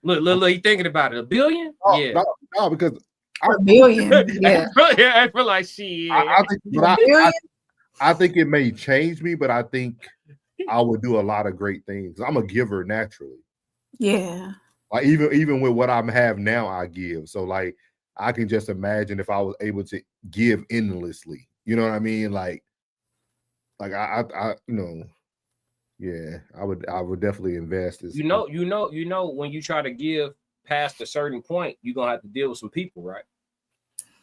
Look, you thinking about it? $1 billion? Oh, yeah. No, because $1 billion. Yeah. I feel like shit. I think it may change me, but I think I would do a lot of great things. I'm a giver naturally. Yeah. Like even with what I have now, I give. So like I can just imagine if I was able to give endlessly. You know what I mean? Like I yeah, I would definitely invest this. You know, when you try to give past a certain point, you're gonna have to deal with some people, right?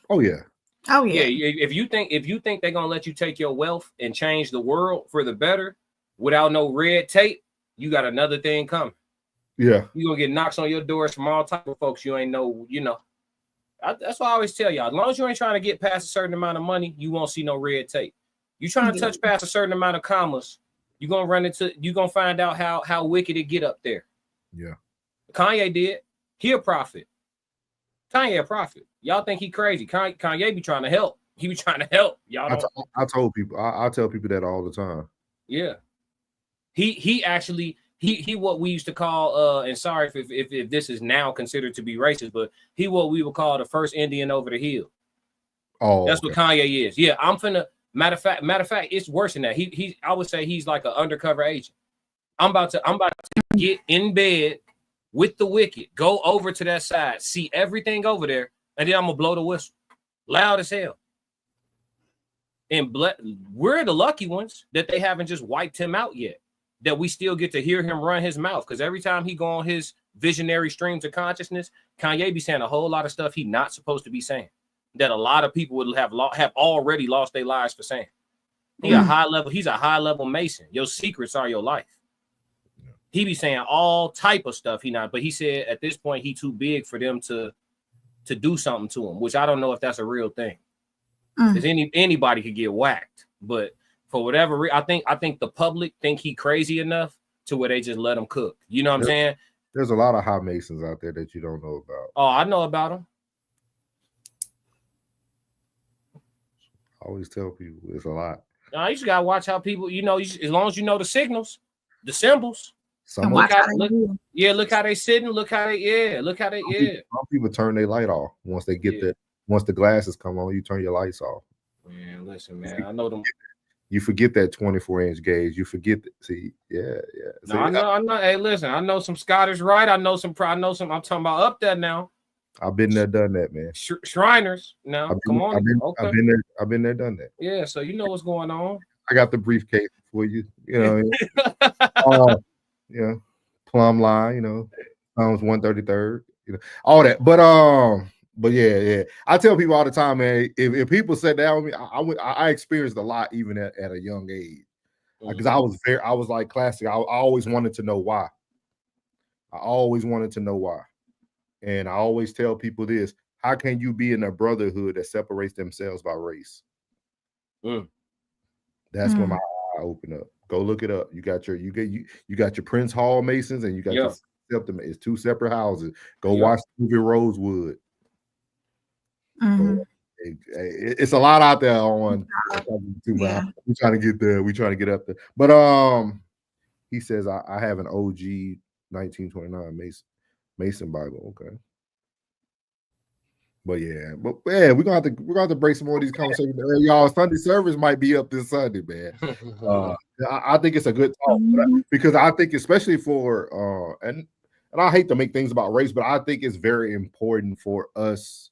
Oh yeah. Oh yeah. Yeah. If you think they're gonna let you take your wealth and change the world for the better without no red tape, you got another thing coming. Yeah. You're gonna get knocks on your doors from all type of folks you ain't know, That's why I always tell y'all, as long as you ain't trying to get past a certain amount of money, you won't see no red tape. You trying to touch past a certain amount of commas, you're gonna find out how wicked it get up there. Yeah. Kanye did. He a prophet. Kanye a prophet. Y'all think he crazy. Kanye be trying to help. He be trying to help. Y'all don't. I told people, I tell people that all the time. Yeah. He actually what we used to call and sorry if this is now considered to be racist, but he what we would call the first Indian over the hill. Oh, that's what Kanye is. Yeah, I'm finna matter of fact, it's worse than that. He I would say he's like an undercover agent. I'm about to get in bed with the wicked, go over to that side, see everything over there, and then I'm gonna blow the whistle loud as hell. And we're the lucky ones that they haven't just wiped him out yet, that we still get to hear him run his mouth. Because every time he go on his visionary streams of consciousness, Kanye be saying a whole lot of stuff he not supposed to be saying, that a lot of people would have already lost their lives for saying. He's a high level Mason. Your secrets are your life. He be saying all type of stuff. But he said at this point he too big for them to do something to him, which I don't know if that's a real thing. Because anybody could get whacked, but for whatever reason, I think the public think he crazy enough to where they just let him cook. You know what I'm saying? There's a lot of high Masons out there that you don't know about. Oh, I know about them. I always tell people it's a lot. Now, you just gotta watch how people, as long as you know the signals, the symbols. Some Look how they sitting. Look how they. Some people turn their light off once they get once the glasses come on. You turn your lights off. Man, listen, man. I know them. You forget that 24-inch gauge. You forget. Yeah. No, I know. Hey, listen. I know some Scottish Rite. I know some. I'm talking about up there now. I've been there, done that, man. Shriners. Now, come on. I've been there, done that. Yeah. So you know what's going on. I got the briefcase for you. You know. Yeah, plumb line, Psalms 133rd, all that. But yeah. I tell people all the time, man, if people sat down with me, I experienced a lot even at a young age. Because I was like classic. I always wanted to know why. And I always tell people this: how can you be in a brotherhood that separates themselves by race? That's when my eye open up. Go look it up. You got your Prince Hall Masons, and you got your Septum. It's two separate houses. Go watch the movie Rosewood. It's a lot out there on. We're trying to get there. We're trying to get up there. But he says I have an OG 1929 Mason Bible. Okay. But we're gonna have to break some more of these conversations. Y'all, Sunday service might be up this Sunday, man. I think it's a good talk because I think, especially for and I hate to make things about race, but I think it's very important for us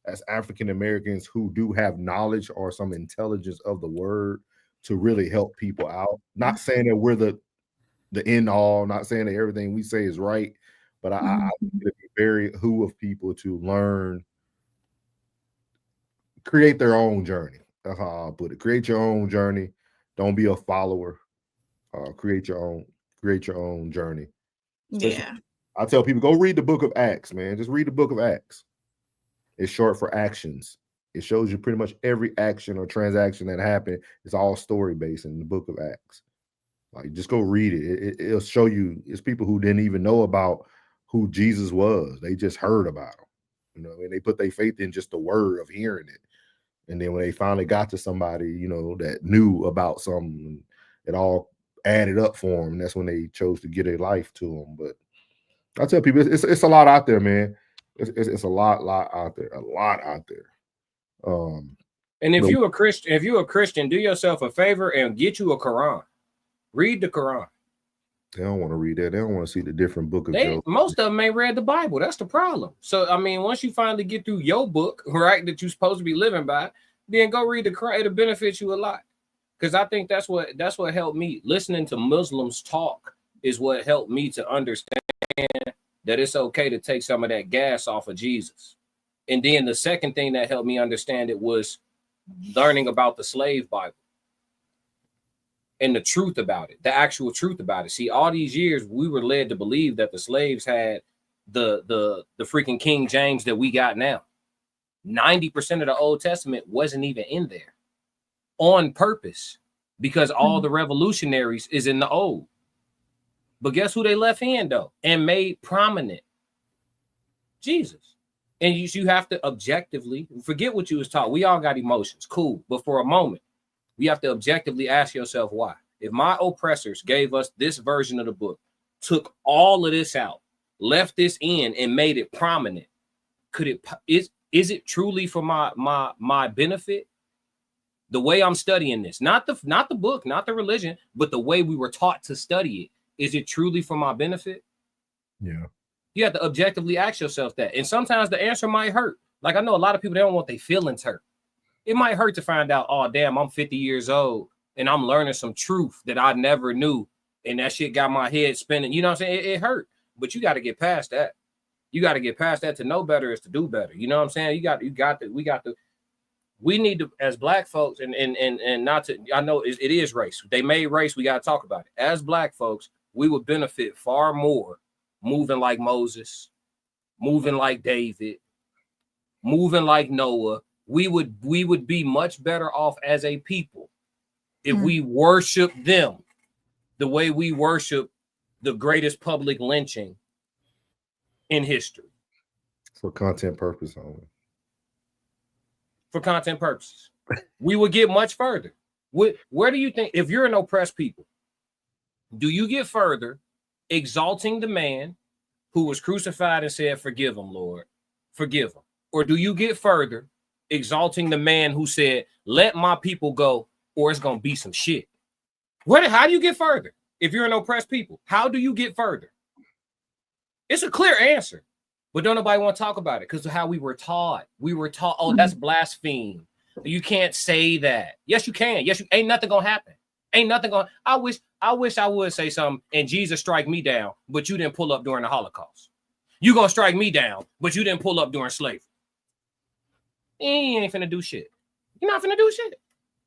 as African Americans who do have knowledge or some intelligence of the word to really help people out. Not saying that we're the end all, not saying that everything we say is right, but I think it'd be very who of people to learn. Create their own journey. That's how I'll put it. Create your own journey. Don't be a follower. Create your own journey. Yeah. I tell people, go read the book of Acts, man. Just read the book of Acts. It's short for actions. It shows you pretty much every action or transaction that happened. It's all story based in the book of Acts. Like, just go read it. It'll show you. It's people who didn't even know about who Jesus was. They just heard about him. And they put their faith in just the word of hearing it. And then when they finally got to somebody, that knew about something, it all added up for them. And that's when they chose to give their life to them. But I tell people, it's a lot out there, man. It's a lot out there. A lot out there. And if you're a Christian, do yourself a favor and get you a Quran. Read the Quran. They don't want to read that. They don't want to see the different book of Job. Most of them ain't read the Bible. That's the problem. So, I mean, once you finally get through your book, right, that you're supposed to be living by, then go read the Quran. It'll benefit you a lot. Because I think that's what helped me. Listening to Muslims talk is what helped me to understand that it's okay to take some of that gas off of Jesus. And then the second thing that helped me understand it was learning about the slave Bible. And the truth about it, the actual truth about it. See, all these years we were led to believe that the slaves had the freaking King James that we got now. 90% of the Old Testament wasn't even in there on purpose because all the revolutionaries is in the Old. But guess who they left in though and made prominent? Jesus. And you have to objectively forget what you was taught. We all got emotions, cool, but for a moment. You have to objectively ask yourself why. If my oppressors gave us this version of the book, took all of this out, left this in, and made it prominent, is it truly for my benefit? The way I'm studying this, not the book, not the religion, but the way we were taught to study it, is it truly for my benefit? Yeah. You have to objectively ask yourself that. And sometimes the answer might hurt. Like I know a lot of people, they don't want their feelings hurt. It might hurt to find out, oh, damn, I'm 50 years old and I'm learning some truth that I never knew. And that shit got my head spinning. You know what I'm saying? It hurt, but you got to get past that. You got to get past that. To know better is to do better. You know what I'm saying? We need to, as Black folks, and not to, I know it is race. They made race. We got to talk about it. As Black folks, we would benefit far more moving like Moses, moving like David, moving like Noah. We would be much better off as a people if we worship them the way we worship the greatest public lynching in history. For content purpose only. For content purposes. We would get much further. Where do you think, if you're an oppressed people, do you get further exalting the man who was crucified and said, forgive him, Lord, forgive him? Or do you get further exalting the man who said, let my people go or it's going to be some shit? How do you get further? If you're an oppressed people, how do you get further? It's a clear answer, but don't nobody want to talk about it because of how we were taught. We were taught, oh, that's blaspheme. You can't say that. Yes, you can. Yes, ain't nothing gonna happen. Ain't nothing gonna. I wish I would say something and Jesus strike me down, but you didn't pull up during the Holocaust. You gonna strike me down, but you didn't pull up during slavery. You ain't finna do shit. You're not finna do shit.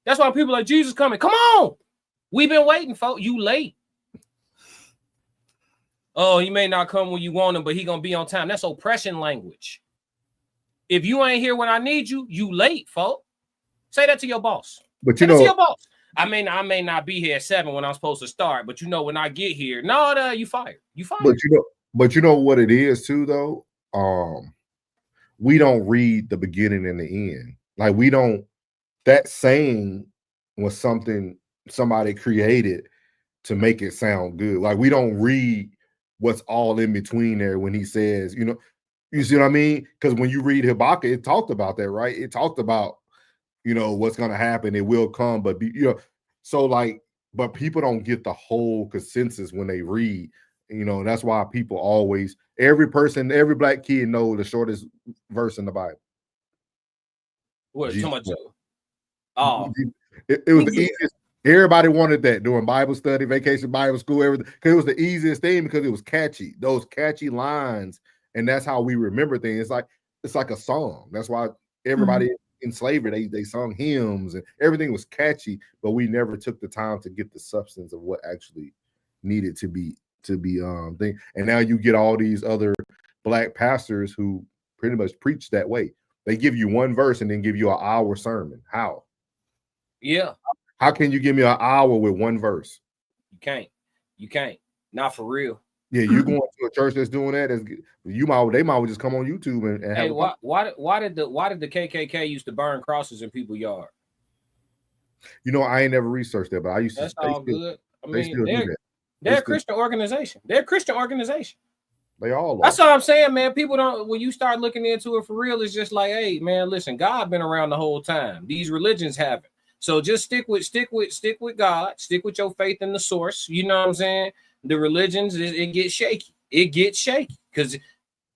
That's why people like Jesus coming. Come on, we've been waiting, folks. You late. Oh, he may not come when you want him, but he gonna be on time. That's oppression language. If you ain't here when I need you, you late, folks. Say that to your boss. But you know, to your boss. I may not be here at 7 when I'm supposed to start, but you know when I get here, no, you fired. You fired. But you know what it is too, though. We don't read the beginning and the end. Like we don't. That saying was something somebody created to make it sound good. Like we don't read what's all in between there when he says, you know, you see what I mean? Because when you read Habakkuk, it talked about that, right? It talked about, you know, what's going to happen. It will come, but so like, but people don't get the whole consensus when they read, you know, and that's why people always, every black kid knows the shortest verse in the Bible. What, too much? Oh, it was the easiest. Everybody wanted that during Bible study, vacation Bible school, everything, because it was the easiest thing because it was catchy, those catchy lines. And that's how we remember things. It's like a song. That's why everybody in slavery, they sung hymns and everything was catchy, but we never took the time to get the substance of what actually needed to be thing. And now you get all these other black pastors who pretty much preach that way. They give you one verse and then give you an hour sermon. How? Yeah. How can you give me an hour with one verse? You can't. Not for real. Yeah, you're going to a church that's doing that. They might just come on YouTube and hey, why did the KKK used to burn crosses in people's yard? You know, I ain't never researched that, but I used to. That's all good. I mean, they're a Christian organization. They're a Christian organization. They all are. That's what I'm saying, man. People don't. When you start looking into it for real, it's just like, hey, man, listen, God been around the whole time. These religions haven't. So just stick with God. Stick with your faith in the source. You know what I'm saying? The religions, it gets shaky. It gets shaky because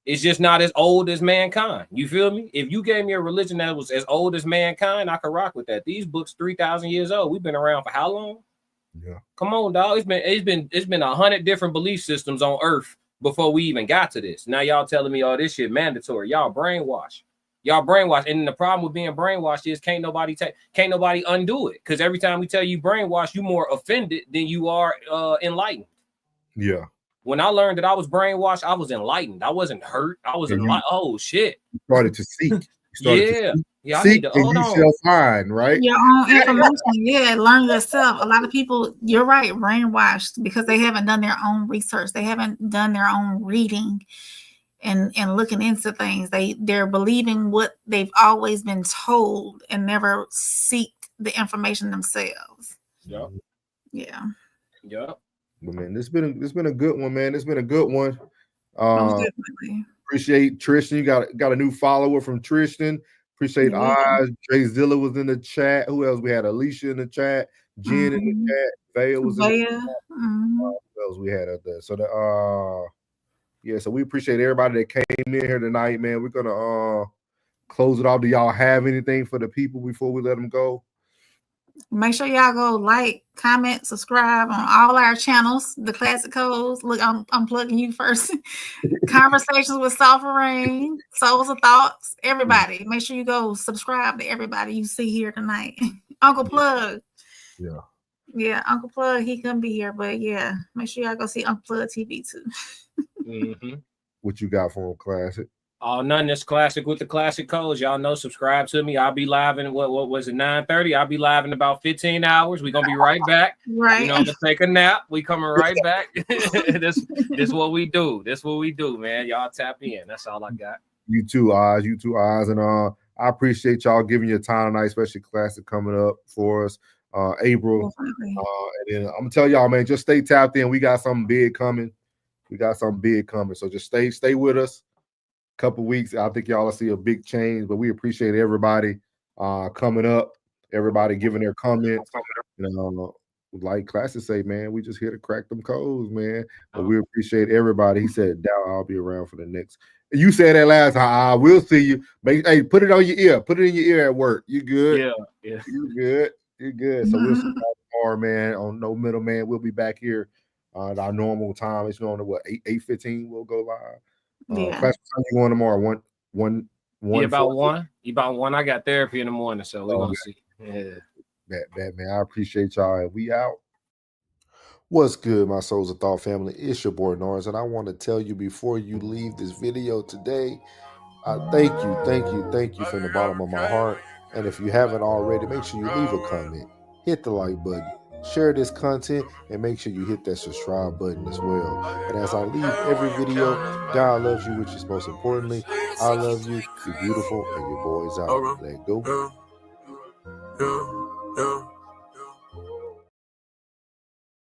it's just not as old as mankind. You feel me? If you gave me a religion that was as old as mankind, I could rock with that. These books 3,000 years old. We've been around for how long? Yeah. Come on, dog. It's been 100 different belief systems on Earth before we even got to this. Now y'all telling me all this shit mandatory. Y'all brainwash. And the problem with being brainwashed is can't nobody undo it. Because every time we tell you brainwashed, you more offended than you are enlightened. Yeah. When I learned that I was brainwashed, I was enlightened. I wasn't hurt. I was enlightened. Oh shit. You started to seek. Yeah. I need to hold on. Shall find, right? Your own information. Yeah, learn yourself. A lot of people, you're right, brainwashed because they haven't done their own research. They haven't done their own reading and looking into things. They're believing what they've always been told and never seek the information themselves. Yeah. Yeah. Yeah. But man, this been a good one, man. It's been a good one. Definitely. Appreciate Tristan. You got a new follower from Tristan. Appreciate Oz. Trey Zilla was in the chat. Who else? We had Alicia in the chat. Jen in the chat. Vaya was in the chat. Who else we had up there? So so we appreciate everybody that came in here tonight, man. We're gonna close it off. Do y'all have anything for the people before we let them go? Make sure y'all go like, comment, subscribe on all our channels. The Classic Codes. Look, I'm plugging you first. Conversations with Sovereign, Souls of Thoughts. Everybody, make sure you go subscribe to everybody you see here tonight. Uncle Plug. Yeah, Uncle Plug. He couldn't be here, but yeah, make sure y'all go see Uncle Plug TV too. What you got for him, Classic? Oh, nothing that's classic with the classic codes. Y'all know, subscribe to me. I'll be live in what was it, 9:30? I'll be live in about 15 hours. We're gonna be right back. Right. You know, I'm gonna take a nap. We coming right back. This what we do. This what we do, man. Y'all tap in. That's all I got. You too, Oz. You too, Oz. And I appreciate y'all giving your time tonight, especially classic coming up for us. April. And then I'm gonna tell y'all, man, just stay tapped in. We got something big coming. So just stay with us. Couple weeks, I think y'all will see a big change, but we appreciate everybody coming up, everybody giving their comments. Like Classic say, man, we just here to crack them codes, man. But we appreciate everybody. He said, "Doubt I'll be around for the next." You said that last time. I will see you. Hey, put it on your ear. Put it in your ear at work. You good? Yeah. You good. So we'll see you tomorrow, man. On No Middleman, we'll be back here at our normal time. It's on what 8:15. We'll go live. Class, you going tomorrow? One. About one. I got therapy in the morning, so we're gonna see. Yeah. That man. I appreciate y'all, and we out. What's good, my Souls of Thought family? It's your boy Norris, and I want to tell you before you leave this video today, thank you from the bottom of my heart. And if you haven't already, make sure you leave a comment, hit the like button, share this content, and make sure you hit that subscribe button as well. And as I leave every video, God loves you, which is most importantly, I love you. You're beautiful, and your boy's out. Let go. Yeah.